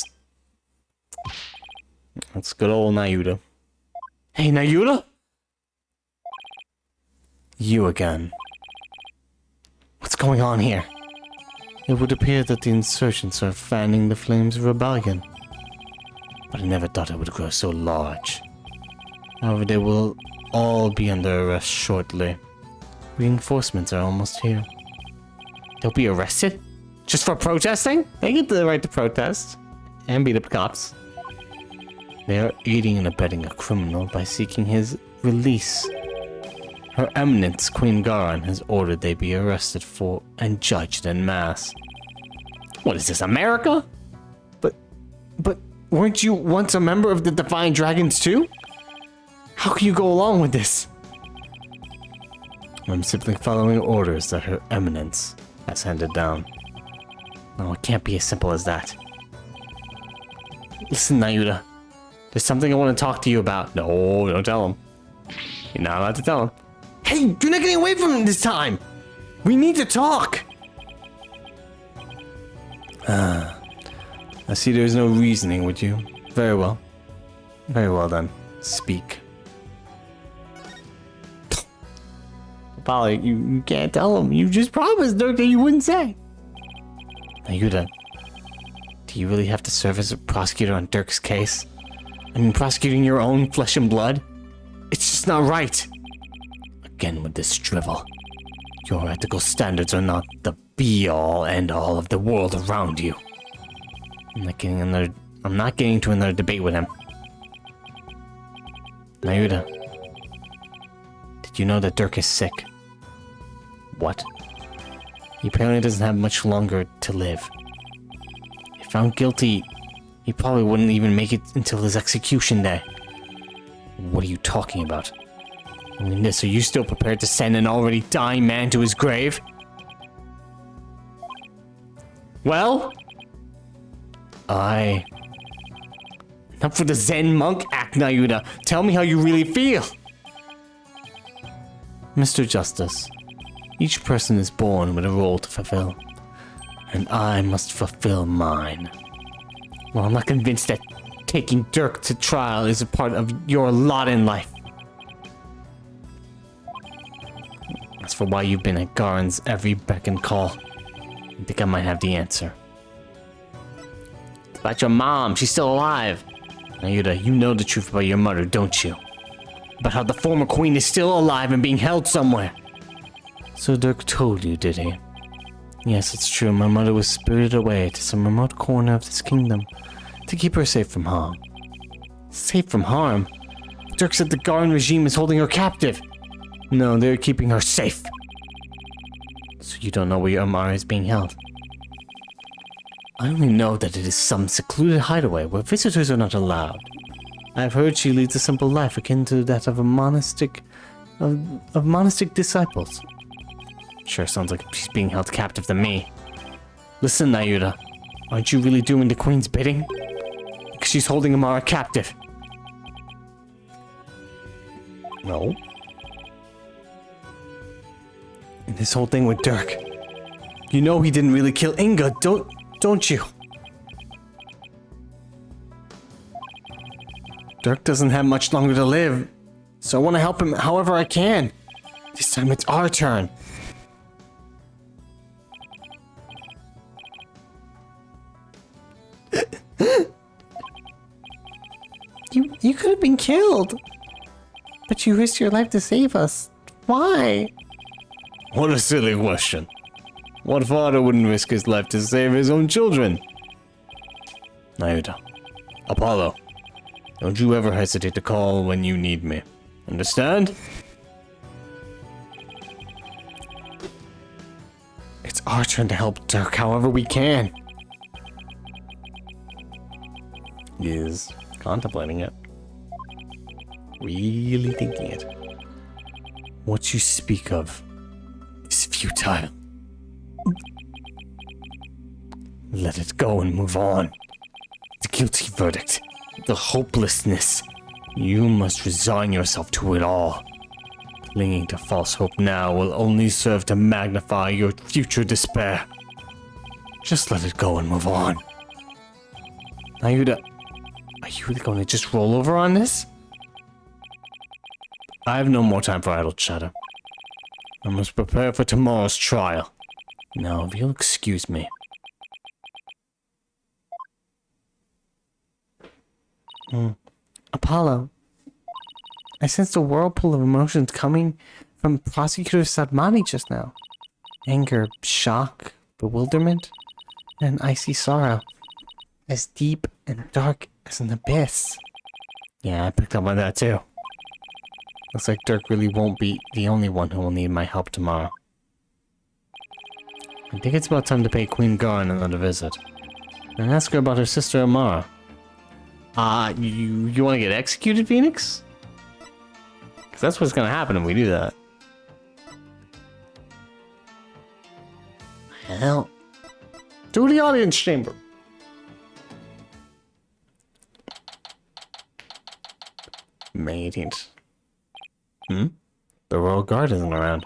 that's good old Nayuta. Hey, Nayuta? You again. What's going on here? It would appear that the insurgents are fanning the flames of rebellion. But I never thought it would grow so large. However, they will all be under arrest shortly. Reinforcements are almost here. They'll be arrested? Just for protesting? They get the right to protest. And beat up cops. They are aiding and abetting a criminal by seeking his release. Her Eminence, Queen Garon, has ordered they be arrested for and judged en masse. What is this, America? But weren't you once a member of the Divine Dragons too? How can you go along with this? I'm simply following orders that Her Eminence has handed down. No, it can't be as simple as that. Listen, Nayuta. There's something I want to talk to you about. No, don't tell him. You're not allowed to tell him. Hey, you're not getting away from him this time! We need to talk! I see there's no reasoning with you. Very well. Very well then. Speak. Polly, you can't tell him. You just promised, Dirk, that you wouldn't say. Nayuta, do you really have to serve as a prosecutor on Dirk's case? I mean, prosecuting your own flesh and blood? It's just not right. Again with this drivel. Your ethical standards are not the be-all, end-all of the world around you. I'm not getting into another debate with him. Nayuta, did you know that Dirk is sick? What? He apparently doesn't have much longer to live. If found guilty, he probably wouldn't even make it until his execution day. What are you talking about? I mean this, are you still prepared to send an already dying man to his grave? Well? Enough for the Zen monk act, Nayuta. Tell me how you really feel. Mr. Justice, each person is born with a role to fulfill, and I must fulfill mine. Well, I'm not convinced that taking Dirk to trial is a part of your lot in life. As for why you've been at Garen's every beck and call, I think I might have the answer. It's about your mom. She's still alive. Nayuta, you know the truth about your mother, don't you? About how the former queen is still alive and being held somewhere. So Dirk told you, did he? Yes, it's true. My mother was spirited away to some remote corner of this kingdom to keep her safe from harm. Safe from harm? Dirk said the Garen regime is holding her captive. No, they're keeping her safe. So you don't know where your Amara is being held? I only know that it is some secluded hideaway where visitors are not allowed. I've heard she leads a simple life akin to that of a monastic disciples. Sure sounds like she's being held captive to me. Listen, Nayuta, aren't you really doing the queen's bidding? Because she's holding Amara captive. No. And this whole thing with Dirk. You know he didn't really kill Inga, don't you? Dirk doesn't have much longer to live, so I want to help him however I can. This time it's our turn. You could have been killed. But you risked your life to save us. Why? What a silly question. What father wouldn't risk his life to save his own children? Naida. Apollo. Don't you ever hesitate to call when you need me. Understand? It's our turn to help Dirk however we can. He is contemplating it. Really thinking it. What you speak of is futile. Let it go and move on. The guilty verdict. The hopelessness. You must resign yourself to it all. Clinging to false hope now will only serve to magnify your future despair. Just let it go and move on. Ayuda, are you really going to just roll over on this? I have no more time for idle chatter. I must prepare for tomorrow's trial. Now, if you'll excuse me. Apollo, I sensed a whirlpool of emotions coming from Prosecutor Sadmani just now. Anger, shock, bewilderment, and an icy sorrow. As deep and dark as an abyss. Yeah, I picked up on that too. Looks like Dirk really won't be the only one who will need my help tomorrow. I think it's about time to pay Queen Garin another visit. And ask her about her sister Amara. You want to get executed, Phoenix? Because that's what's going to happen if we do that. Hell. To the audience chamber. May 18th. The Royal Guard isn't around.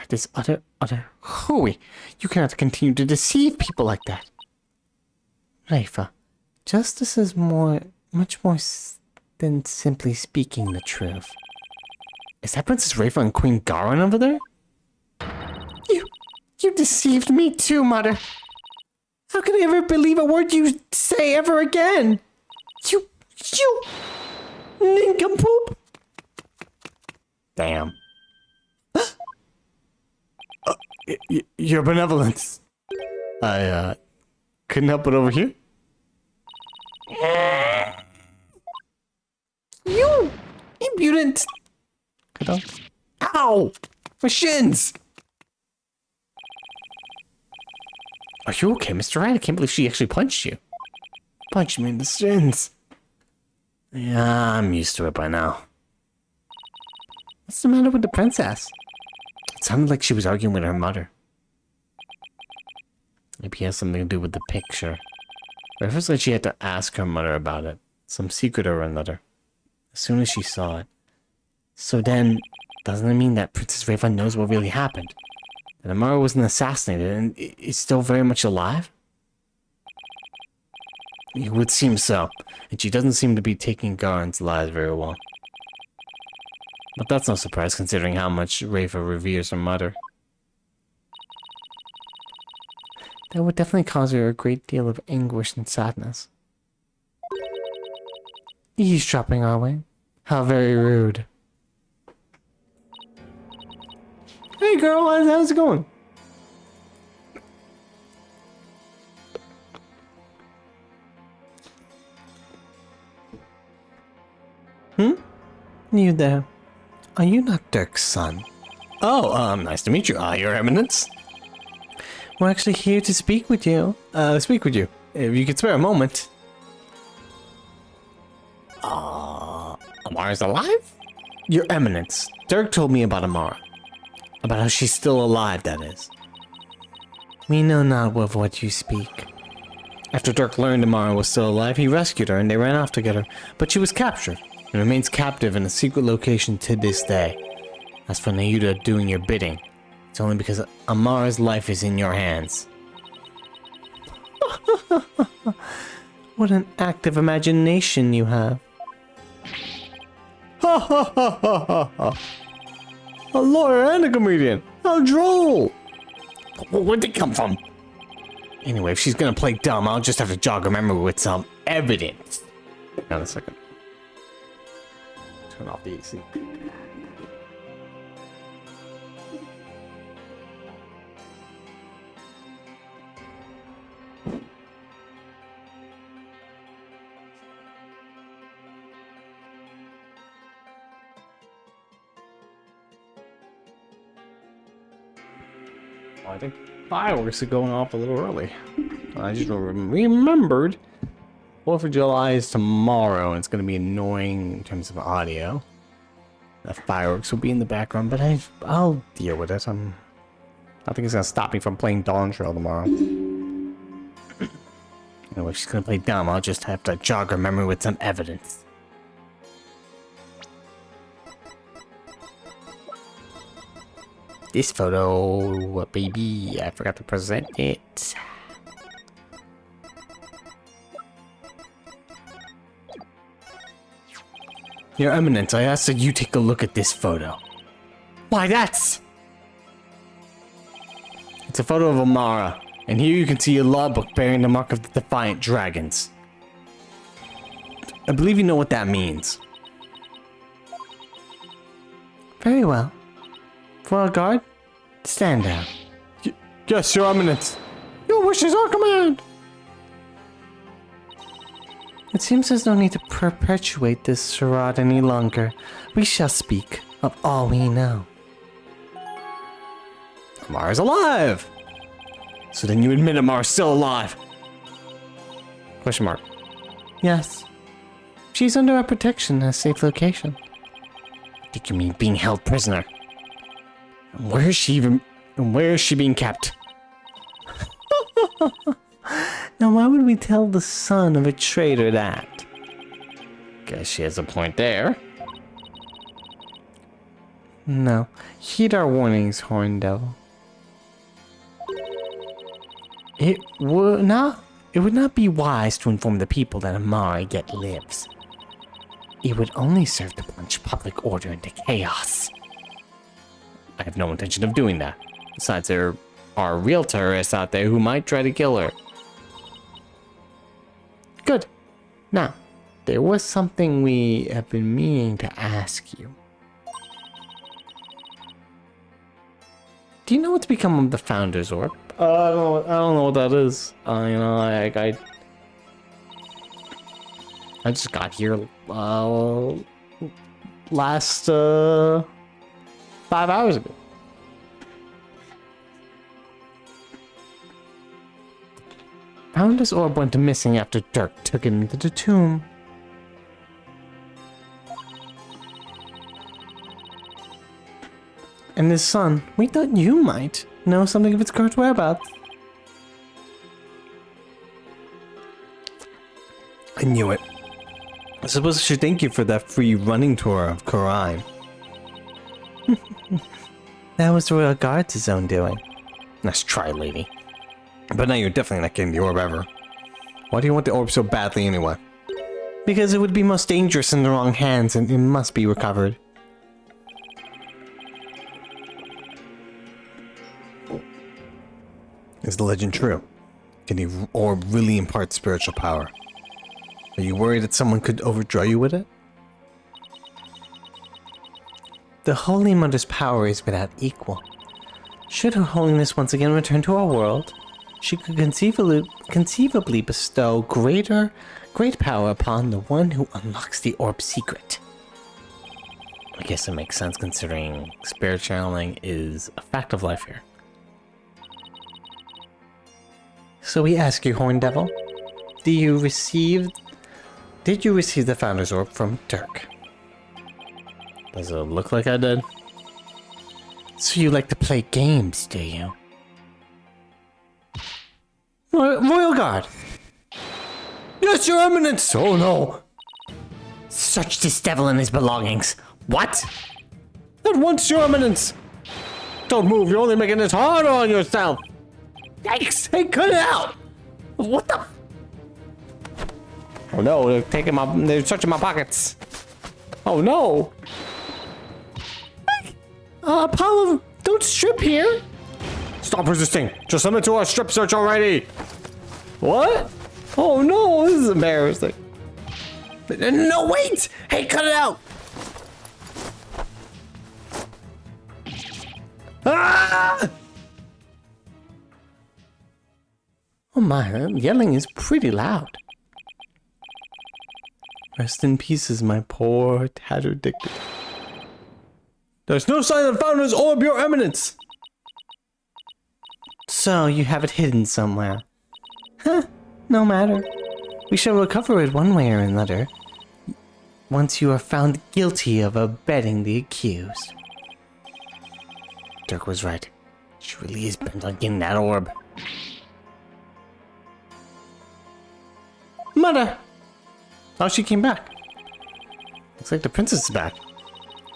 This utter hooey. You cannot continue to deceive people like that. Raifa, justice is much more than simply speaking the truth. Is that Princess Raifa and Queen Garin over there? You deceived me too, Mother. How can I ever believe a word you say ever again? You nincompoop. Damn. Your benevolence. I couldn't help but overhear. You impudent. Ow! My shins! Are you okay, Mr. Wright? I can't believe she actually punched you. Punched me in the shins. Yeah, I'm used to it by now. What's the matter with the princess? It sounded like she was arguing with her mother. Maybe it has something to do with the picture. But first, she had to ask her mother about it. Some secret or another. As soon as she saw it. So then, doesn't it mean that Princess Raifa knows what really happened? That Amara wasn't assassinated and is still very much alive? It would seem so. And she doesn't seem to be taking Garin's lies very well. But that's no surprise considering how much Raifa reveres her mother. That would definitely cause her a great deal of anguish and sadness. Eavesdropping, are we? How very rude. Hey girl, how's it going? You there. Are you not Dirk's son? Oh, nice to meet you, Your Eminence. We're actually here to speak with you. If you could spare a moment. Amara's alive? Your Eminence, Dirk told me about Amara. About how she's still alive, that is. We know not of what you speak. After Dirk learned Amara was still alive, he rescued her and they ran off together, but she was captured and remains captive in a secret location to this day. As for Nayuda doing your bidding, It's only because Amara's life is in your hands. What an active imagination you have. Ha ha ha ha ha ha! A lawyer and a comedian! How droll! Where'd they come from? Anyway, if she's gonna play dumb, I'll just have to jog her memory with some evidence. Hang on a second. Turn off the AC. I think fireworks are going off a little early. I just remembered 4th of July is tomorrow, and it's going to be annoying in terms of audio. The fireworks will be in the background, but I'll deal with it. I think it's going to stop me from playing Dawn Trail tomorrow. Anyway, if she's going to play dumb, I'll just have to jog her memory with some evidence. This photo, baby, I forgot to present it. Your Eminence, I asked that you take a look at this photo. Why, it's a photo of Amara, and here you can see a law book bearing the mark of the Defiant Dragons. I believe you know what that means. Very well. Royal Guard, stand down. Yes, Your Eminence. Your wish is our command. It seems there's no need to perpetuate this charade any longer. We shall speak of all we know. Amara's alive. So then you admit Amara's still alive? Question mark. Yes. She's under our protection in a safe location. I think you mean being held prisoner. And where is she being kept? Now why would we tell the son of a traitor that? Guess she has a point there. No. Heed our warnings, Horn Devil. It would not be wise to inform the people that Amara yet lives. It would only serve to plunge public order into chaos. I have no intention of doing that. Besides, there are real terrorists out there who might try to kill her. Good. Now, there was something we have been meaning to ask you. Do you know what's become of the Founder's Orb? I don't know what that is. I just got here Last 5 hours ago. Founder's Orb went missing after Dirk took it into the tomb. And his son, we thought you might know something of its current whereabouts. I knew it. I suppose I should thank you for that free running tour of Korine. That was the Royal Guard's own doing. Nice try, lady. But now you're definitely not getting the orb ever. Why do you want the orb so badly anyway? Because it would be most dangerous in the wrong hands and it must be recovered. Is the legend true? Can the orb really impart spiritual power? Are you worried that someone could overdraw you with it? The Holy Mother's power is without equal. Should Her Holiness once again return to our world, she could conceivably bestow great power upon the one who unlocks the orb's secret. I guess it makes sense considering spirit channeling is a fact of life here. So we ask you, Horn Devil, did you receive the Founder's Orb from Dirk? Does it look like I did? So you like to play games, do you? Royal Guard! Yes, Your Eminence! Oh no! Search this devil and his belongings. What? At once, Your Eminence! don't move. You're only making this harder on yourself. Yikes! Hey, cut it out! What the? Oh no, they're searching my pockets. Oh no! Apollo, don't strip here. Stop resisting. Just submit to our strip search already. What? Oh no, this is embarrassing. No, wait! Hey, cut it out! Ah! Oh my, yelling is pretty loud. Rest in pieces, my poor, tattered dictator. There's no sign of Founder's orb, Your Eminence! So, you have it hidden somewhere. Huh, no matter. We shall recover it one way or another, once you are found guilty of abetting the accused. Dirk was right. She really is bent on getting that orb. Mother! Oh, she came back. Looks like the princess is back.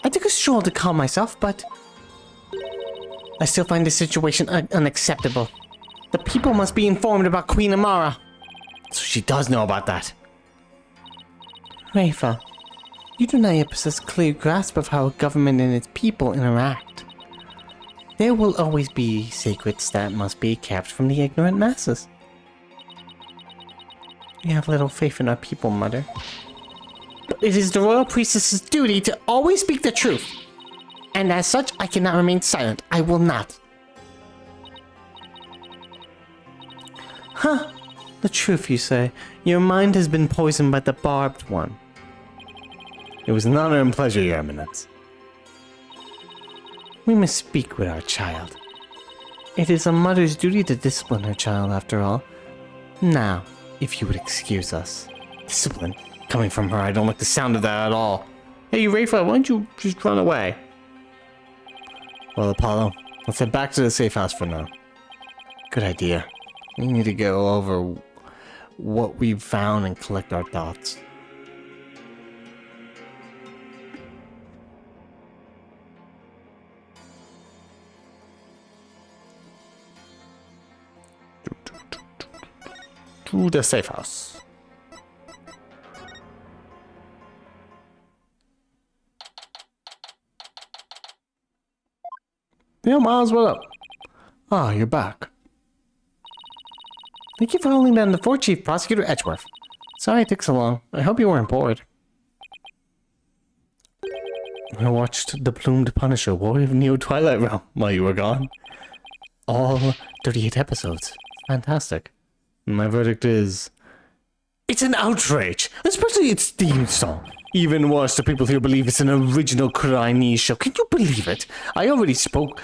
I took a stroll to calm myself, but I still find this situation unacceptable. The people must be informed about Queen Amara. So she does know about that. Rafa, you do not yet possess a clear grasp of how a government and its people interact. There will always be secrets that must be kept from the ignorant masses. We have little faith in our people, Mother. But it is the royal priestess's duty to always speak the truth. And as such, I cannot remain silent. I will not. Huh. The truth, you say. Your mind has been poisoned by the barbed one. It was an honor and pleasure, Your Eminence. We must speak with our child. It is a mother's duty to discipline her child, after all. Now, if you would excuse us. Discipline? Coming from her, I don't like the sound of that at all. Hey, Rafa, why don't you just run away? Well, Apollo, let's head back to the safe house for now. Good idea. We need to go over what we've found and collect our thoughts. To the safe house. Yeah, Miles, what up? Ah, you're back. Thank you for holding down the fort, Chief Prosecutor Edgeworth. Sorry it took so long. I hope you weren't bored. I watched The Plumed Punisher, Warrior of Neo Twilight Realm while you were gone. All 38 episodes. Fantastic. My verdict is... it's an outrage! Especially its theme song. Even worse to people who believe it's an original Chinese show. Can you believe it? I've already spoken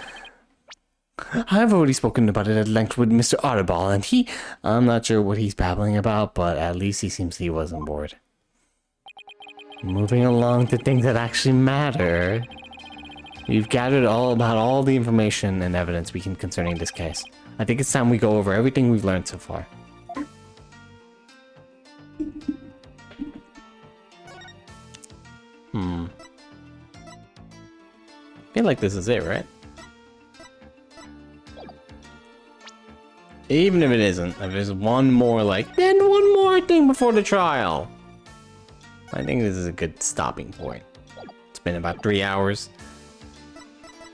about it at length with Mr. Arteball, and I'm not sure what he's babbling about, but at least he seems he wasn't bored. Moving along to things that actually matter. We've gathered all the information and evidence we can concerning this case. I think it's time we go over everything we've learned so far. I feel like this is it, right? Even if it isn't, if there's one more then one more thing before the trial. I think this is a good stopping point. It's been about 3 hours.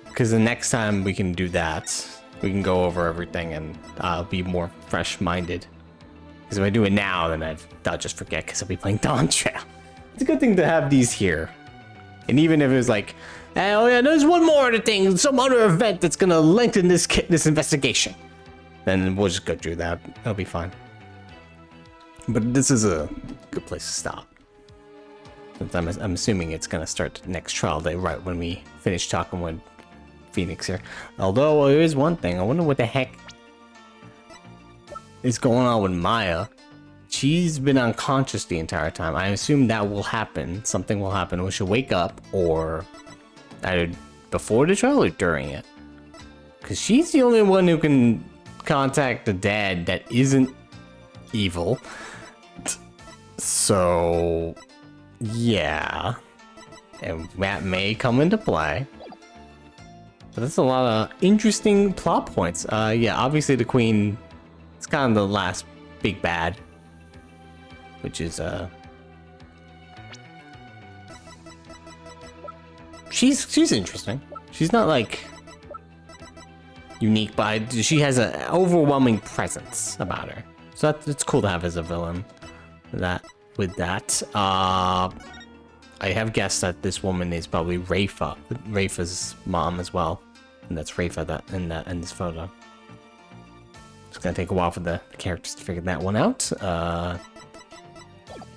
Because the next time we can do that, we can go over everything and I'll be more fresh-minded. Because if I do it now, then I'll just forget because I'll be playing Dawn Trail. It's a good thing to have these here. And even if it was like, oh yeah, there's one more other thing, some other event that's gonna lengthen this investigation, then we'll just go through that. It'll be fine. But this is a good place to stop. Since I'm assuming it's gonna start the next trial day right when we finish talking with Phoenix here. Although there is one thing, I wonder what the heck is going on with Maya. She's been unconscious the entire time. I assume that will happen. Something will happen. We should wake up, or either before the trial or during it. Because she's the only one who can contact the dead that isn't evil. So, yeah. And that may come into play. But that's a lot of interesting plot points. Yeah, obviously the queen is kind of the last big bad, which is she's interesting. She's not like unique, but she has an overwhelming presence about her. So it's cool to have as a villain. With that, I have guessed that this woman is probably Rafa's mom as well, and that's Rafa in this photo. It's gonna take a while for the characters to figure that one out.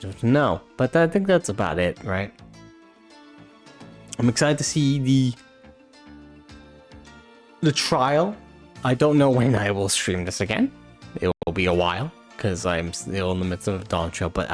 Don't know, but I think that's about it, right? I'm excited to see the trial. I don't know when I will stream this again. It will be a while because I'm still in the midst of a Dawn show, but